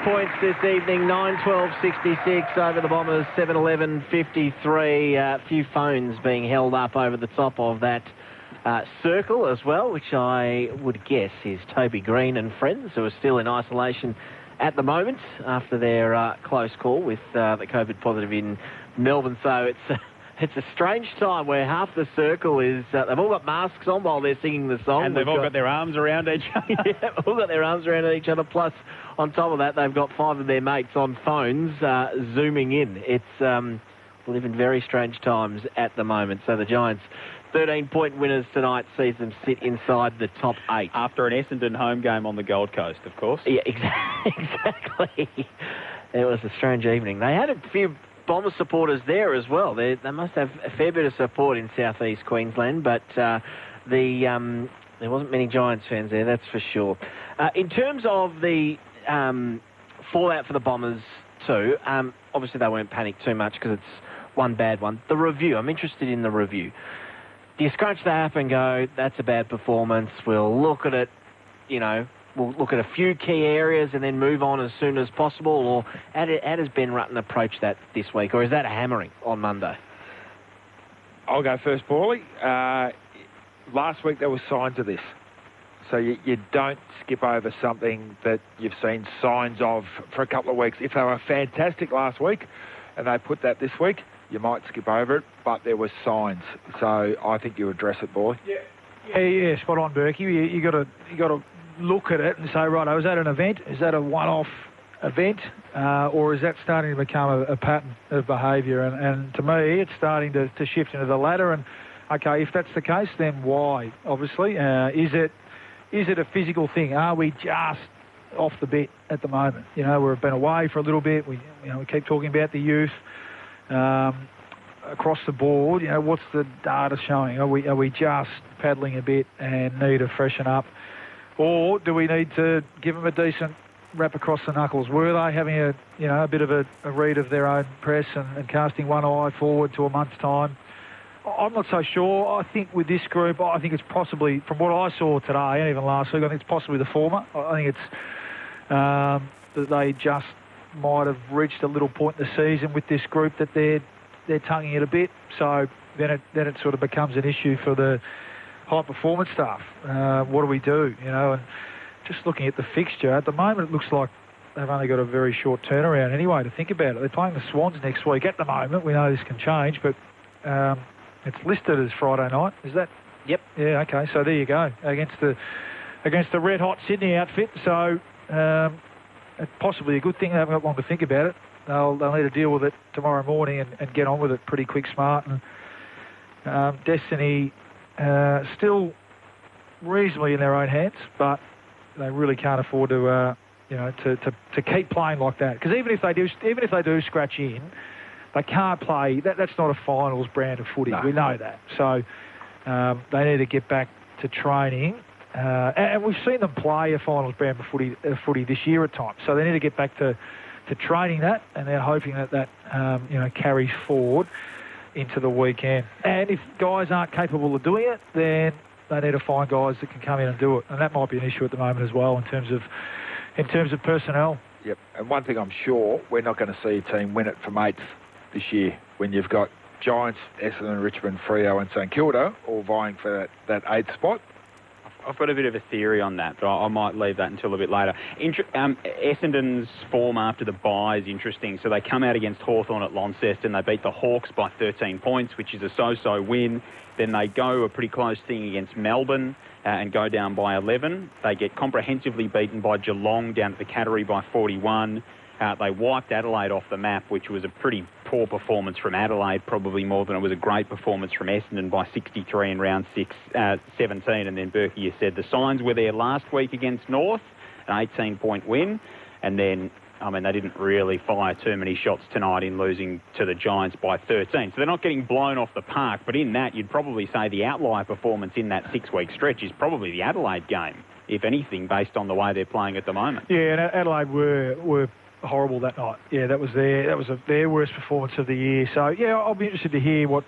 S8: Points this evening, 9-12-66 over the Bombers, 7-11-53. A few phones being held up over the top of that circle as well, which I would guess is Toby Green and friends, who are still in isolation at the moment after their close call with the COVID positive in Melbourne. So it's a strange time where half the circle is... they've all got masks on while they're singing the song.
S12: And they've all got their arms around each other.
S8: Yeah, all got their arms around each other. Plus, on top of that, they've got 5 of their mates on phones zooming in. It's... we live in very strange times at the moment. So the Giants, 13-point winners tonight, sees them sit inside the top 8.
S12: After an Essendon home game on the Gold Coast, of course.
S8: Yeah, exactly. It was a strange evening. They had a few Bomber supporters there as well. They must have a fair bit of support in southeast Queensland, but there wasn't many Giants fans there, that's for sure. In terms of the fallout for the Bombers too, obviously they won't panic too much because it's one bad one. The review, I'm interested in the review. Do you scratch that up and go, that's a bad performance, we'll look at it, we'll look at a few key areas and then move on as soon as possible? Or how does Ben Rutten approach that this week? Or is that a hammering on Monday?
S14: I'll go first, Paulie. Last week there were signs of this. So you don't skip over something that you've seen signs of for a couple of weeks. If they were fantastic last week and they put that this week, you might skip over it, but there were signs. So I think you address it, boy.
S13: Yeah, spot on, Berkey. You got to look at it and say, right, is that an event? Is that a one-off event? Or is that starting to become a pattern of behaviour? And to me, it's starting to shift into the latter. And, okay, if that's the case, then why, obviously? Is it a physical thing? Are we just off the bit at the moment? We've been away for a little bit. We keep talking about the youth. Across the board, what's the data showing? Are we just paddling a bit and need to freshen up? Or do we need to give them a decent wrap across the knuckles? Were they having a bit of a read of their own press and casting one eye forward to a month's time? I'm not so sure. I think with this group, I think it's possibly, from what I saw today and even last week, I think it's possibly the former. I think it's that they just might have reached a little point in the season with this group that they're tonguing it a bit. So then it sort of becomes an issue for the high performance staff. What do we do? And just looking at the fixture at the moment, it looks like they've only got a very short turnaround anyway to think about it. They're playing the Swans next week. At the moment, we know this can change, but it's listed as Friday night. Is that?
S8: Yep.
S13: Yeah. Okay. So there you go, against the red hot Sydney outfit. So it's possibly a good thing. They haven't got long to think about it. They'll need to deal with it tomorrow morning and get on with it pretty quick, smart. And Destiny still reasonably in their own hands, but they really can't afford to keep playing like that. Because even if they do scratch in, they can't play. That's not a finals brand of footy. No. We know that. So they need to get back to training. And we've seen them play a finals brand of footy this year at times. So they need to get back to training that, and they're hoping that carries forward into the weekend. And if guys aren't capable of doing it, then they need to find guys that can come in and do it. And that might be an issue at the moment as well in terms of personnel.
S14: Yep. And one thing I'm sure, we're not going to see a team win it from 8th this year when you've got Giants, Essendon, Richmond, Freo and St Kilda all vying for that 8th spot.
S12: I've got a bit of a theory on that, but I might leave that until a bit later. Essendon's form after the bye is interesting. So they come out against Hawthorn at Launceston. They beat the Hawks by 13 points, which is a so-so win. Then they go a pretty close thing against Melbourne and go down by 11. They get comprehensively beaten by Geelong down at the Cattery by 41. They wiped Adelaide off the map, which was a pretty poor performance from Adelaide, probably more than it was a great performance from Essendon by 63 in round 17. And then Berkey, you said the signs were there last week against North, an 18-point win. And then, they didn't really fire too many shots tonight in losing to the Giants by 13. So they're not getting blown off the park. But in that, you'd probably say the outlier performance in that 6-week stretch is probably the Adelaide game, if anything, based on the way they're playing at the moment.
S13: Yeah, and Adelaide were horrible that night. Yeah, that was their worst performance of the year. So yeah, I'll be interested to hear what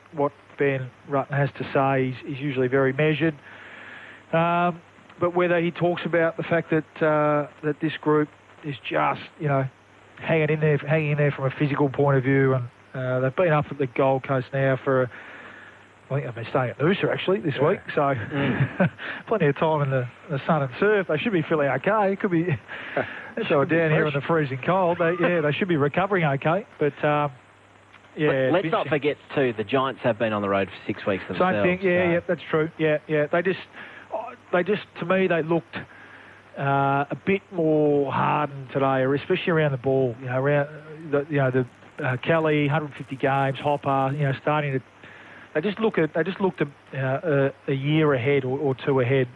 S13: Ben Rutten has to say. He's usually very measured, but whether he talks about the fact that this group is just hanging in there from a physical point of view, and they've been up at the Gold Coast now for. I think they've been staying at Noosa actually this week, so plenty of time in the sun and surf. They should be feeling okay. It could be so down here in the freezing cold. They should be recovering okay. But
S8: let's not forget too, the Giants have been on the road for 6 weeks themselves.
S13: Same thing. Yeah, that's true. Yeah. They just to me they looked a bit more hardened today, especially around the ball. Around the Kelly 150 games, Hopper. Starting to. They just looked a year ahead or two ahead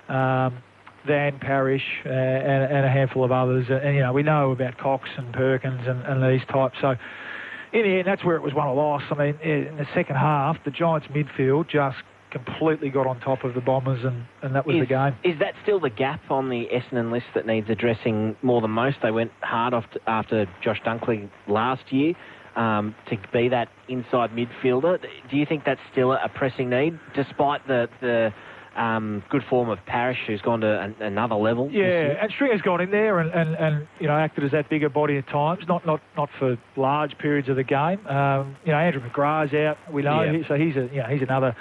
S13: than Parrish and a handful of others. And we know about Cox and Perkins and these types. So in the end, that's where it was won or lost. In the second half, the Giants midfield just completely got on top of the Bombers, and that was the game.
S8: Is that still the gap on the Essendon list that needs addressing more than most? They went hard after Josh Dunkley last year. To be that inside midfielder, do you think that's still a pressing need, despite the good form of Parrish, who's gone to another level?
S13: Yeah, and Stringer's gone in there and acted as that bigger body at times, not for large periods of the game. Andrew McGrath's out, we know, so he's another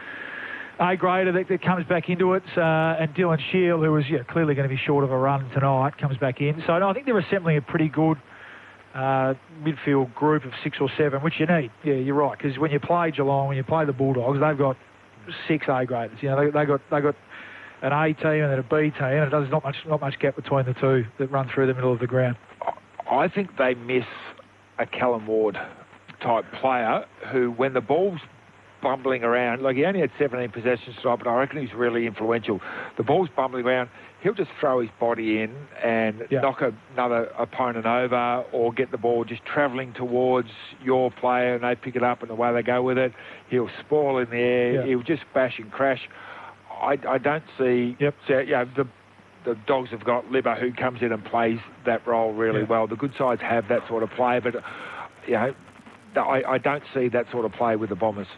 S13: A-grader that comes back into it, and Dylan Shield, who was clearly going to be short of a run tonight, comes back in. So I think they're assembling a pretty good midfield group of 6 or 7, which you need. Yeah, you're right, because when you play Geelong, when you play the Bulldogs, they've got 6 A-graders. They got an A team and then a B team, and there's not much gap between the two that run through the middle of the ground.
S14: I think they miss a Callum Ward type player who, when the ball's bumbling around, like he only had 17 possessions tonight, but I reckon he's really influential. The ball's bumbling around, he'll just throw his body in and knock another opponent over, or get the ball just travelling towards your player and they pick it up, and the way they go with it, he'll spoil in the air, he'll just bash and crash. I don't see... The Dogs have got Libba, who comes in and plays that role really well. The good sides have that sort of play, but I don't see that sort of play with the Bombers.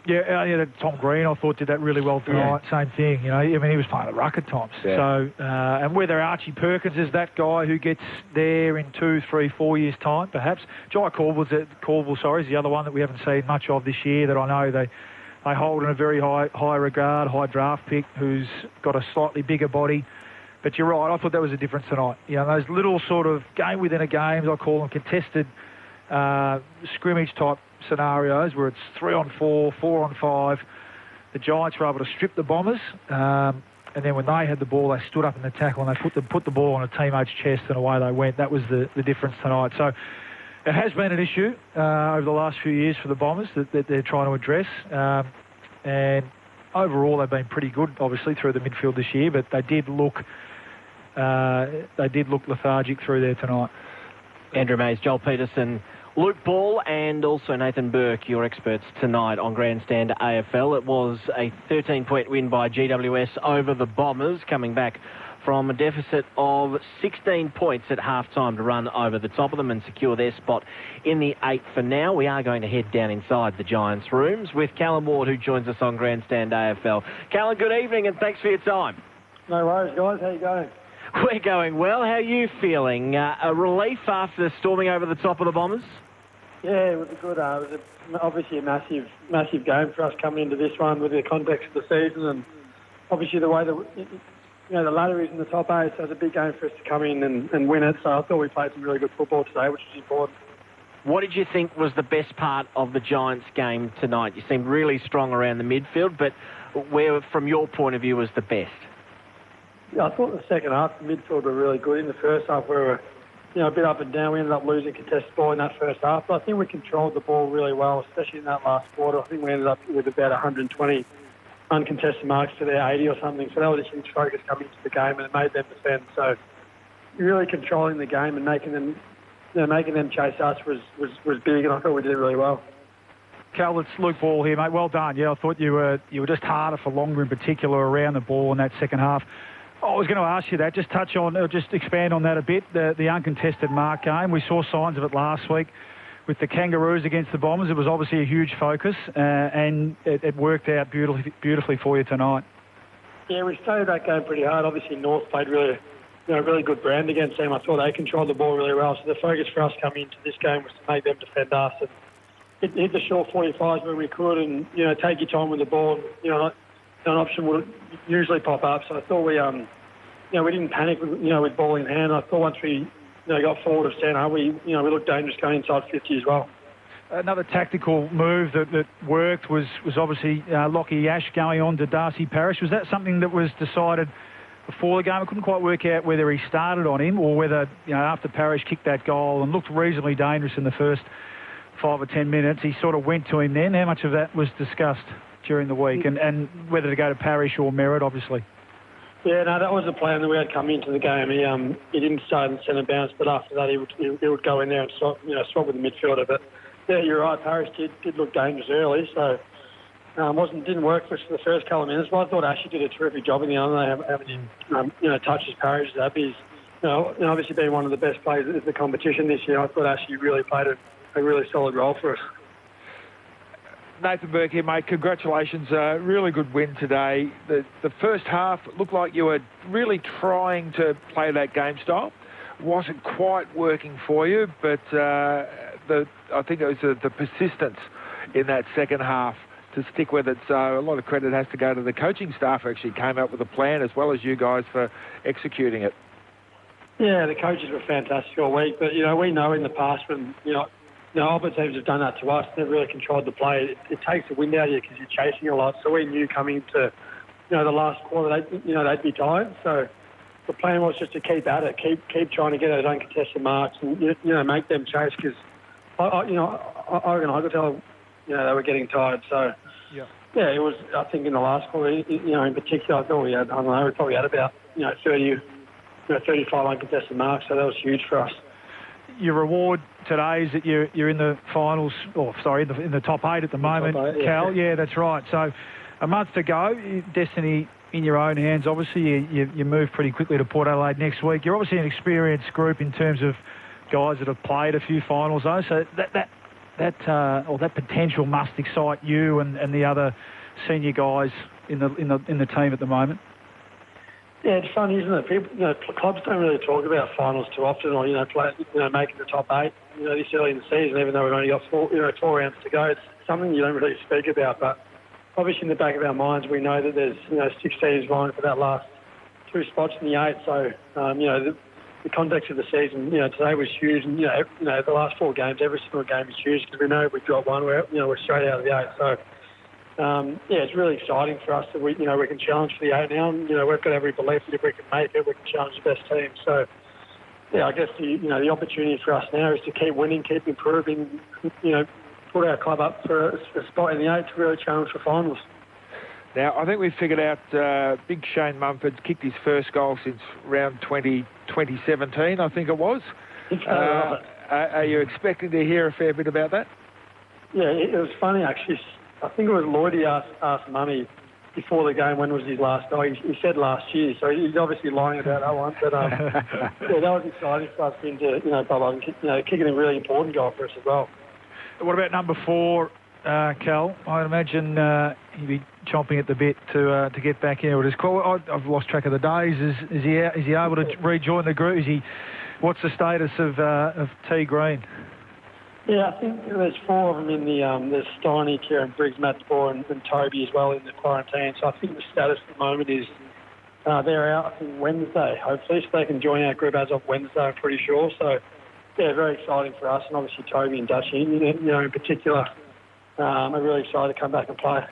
S14: Tom Green, I thought, did that really well tonight. Same thing. He was playing the ruck at times. So, and whether Archie Perkins is that guy who gets there in 2, 3, 4 years' time, perhaps. Jai Caldwell is the other one that we haven't seen much of this year, that I know they hold in a very high regard, high draft pick, who's got a slightly bigger body. But you're right, I thought that was a difference tonight. Those little sort of game within a game, I call them contested scrimmage type scenarios where it's 3-on-4, 4-on-5. The Giants were able to strip the Bombers, and then when they had the ball, they stood up in the tackle and they put the ball on a teammate's chest, and away they went. That was the difference tonight. So it has been an issue over the last few years for the Bombers that they're trying to address, and overall they've been pretty good, obviously, through the midfield this year, but they did look lethargic through there tonight.
S8: Andrew Mays, Joel Peterson Luke Ball and also Nathan Burke, your experts tonight on Grandstand AFL. It was a 13-point win by GWS over the Bombers, coming back from a deficit of 16 points at half-time to run over the top of them and secure their spot in the 8 for now. We are going to head down inside the Giants' rooms with Callum Ward, who joins us on Grandstand AFL. Callum, good evening and thanks for your time.
S2: No worries, guys. How you going?
S8: We're going well. How are you feeling? A relief after storming over the top of the Bombers?
S2: Yeah, it was good. It was obviously a massive game for us coming into this one with the context of the season, and obviously the way that the ladder is in the top 8, so it was a big game for us to come in and win it. So I thought we played some really good football today, which was important.
S8: What did you think was the best part of the Giants game tonight? You seemed really strong around the midfield, but where, from your point of view, was the best?
S2: Yeah, I thought the second half, the midfield were really good. In the first half, we were a bit up and down. We ended up losing contested ball in that first half, but I think we controlled the ball really well, especially in that last quarter. I think we ended up with about 120 uncontested marks to their 80 or something, so that was a huge focus coming into the game, and it made them defend. So really controlling the game and making them chase us was big, and I thought we did it really well.
S13: Cal, it's Luke Ball here, mate. Well done. Yeah, I thought you were just harder for longer, in particular around the ball in that second half. I was going to ask you that. Just expand on that a bit. The uncontested mark game. We saw signs of it last week with the Kangaroos against the Bombers. It was obviously a huge focus, and it worked out beautifully for you tonight.
S2: Yeah, we started that game pretty hard. Obviously, North played really good brand against them. I thought they controlled the ball really well. So the focus for us coming into this game was to make them defend us and hit the short 45s when we could, and take your time with the ball. An option would usually pop up. So I thought we didn't panic with ball in hand. I thought once we got forward of centre, we looked dangerous going inside 50 as well.
S13: Another tactical move that worked was obviously Lockie Ash going on to Darcy Parish. Was that something that was decided before the game? I couldn't quite work out whether he started on him or whether after Parish kicked that goal and looked reasonably dangerous in the first 5 or 10 minutes, he sort of went to him then. How much of that was discussed during the week, and whether to go to Parish or Merritt, obviously?
S2: Yeah, no, that was the plan that we had come into the game. He didn't start in centre bounce, but after that he would go in there and swap with the midfielder. But yeah, you're right. Parish did look dangerous early, so didn't work for us for the first couple of minutes. But I thought Ashley did a terrific job in the other. They haven't touched his Parish as that. He's obviously been one of the best players in the competition this year. I thought Ashley really played a really solid role for us.
S14: Nathan Burke here, mate. Congratulations. Really good win today. The first half looked like you were really trying to play that game style. Wasn't quite working for you, but I think it was the persistence in that second half to stick with it. So a lot of credit has to go to the coaching staff who actually came up with a plan, as well as you guys for executing it.
S2: Yeah, the coaches were fantastic all week, but we know in the past when other teams have done that to us. They've really controlled the play. It takes the wind out of you because you're chasing a lot. So we knew coming to, the last quarter, they'd be tired. So the plan was just to keep at it, keep trying to get those uncontested marks, and make them chase. Because I could tell, they were getting tired. So yeah, it was. I think in the last quarter, in particular, I thought we had. We probably had about 30, 35 uncontested marks. So that was huge for us.
S13: Your reward today is that you're in the finals, in the top 8 at the moment, Cal. Yeah, that's right. So a month to go, destiny in your own hands. Obviously, you move pretty quickly to Port Adelaide next week. You're obviously an experienced group in terms of guys that have played a few finals, though. So that potential must excite you and the other senior guys in the team at the moment.
S2: Yeah, it's funny, isn't it? People, clubs don't really talk about finals too often, or making the top 8. This early in the season, even though we've only got 4 rounds to go, it's something you don't really speak about. But obviously, in the back of our minds, we know that there's 6 teams vying for that last 2 spots in the 8. So the context of the season, today was huge, and the last 4 games, every single game is huge because we know if we drop one, we're straight out of the 8. So. It's really exciting for us that we can challenge for the 8 now, and we've got every belief that if we can make it, we can challenge the best team. So, I guess the opportunity for us now is to keep winning, keep improving, put our club up for a spot in the 8 to really challenge for finals.
S14: Now, I think we've figured out Big Shane Mumford kicked his first goal since round 2017, I think it was. Are you expecting to hear a fair bit about that?
S2: Yeah, it was funny actually. I think it was Lloyd he asked Mummy before the game when was his last day. He said last year, so he's obviously lying about that one. But yeah, that was exciting for us to Bob, kicking a really important goal for us as well.
S13: What about number 4, Cal? I'd imagine he'd be chomping at the bit to get back in with his call. I've lost track of the days. Is he able to rejoin the group? What's the status of T Green?
S2: Yeah, I think there's 4 of them in the there's Steiny, Kieran Briggs, Matt DeBoer and Toby as well in the quarantine. So I think the status at the moment is they're out, I think, Wednesday, hopefully, so they can join our group as of Wednesday, I'm pretty sure. So, yeah, very exciting for us, and obviously Toby and Dutchy, in particular, are really excited to come back and play.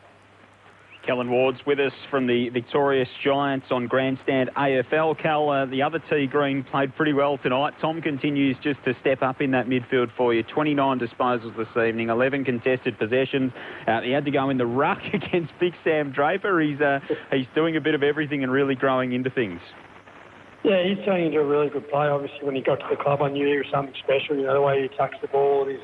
S12: Kellen Ward's with us from the victorious Giants on Grandstand AFL. Cal, the other T Green played pretty well tonight. Tom continues just to step up in that midfield for you. 29 disposals this evening, 11 contested possessions. He had to go in the ruck against Big Sam Draper. He's doing a bit of everything and really growing into things.
S2: Yeah, he's turning into a really good player. Obviously, when he got to the club, I knew he was something special. The way he attacks the ball and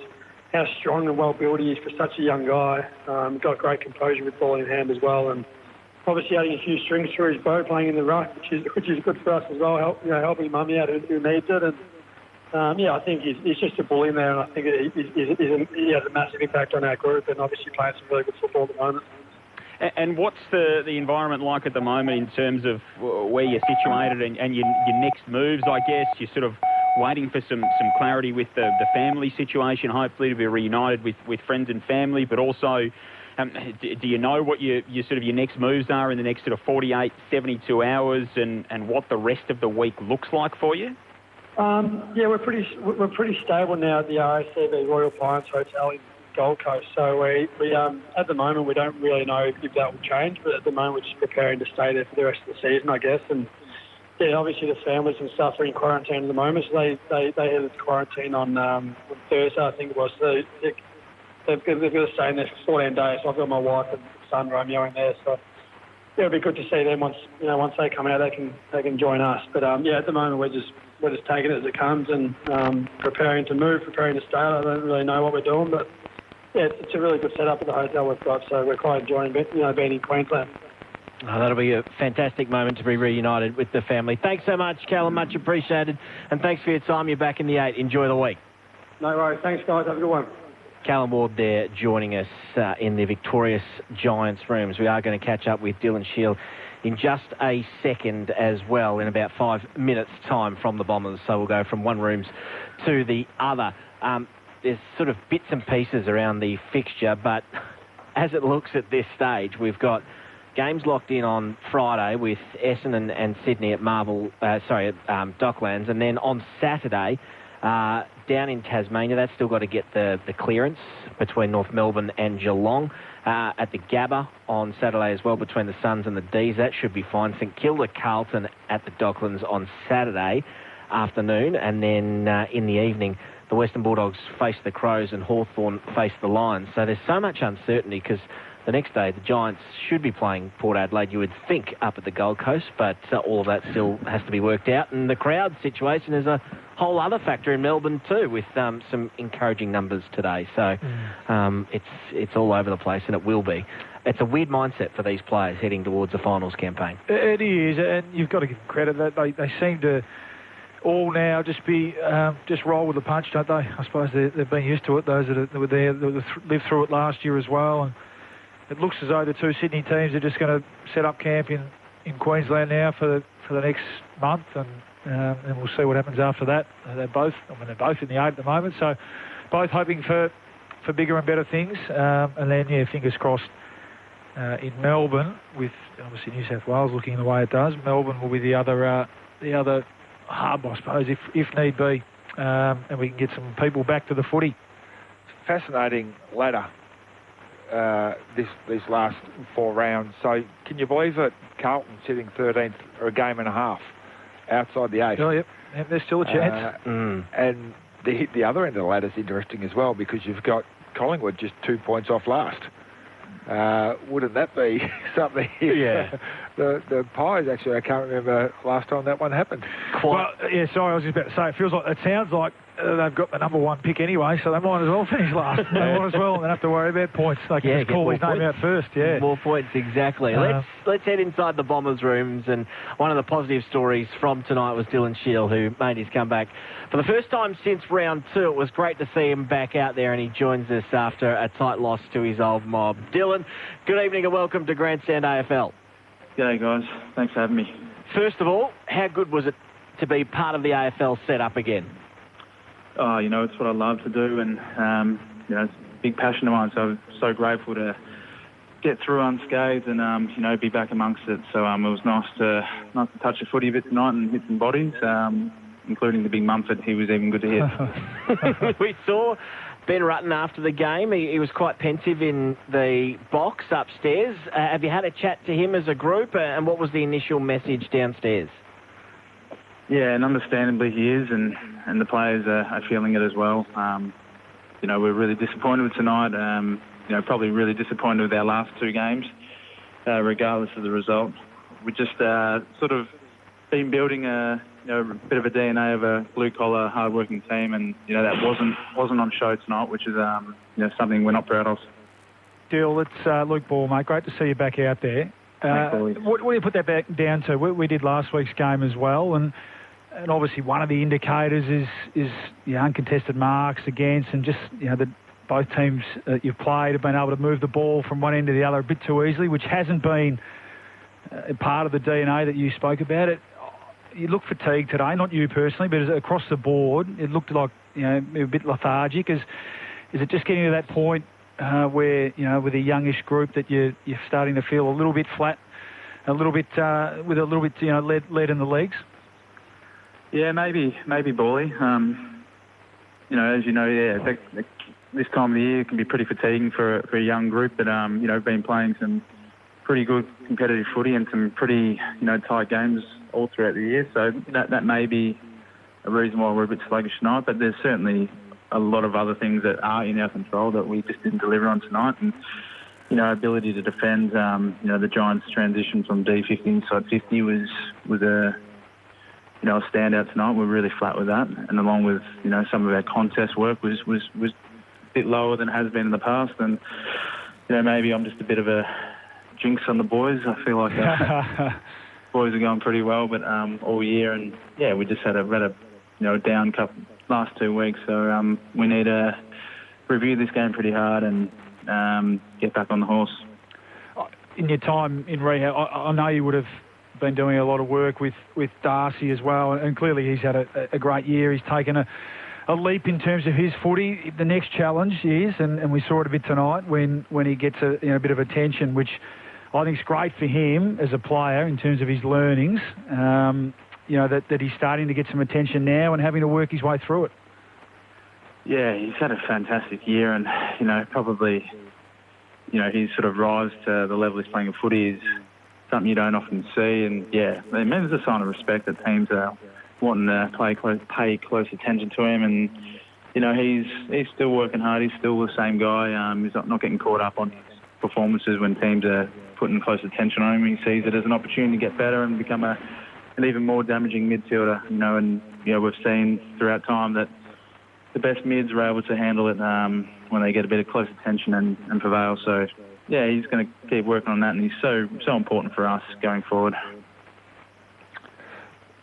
S2: how strong and well-built he is for such a young guy. Got great composure with ball in hand as well, and obviously adding a few strings through his bow, playing in the ruck, which is good for us as well, helping Mummy out who needs it. And I think he's just a bull in there, and I think he has a massive impact on our group, and obviously playing some really good football at the moment.
S12: And what's the environment like at the moment in terms of where you're situated and your next moves, I guess? You're sort of waiting for some clarity with the family situation, hopefully to be reunited with friends and family, but also do you know what your next moves are in the next sort of 48, 72 hours and what the rest of the week looks like for you?
S2: Yeah, we're pretty stable now at the RACV Royal Pines Hotel in Gold Coast. So we at the moment we don't really know if that will change, but at the moment we're just preparing to stay there for the rest of the season, I guess. And yeah, obviously the families and stuff are in quarantine at the moment, so they headed to quarantine on Thursday, I think it was. So they've got to stay in there for 14 days. So I've got my wife and son Romeo in there, so yeah, it'll be good to see them once they come out. They can join us. But at the moment we're just taking it as it comes and preparing to move, preparing to start. I don't really know what we're doing, but yeah, it's a really good setup at the hotel we've got, so we're quite enjoying being in Queensland.
S8: Oh, that'll be a fantastic moment to be reunited with the family. Thanks so much, Callum. Much appreciated. And thanks for your time. You're back in the 8. Enjoy the week.
S2: No worries. Thanks, guys. Have a good one.
S8: Callum Ward there joining us in the victorious Giants rooms. We are going to catch up with Dylan Shield in just a second as well, in about 5 minutes' time from the Bombers. So we'll go from one rooms to the other. There's sort of bits and pieces around the fixture, but as it looks at this stage, we've got games locked in on Friday with Essendon and Sydney at Docklands, and then on Saturday down in Tasmania. That's still got to get the clearance between North Melbourne and Geelong. At the Gabba on Saturday as well between the Suns and the D's. That should be fine. St Kilda Carlton at the Docklands on Saturday afternoon, and then in the evening the Western Bulldogs face the Crows and Hawthorn face the Lions. So there's so much uncertainty because the next day the Giants should be playing Port Adelaide, you would think, up at the Gold Coast, but all of that still has to be worked out. And the crowd situation is a whole other factor in Melbourne too, with some encouraging numbers today. So it's all over the place, and it will be. It's a weird mindset for these players heading towards a finals campaign.
S13: It is, and you've got to give them credit that they seem to all now just roll with the punch, don't they? I suppose they've been used to it, those that were there, that lived through it last year as well. And it looks as though the two Sydney teams are just going to set up camp in Queensland now for the next month, and we'll see what happens after that. They're both in the 8 at the moment, so both hoping for bigger and better things. And then, fingers crossed in Melbourne, with obviously New South Wales looking the way it does. Melbourne will be the other hub, I suppose, if need be, and we can get some people back to the footy.
S14: Fascinating ladder. These last 4 rounds. So can you believe that Carlton sitting 13th or a game and a half outside the 8?
S13: Oh, yep. There's still a chance.
S14: And the other end of the ladder is interesting as well, because you've got Collingwood just 2 points off last. Wouldn't that be something?
S13: Yeah.
S14: The Pies, actually, I can't remember last time that one happened.
S13: Well, yeah, sorry, I was just about to say, it sounds like they've got the number 1 pick anyway, so they might as well finish last. They might as well. They don't have to worry about points. They can just call his name out first. Yeah,
S8: more points, exactly. Let's head inside the Bombers' rooms, and one of the positive stories from tonight was Dylan Shield, who made his comeback for the first time since round 2. It was great to see him back out there, and he joins us after a tight loss to his old mob. Dylan, good evening and welcome to Grandstand AFL.
S3: G'day guys, thanks for having me.
S8: First of all, how good was it to be part of the AFL setup again?
S3: Oh, it's what I love to do, and it's a big passion of mine. So I'm so grateful to get through unscathed and be back amongst it. So it was nice to touch the footy a bit tonight and hit some bodies, including the big Mumford. He was even good to hit.
S8: We saw Ben Rutten after the game. He was quite pensive in the box upstairs. Have you had a chat to him as a group, and what was the initial message downstairs?
S3: Yeah, and understandably he is, and the players are feeling it as well. We're really disappointed with tonight. Probably really disappointed with our last 2 games, regardless of the result. We just sort of been building a bit of a DNA of a blue-collar, hard-working team, and that wasn't on show tonight, which is something we're not proud of.
S13: Dill, it's Luke Ball, mate. Great to see you back out there. What do you put that back down to? We did last week's game as well, and obviously one of the indicators is uncontested marks against, and just that both teams you've played have been able to move the ball from one end to the other a bit too easily, which hasn't been part of the DNA that you spoke about. You look fatigued today, not you personally, but across the board, it looked like a bit lethargic. Is it just getting to that point where with a youngish group that you're starting to feel a little bit flat, a little bit with a little bit lead in the legs?
S3: Yeah, maybe Bally. As you know, this time of the year can be pretty fatiguing for a young group that been playing some pretty good competitive footy and some pretty tight games all throughout the year. So that may be a reason why we're a bit sluggish tonight. But there's certainly a lot of other things that are in our control that we just didn't deliver on tonight. And our ability to defend, the Giants' transition from D50 inside 50 was a a standout tonight. We're really flat with that, and along with some of our contest work was a bit lower than it has been in the past. And maybe I'm just a bit of a jinx on the boys. I feel like boys are going pretty well, but all year, and we just had a down cup last 2 weeks. So we need to review this game pretty hard and get back on the horse.
S13: In your time in rehab, I know you would have been doing a lot of work with Darcy as well, and clearly he's had a great year. He's taken a leap in terms of his footy. The next challenge is, and we saw it a bit tonight, when he gets a bit of attention, which I think is great for him as a player in terms of his learnings, that he's starting to get some attention now and having to work his way through it.
S3: Yeah, he's had a fantastic year, and, probably, his sort of rise to the level he's playing of footy is something you don't often see. And, it means a sign of respect that teams are wanting to pay close attention to him. And, he's still working hard. He's still the same guy. He's not getting caught up on his performances when teams are putting close attention on him. He sees it as an opportunity to get better and become an even more damaging midfielder. We've seen throughout time that the best mids are able to handle it when they get a bit of close attention and prevail. So, he's going to keep working on that, and he's so important for us going forward.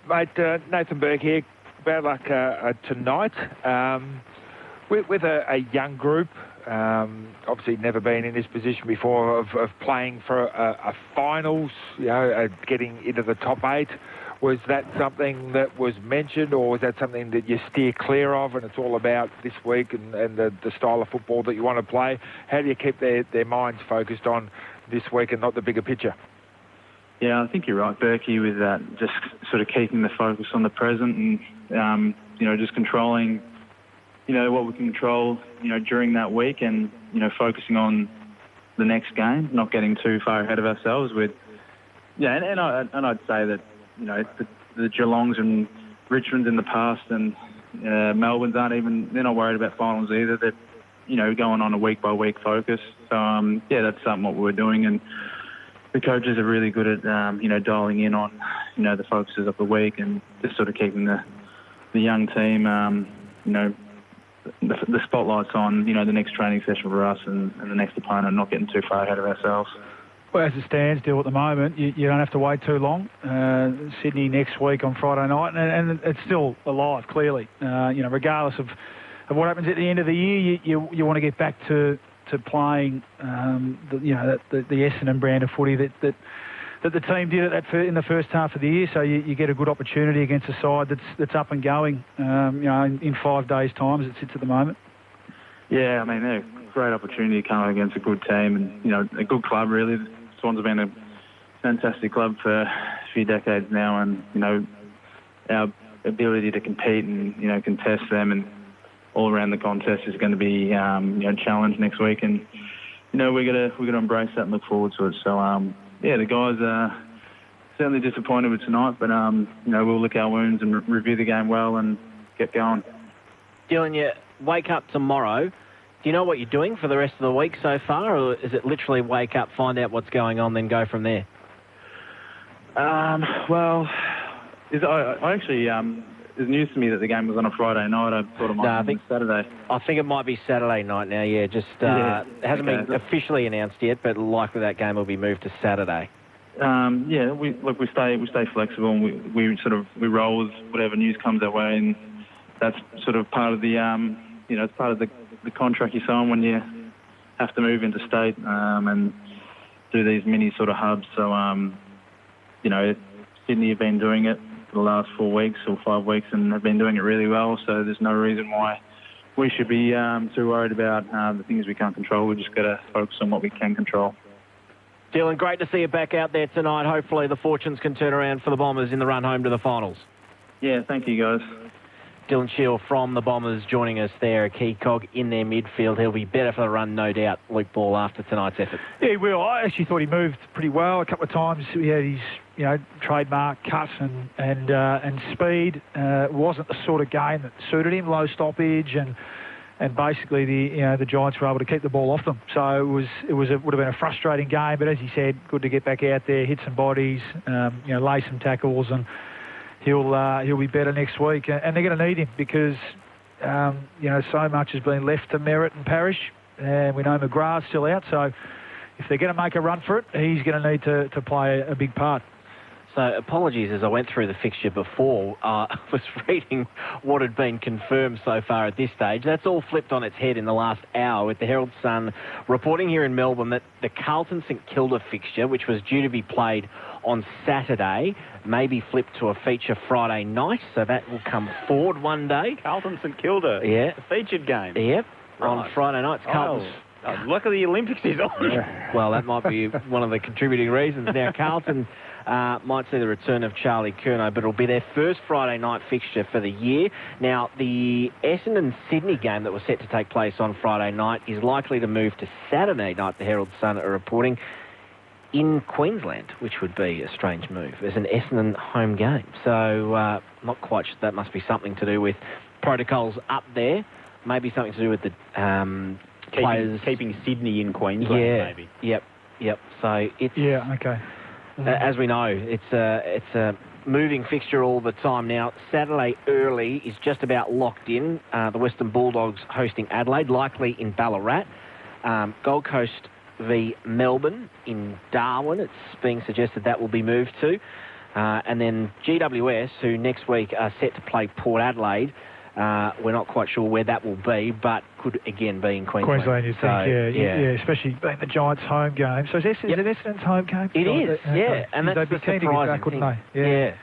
S14: Mate, Nathan Burke here. Bad luck tonight. With a young group, obviously never been in this position before of playing for a finals, getting into the top 8. Was that something that was mentioned, or was that something that you steer clear of, and it's all about this week and the style of football that you want to play? How do you keep their minds focused on this week and not the bigger picture?
S3: Yeah, I think you're right, Berkey, with that, just sort of keeping the focus on the present and, just controlling, what we can control, during that week, and, focusing on the next game, not getting too far ahead of ourselves with, and I'd say that, the Geelongs and Richmonds in the past, and Melbourne's they're not worried about finals either. They're, going on a week-by-week focus. So, that's something what we're doing, and the coaches are really good at, dialing in on, the focuses of the week and just sort of keeping the young team, the spotlight's on, the next training session for us and the next opponent, not getting too far ahead of ourselves.
S13: Well, as it stands still at the moment, you don't have to wait too long. Sydney next week on Friday night, and it's still alive, clearly. Regardless of what happens at the end of the year, you want to get back to playing the Essendon brand of footy that the team did in the first half of the year. So you get a good opportunity against a side that's up and going, in 5 days' time as it sits at the moment.
S3: Yeah, I mean, they're a great opportunity to come up against a good team and, a good club, really. Swans have been a fantastic club for a few decades now, and, our ability to compete and, contest them and all around the contest is going to be, challenged next week. And, we're going to embrace that and look forward to it. So, the guys are certainly disappointed with tonight, but, we'll lick our wounds and review the game well and get going.
S8: Dylan, you wake up tomorrow. Do you know what you're doing for the rest of the week so far, or is it literally wake up, find out what's going on, then go from there?
S3: Well, I actually, it's news to me that the game was on a Friday night. I thought it might be Saturday.
S8: I think it might be Saturday night now, yeah. It hasn't been officially announced yet, but likely that game will be moved to Saturday.
S3: We stay flexible, and we roll with whatever news comes our way, and that's sort of part of the, it's part of the contract you sign when you have to move into state and do these mini sort of hubs. So, Sydney have been doing it for the last 4 weeks or 5 weeks and have been doing it really well. So there's no reason why we should be too worried about the things we can't control. We've just got to focus on what we can control.
S8: Dylan, great to see you back out there tonight. Hopefully the fortunes can turn around for the Bombers in the run home to the finals.
S3: Yeah, thank you, guys.
S8: Dylan Shield from the Bombers joining us there, a key cog in their midfield. He'll be better for the run, no doubt, Luke Ball, after tonight's effort.
S13: Yeah, he will. I actually thought he moved pretty well. A couple of times he had his, trademark cut and speed. It wasn't the sort of game that suited him, low stoppage, and basically the Giants were able to keep the ball off them. So it would have been a frustrating game, but as he said, good to get back out there, hit some bodies, lay some tackles, and he'll be better next week, and they're going to need him because so much has been left to Merritt and Parrish, and we know McGrath's still out. So if they're going to make a run for it, he's going to need to play a big part.
S8: So apologies, as I went through the fixture before, I was reading what had been confirmed so far at this stage. That's all flipped on its head in the last hour, with the Herald Sun reporting here in Melbourne that the Carlton St Kilda fixture, which was due to be played on Saturday, may be flipped to a feature Friday night, so that will come forward one day.
S12: Carlton St Kilda,
S8: yeah,
S12: a featured game.
S8: Yep, on Friday night. Carlton's.
S12: Luckily the Olympics is on.
S8: Yeah. Well, that might be one of the contributing reasons. Now, Carlton might see the return of Charlie Curnow, but it'll be their first Friday night fixture for the year. Now, the Essendon-Sydney game that was set to take place on Friday night is likely to move to Saturday night, the Herald Sun are reporting, in Queensland, which would be a strange move, as an Essendon home game. So, not quite sure. That must be something to do with protocols up there, maybe something to do with the players
S12: keeping Sydney in Queensland, maybe.
S8: Yep. So it's
S13: okay.
S8: As we know, it's a moving fixture all the time now. Saturday early is just about locked in. The Western Bulldogs hosting Adelaide, likely in Ballarat. Gold Coast v Melbourne in Darwin. It's being suggested that will be moved to. And then GWS, who next week are set to play Port Adelaide. We're not quite sure where that will be, but could again be in Queensland.
S13: Queensland, you think, yeah, especially being the Giants' home game. So is it Essendon's home game?
S8: It is, and that's
S13: they'd be keen to get back, wouldn't they?
S8: Yeah.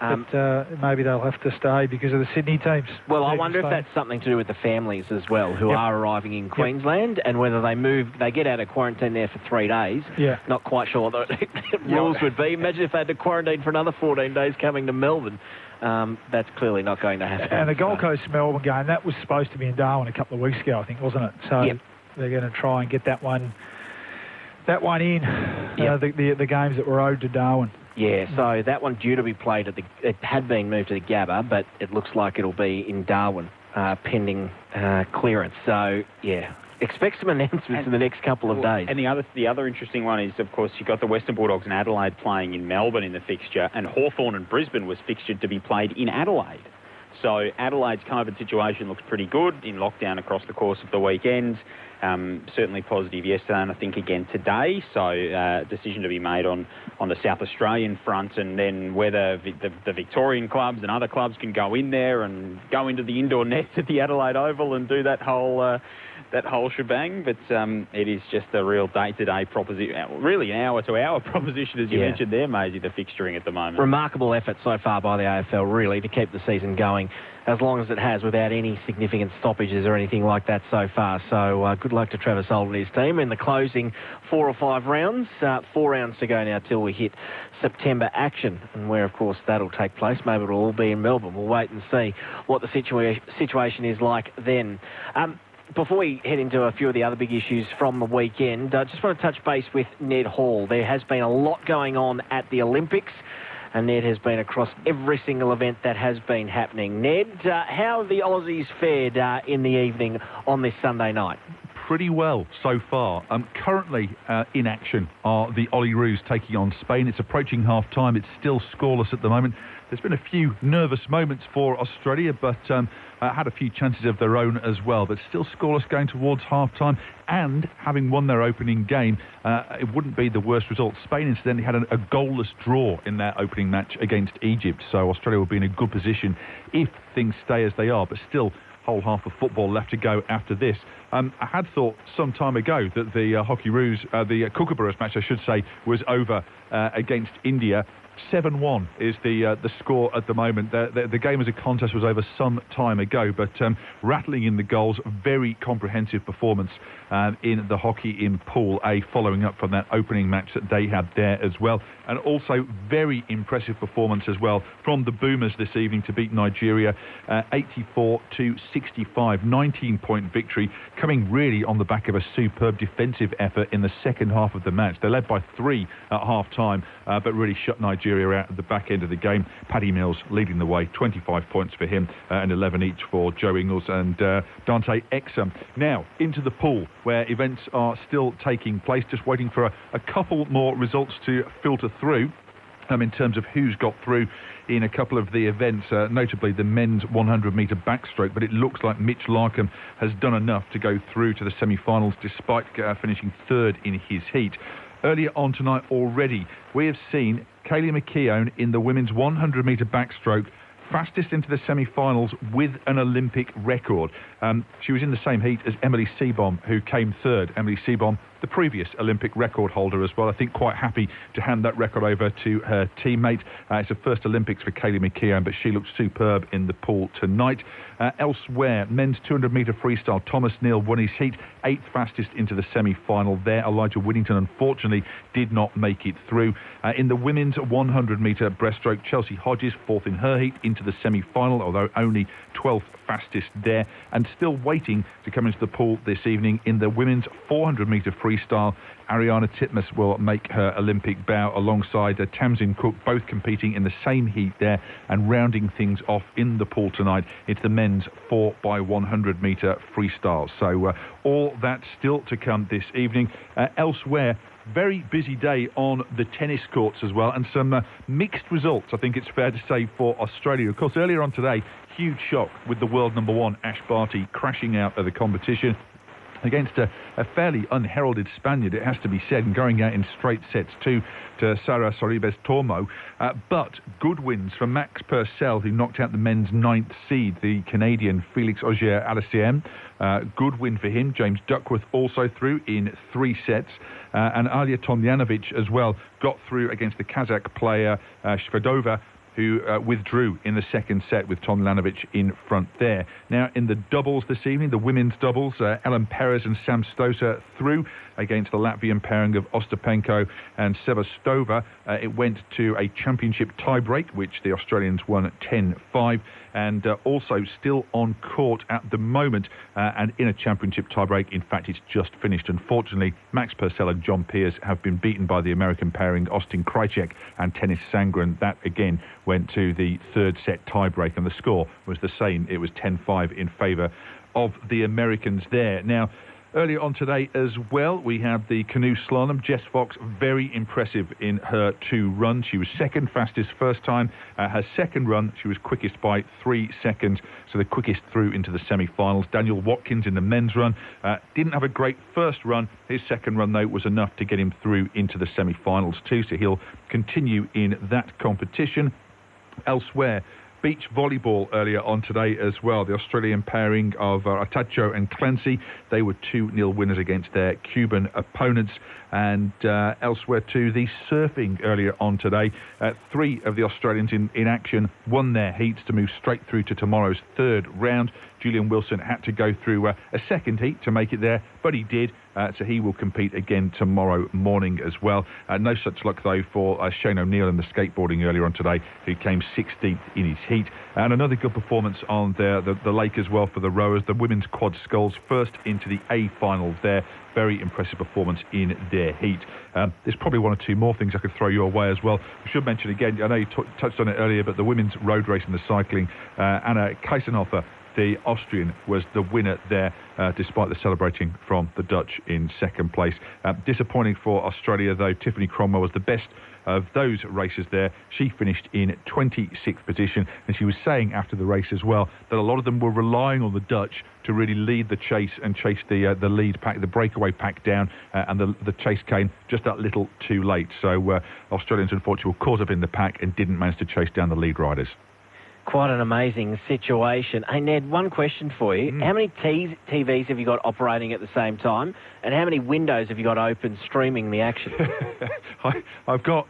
S13: But maybe they'll have to stay because of the Sydney teams.
S8: Well, I wonder if that's something to do with the families as well, who are arriving in Queensland, and whether they get out of quarantine there for 3 days.
S13: Yeah.
S8: Not quite sure what the rules would be. Imagine if they had to quarantine for another 14 days coming to Melbourne. That's clearly not going to happen.
S13: And the Gold Coast Melbourne game, that was supposed to be in Darwin a couple of weeks ago, I think, wasn't it? So they're going to try and get that one in. The games that were owed to Darwin.
S8: Yeah, so that one due to be played it had been moved to the Gabba, but it looks like it'll be in Darwin, pending clearance. So yeah, expect some announcements in the next couple of days.
S12: And the other interesting one is, of course, you've got the Western Bulldogs and Adelaide playing in Melbourne in the fixture, and Hawthorn and Brisbane was fixtured to be played in Adelaide. So Adelaide's COVID situation looks pretty good, in lockdown across the course of the weekend. Certainly positive yesterday, and I think again today. So decision to be made on the South Australian front, and then whether the Victorian clubs and other clubs can go in there and go into the indoor nets at the Adelaide Oval and do that whole shebang. But it is just a real day-to-day proposition, really an hour-to-hour proposition, as you mentioned there, Maisie, the fixturing at the moment.
S8: Remarkable effort so far by the AFL, really, to keep the season going as long as it has without any significant stoppages or anything like that so far. So good luck to Travis Holt and his team in the closing 4 or 5 rounds. 4 rounds to go now till we hit September action, and where, of course, that'll take place. Maybe it'll all be in Melbourne. We'll wait and see what the situation is like then. Before we head into a few of the other big issues from the weekend, I just want to touch base with Ned Hall. There has been a lot going on at the Olympics, and Ned has been across every single event that has been happening. Ned, how have the Aussies fared in the evening on this Sunday night?
S20: Pretty well so far. Currently in action are the Olyroos taking on Spain. It's approaching half-time. It's still scoreless at the moment. There's been a few nervous moments for Australia, but had a few chances of their own as well. But still scoreless going towards half-time, and having won their opening game, it wouldn't be the worst result. Spain, incidentally, had a goalless draw in their opening match against Egypt, so Australia will be in a good position if things stay as they are, but still whole half of football left to go after this. I had thought some time ago that the the Kookaburras match, I should say, was over against India. 7-1 is the score at the moment. The game as a contest was over some time ago, but rattling in the goals, very comprehensive performance in the hockey in Pool A, following up from that opening match that they had there as well. And also very impressive performance as well from the Boomers this evening to beat Nigeria 84-65, 19-point victory, coming really on the back of a superb defensive effort in the second half of the match. They led by 3 at half-time, but really shut Nigeria out at the back end of the game. Paddy Mills leading the way, 25 points for him, and 11 each for Joe Ingles and Dante Exum. Now, into the pool, where events are still taking place, just waiting for a couple more results to filter through. In terms of who's got through in a couple of the events, notably the men's 100-metre backstroke, but it looks like Mitch Larkham has done enough to go through to the semi-finals despite finishing 3rd in his heat. Earlier on tonight already, we have seen Kaylee McKeown in the women's 100-metre backstroke, fastest into the semi-finals with an Olympic record. She was in the same heat as Emily Seebohm, who came 3rd. Emily Seebohm, the previous Olympic record holder as well. I think quite happy to hand that record over to her teammate. It's her first Olympics for Kaylee McKeown, but she looks superb in the pool tonight. Elsewhere, men's 200-metre freestyle, Thomas Neal won his heat, 8th fastest into the semi-final there. Elijah Whittington, unfortunately, did not make it through. In the women's 100-metre breaststroke, Chelsea Hodges, 4th in her heat, into the semi-final, although only 12th fastest there. And still waiting to come into the pool this evening in the women's 400-metre freestyle. Ariana Titmus will make her Olympic bow alongside Tamsin Cook, both competing in the same heat there, and rounding things off in the pool tonight. It's the men's 4x100-metre freestyle. So all that still to come this evening. Elsewhere, very busy day on the tennis courts as well, and some mixed results, I think it's fair to say, for Australia. Of course, earlier on today, huge shock with the world number 1, Ash Barty, crashing out of the competition against a fairly unheralded Spaniard, it has to be said, and going out in straight sets to Sara Sorribes Tormo. But good wins from Max Purcell, who knocked out the men's 9th seed, the Canadian Felix Auger-Aliassime. Good win for him. James Duckworth also through in 3 sets. And Alia Tomljanovic as well got through against the Kazakh player Shvedova, who withdrew in the second set with Tomljanovic in front there. Now, in the doubles this evening, the women's doubles, Ellen Perez and Sam Stosur through against the Latvian pairing of Ostapenko and Sevastova. It went to a championship tiebreak, which the Australians won 10-5, and also still on court at the moment, and in a championship tiebreak. In fact, it's just finished. Unfortunately, Max Purcell and John Peers have been beaten by the American pairing Austin Krajicek and Tennis Sangren. That, again, went to the 3rd set tiebreak, and the score was the same. It was 10-5 in favour of the Americans there. Now, Earlier on today as well, we have the canoe slalom. Jess Fox, very impressive in her 2 runs. She was second fastest first time. Her second run, she was quickest by 3 seconds, so the quickest through into the semi-finals. Daniel Watkins in the men's run didn't have a great first run. His second run, though, was enough to get him through into the semi-finals too, so he'll continue in that competition. Elsewhere, beach volleyball earlier on today as well. The Australian pairing of Atacho and Clancy, they were 2-0 winners against their Cuban opponents. And elsewhere too, the surfing earlier on today. 3 of the Australians in action won their heats to move straight through to tomorrow's 3rd round. Julian Wilson had to go through a second heat to make it there, but he did. So he will compete again tomorrow morning as well. No such luck, though, for Shane O'Neill in the skateboarding earlier on today, who came 16th in his heat. And another good performance on the lake as well for the rowers. The women's quad sculls first into the A finals there. Very impressive performance in their heat. There's probably 1 or 2 more things I could throw your way as well. I should mention again, I know you touched on it earlier, but the women's road race and the cycling, Anna Kaisenhofer, the Austrian, was the winner there, despite the celebrating from the Dutch in second place. Disappointing for Australia, though. Tiffany Cromwell was the best of those races there. She finished in 26th position, and she was saying after the race as well that a lot of them were relying on the Dutch to really lead the chase and chase the lead pack, the breakaway pack down, and the chase came just that little too late. So Australians, unfortunately, were caught up in the pack and didn't manage to chase down the lead riders.
S8: Quite an amazing situation. Hey, Ned, one question for you. How many TVs have you got operating at the same time? And how many windows have you got open streaming the action?
S20: I've got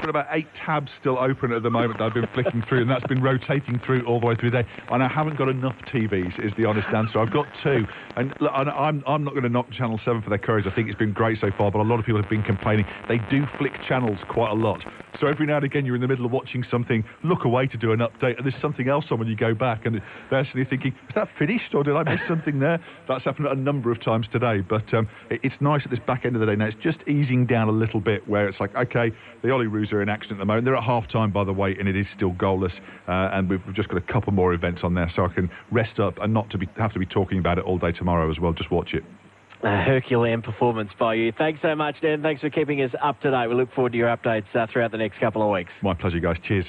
S20: about 8 tabs still open at the moment that I've been flicking through, and that's been rotating through all the way through the day. And I haven't got enough TVs, is the honest answer. I've got 2. And look, I'm not going to knock Channel 7 for their courage. I think it's been great so far, but a lot of people have been complaining. They do flick channels quite a lot. So every now and again, you're in the middle of watching something, look away to do an update, and there's something else on when you go back, and they're actually thinking, is that finished, or did I miss something there? That's happened a number of times today, but it's nice at this back end of the day now. It's just easing down a little bit, where it's like, okay, the Olyroos are in action at the moment. They're at half-time, by the way, and it is still goalless, and we've just got a couple more events on there, so I can rest up and not have to be talking about it all day tomorrow as well. Just watch it.
S8: A Herculean performance by you. Thanks so much, Dan. Thanks for keeping us up to date. We look forward to your updates throughout the next couple of weeks.
S20: My pleasure, guys. Cheers.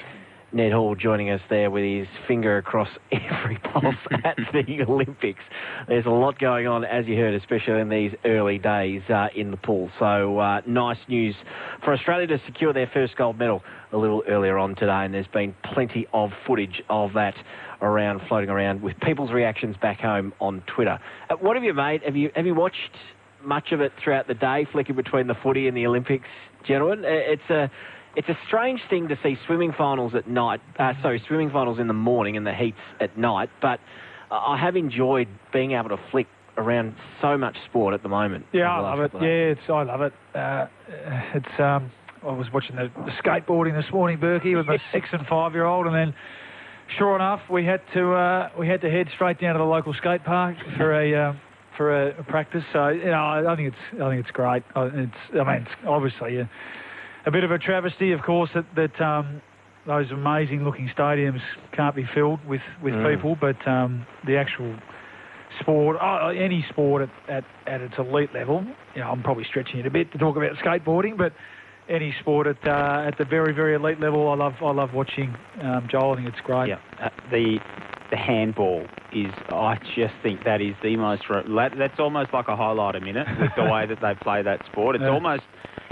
S8: Ned Hall joining us there with his finger across every pulse at the Olympics. There's a lot going on, as you heard, especially in these early days in the pool. So nice news for Australia to secure their first gold medal a little earlier on today, and there's been plenty of footage of that floating around with people's reactions back home on Twitter. What have you made? Have you watched much of it throughout the day, flicking between the footy and the Olympics, gentlemen? It's a strange thing to see swimming finals at night. Swimming finals in the morning and the heats at night. But I have enjoyed being able to flick around so much sport at the moment.
S13: Yeah, I love it. Yeah, I love it. I was watching the skateboarding this morning, Berkey, with my 6 and 5-year-old, and then sure enough, we had to head straight down to the local skate park for a practice. So I think it's great. It's obviously a bit of a travesty, of course, that those amazing looking stadiums can't be filled with people, but the actual sport, any sport at its elite level, I'm probably stretching it a bit to talk about skateboarding, but any sport at the very, very elite level, I love watching. Joel, I think it's great.
S4: Yeah, the handball is, I just think that is the most, that's almost like a highlight a minute with the way that they play that sport. It's almost,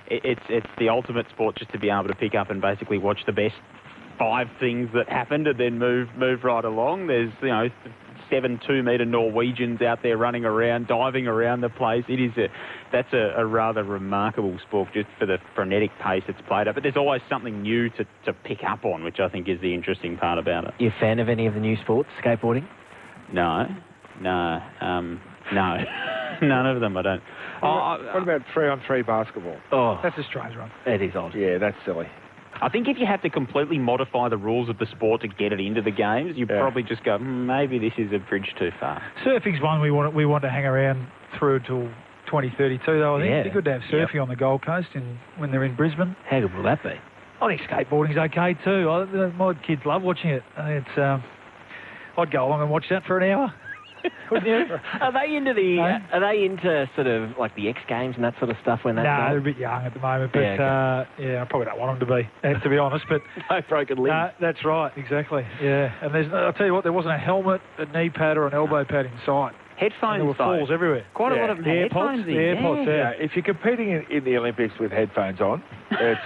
S4: it's the ultimate sport just to be able to pick up and basically watch the best 5 things that happened and then move right along. There's 7 2-metre Norwegians out there running around, diving around the place. That's a rather remarkable sport just for the frenetic pace it's played at. But there's always something new to pick up on, which I think is the interesting part about it.
S8: You a fan of any of the new sports, skateboarding?
S4: No. None of them, I don't.
S14: What about 3-on-3 basketball?
S8: Oh,
S14: that's a strange one.
S8: It is odd.
S14: Yeah, that's silly.
S4: I think if you have to completely modify the rules of the sport to get it into the games, you probably just go, maybe this is a bridge too far.
S13: Surfing's one we want to hang around through till 2032, though. I think it'd be good to have surfing on the Gold Coast when they're in Brisbane.
S8: How good will that be?
S13: I think skateboarding's okay too. My kids love watching it. I'd go along and watch that for an hour. Wouldn't you?
S8: Are they into sort of like the X Games and that sort of stuff when that's
S13: they're a bit young at the moment, but I probably don't want them to be honest. But
S8: no broken limbs.
S13: That's right, exactly. Yeah, and I'll tell you what, there wasn't a helmet, a knee pad, or an elbow pad in sight.
S4: Headphones,
S13: there were falls everywhere.
S4: Quite a lot of headphones.
S14: The AirPods, yeah. If you're competing in the Olympics with headphones on, it's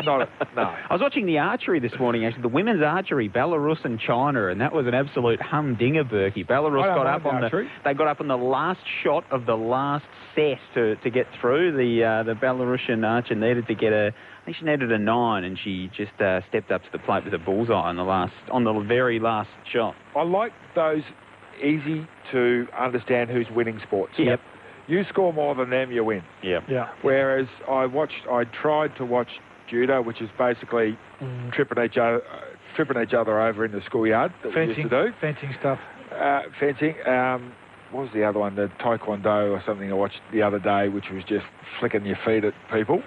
S14: not. No.
S4: I was watching the archery this morning. Actually, the women's archery, Belarus and China, and that was an absolute humdinger, Berkey. Belarus got up on they got up on the last shot of the last set to get through. The Belarusian archer needed to get I think she needed a 9, and she just stepped up to the plate with a bullseye on the very last shot.
S14: I like those easy to understand who's winning sports.
S4: Yep.
S14: You score more than them, you win.
S4: Yep.
S13: Yeah.
S14: Whereas I tried to watch judo, which is basically tripping each other over in the schoolyard that we used to do.
S13: Fencing stuff.
S14: Fencing. What was the other one? The taekwondo or something I watched the other day, which was just flicking your feet at people.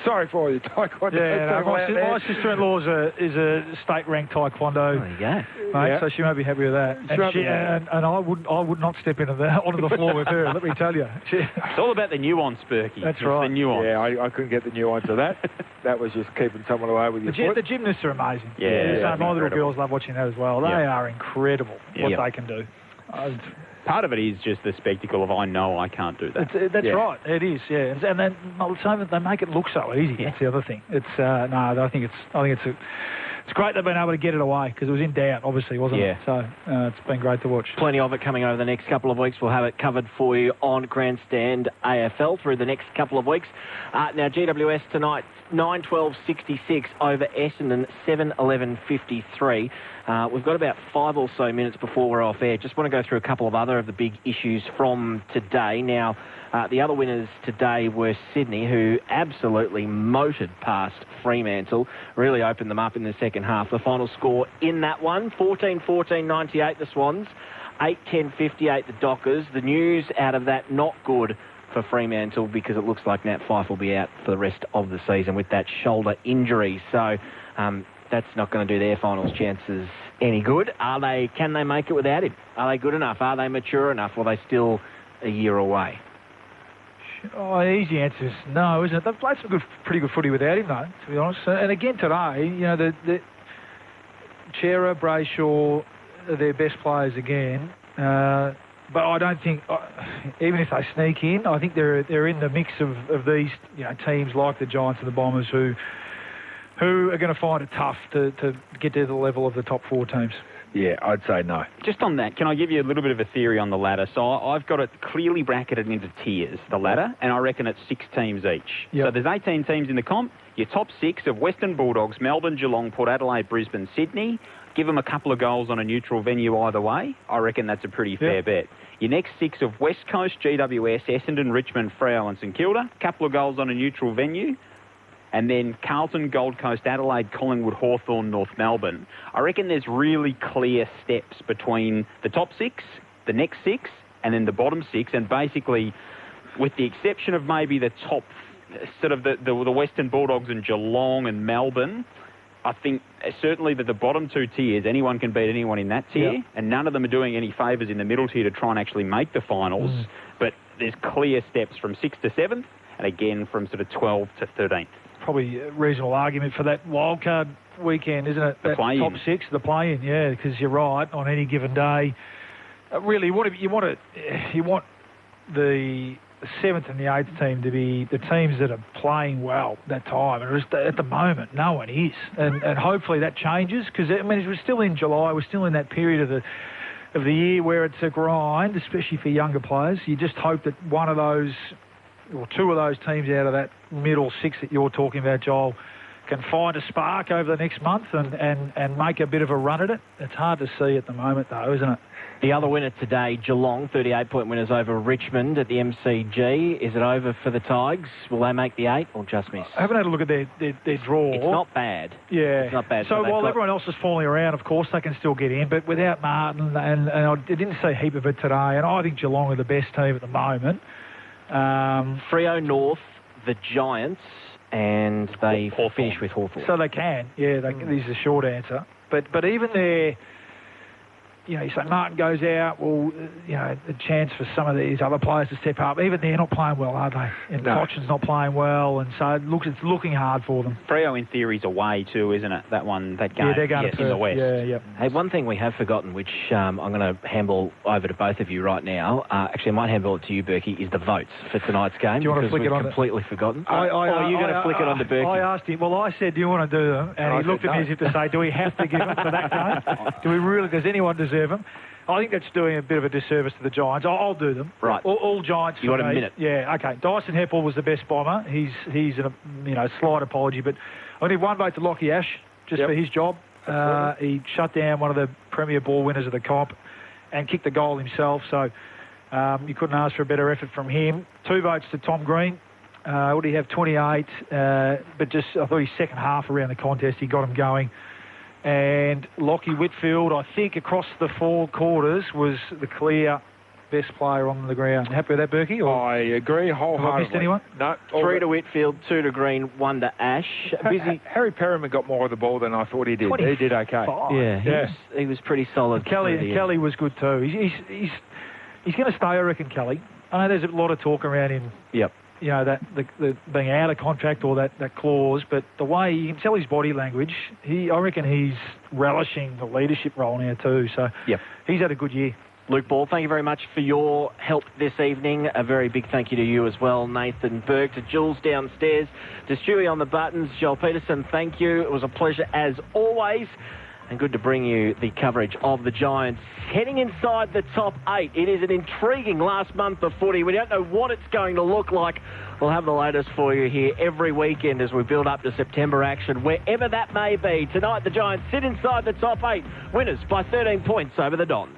S14: Sorry for all your taekwondo.
S13: Yeah, my sister-in-law is a state-ranked taekwondo.
S8: There you go.
S13: Mate, so she may be happy with that. And I would not step onto the floor with her. Let me tell you.
S4: It's all about the nuance, Berkey.
S13: That's right.
S4: The nuance.
S14: Yeah, I couldn't get the nuance of that. That was just keeping someone away with your foot.
S13: The gymnasts are amazing.
S4: Yeah,
S13: my little girls love watching that as well. They are incredible what they can do.
S4: Part of it is just the spectacle of I know I can't do that.
S13: That's right. It is, yeah. And then they make it look so easy. Yeah. That's the other thing. It's I think it's great they've been able to get it away because it was in doubt, obviously, wasn't it? So it's been great to watch.
S8: Plenty of it coming over the next couple of weeks. We'll have it covered for you on Grandstand AFL through the next couple of weeks. Now, GWS tonight, 9-12-66 over Essendon, 7-11-53. We've got about 5 or so minutes before we're off air. Just want to go through a couple of other of the big issues from today. Now, the other winners today were Sydney, who absolutely motored past Fremantle, really opened them up in the second half. The final score in that one, 14-14-98 the Swans, 8-10-58 the Dockers. The news out of that, not good for Fremantle because it looks like Nat Fyfe will be out for the rest of the season with that shoulder injury. So that's not going to do their finals chances any good. Can they make it without him? Are they good enough? Are they mature enough? Or are they still a year away?
S13: Oh, the easy answer is no, isn't it? They've played some pretty good footy without him, though, to be honest. And again today, the Chera, Brayshaw are their best players again. But I don't think, even if they sneak in, I think they're in the mix of these teams like the Giants and the Bombers who are going to find it tough to get to the level of the top 4 teams.
S14: Yeah, I'd say no.
S4: Just on that, can I give you a little bit of a theory on the ladder? So I've got it clearly bracketed into tiers, the ladder, and I reckon it's 6 teams each. Yep. So there's 18 teams in the comp. Your top 6 of Western Bulldogs, Melbourne, Geelong, Port Adelaide, Brisbane, Sydney. Give them a couple of goals on a neutral venue either way. I reckon that's a pretty fair bet. Your next 6 of West Coast, GWS, Essendon, Richmond, Freo and St Kilda. Couple of goals on a neutral venue. And then Carlton, Gold Coast, Adelaide, Collingwood, Hawthorn, North Melbourne. I reckon there's really clear steps between the top 6, the next 6, and then the bottom 6. And basically, with the exception of maybe the top, sort of the Western Bulldogs and Geelong and Melbourne, I think certainly that the bottom 2 tiers, anyone can beat anyone in that tier, and none of them are doing any favours in the middle tier to try and actually make the finals. But there's clear steps from 6th to 7th, and again from sort of 12th to 13th.
S13: Probably a reasonable argument for that wildcard weekend, isn't it?
S4: The play-in.
S13: Top 6, the play-in, yeah, because you're right. On any given day, really, you want the 7th and the 8th team to be the teams that are playing well that time. And just at the moment, no one is, and hopefully that changes because we're still in July. We're still in that period of the year where it's a grind, especially for younger players. You just hope that one of those, or 2 of those teams out of that middle 6 that you're talking about, Joel, can find a spark over the next month and make a bit of a run at it. It's hard to see at the moment, though, isn't it?
S8: The other winner today, Geelong, 38-point winners over Richmond at the MCG. Is it over for the Tigers? Will they make the 8 or just miss?
S13: I haven't had a look at their draw.
S8: It's not bad.
S13: Yeah.
S8: It's not bad.
S13: So while everyone else is falling around, of course, they can still get in. But without Martin, and I didn't see a heap of it today, and I think Geelong are the best team at the moment.
S8: Freo North, the Giants, and they finish with Hawthorn.
S13: So they can, yeah. This is a short answer. But even you say Martin goes out, well, a chance for some of these other players to step up. Even they're not playing well, are they? And Cochin's not playing well, and so it's looking hard for them.
S4: Freo in theory's away too, isn't it? That game.
S13: Yeah, they're going to
S4: in the West.
S13: Yeah.
S8: Hey, one thing we have forgotten, which I'm going to handball over to both of you right now. Actually, I might handball it to you, Berkey, is the votes for tonight's game.
S13: Do you want to flick it on?
S8: Completely forgotten.
S13: Are
S8: you going to flick it on to Berkey?
S13: I asked him. Well, I said, "Do you want to do them?" And he looked at me as if to say, "Do we have to give them for that game? Do we really? Does anyone deserve them?" I think that's doing a bit of a disservice to the Giants. I'll do them.
S8: Right.
S13: All Giants.
S8: You got a minute.
S13: Yeah, okay. Dyson Heppel was the best bomber. He's a slight apology, but I need one vote to Lockie Ash just for his job. He shut down one of the premier ball winners of the comp and kicked the goal himself, so you couldn't ask for a better effort from him. 2 votes to Tom Green. What did he have? 28, but just I thought his second half around the contest, he got him going. And Lockie Whitfield, I think, across the 4 quarters, was the clear best player on the ground. Happy with that, Berkey?
S14: I agree wholeheartedly.
S13: Have I missed anyone?
S14: No.
S8: 3 to Whitfield, 2 to Green, 1 to Ash.
S14: Harry Perriman got more of the ball than I thought he did. He did okay.
S8: Yeah, he was pretty solid.
S13: Kelly was good too. He's going to stay, I reckon, Kelly. I know there's a lot of talk around him.
S8: Yep.
S13: That the being out of contract or that clause, but the way you can tell his body language, I reckon he's relishing the leadership role now too. So he's had a good year.
S8: Luke Ball, thank you very much for your help this evening. A very big thank you to you as well, Nathan Berg, to Jules downstairs, to Stewie on the buttons, Joel Peterson, thank you. It was a pleasure as always. And good to bring you the coverage of the Giants heading inside the top 8. It is an intriguing last month of footy. We don't know what it's going to look like. We'll have the latest for you here every weekend as we build up to September action, wherever that may be. Tonight, the Giants sit inside the top 8, winners by 13 points over the Dons.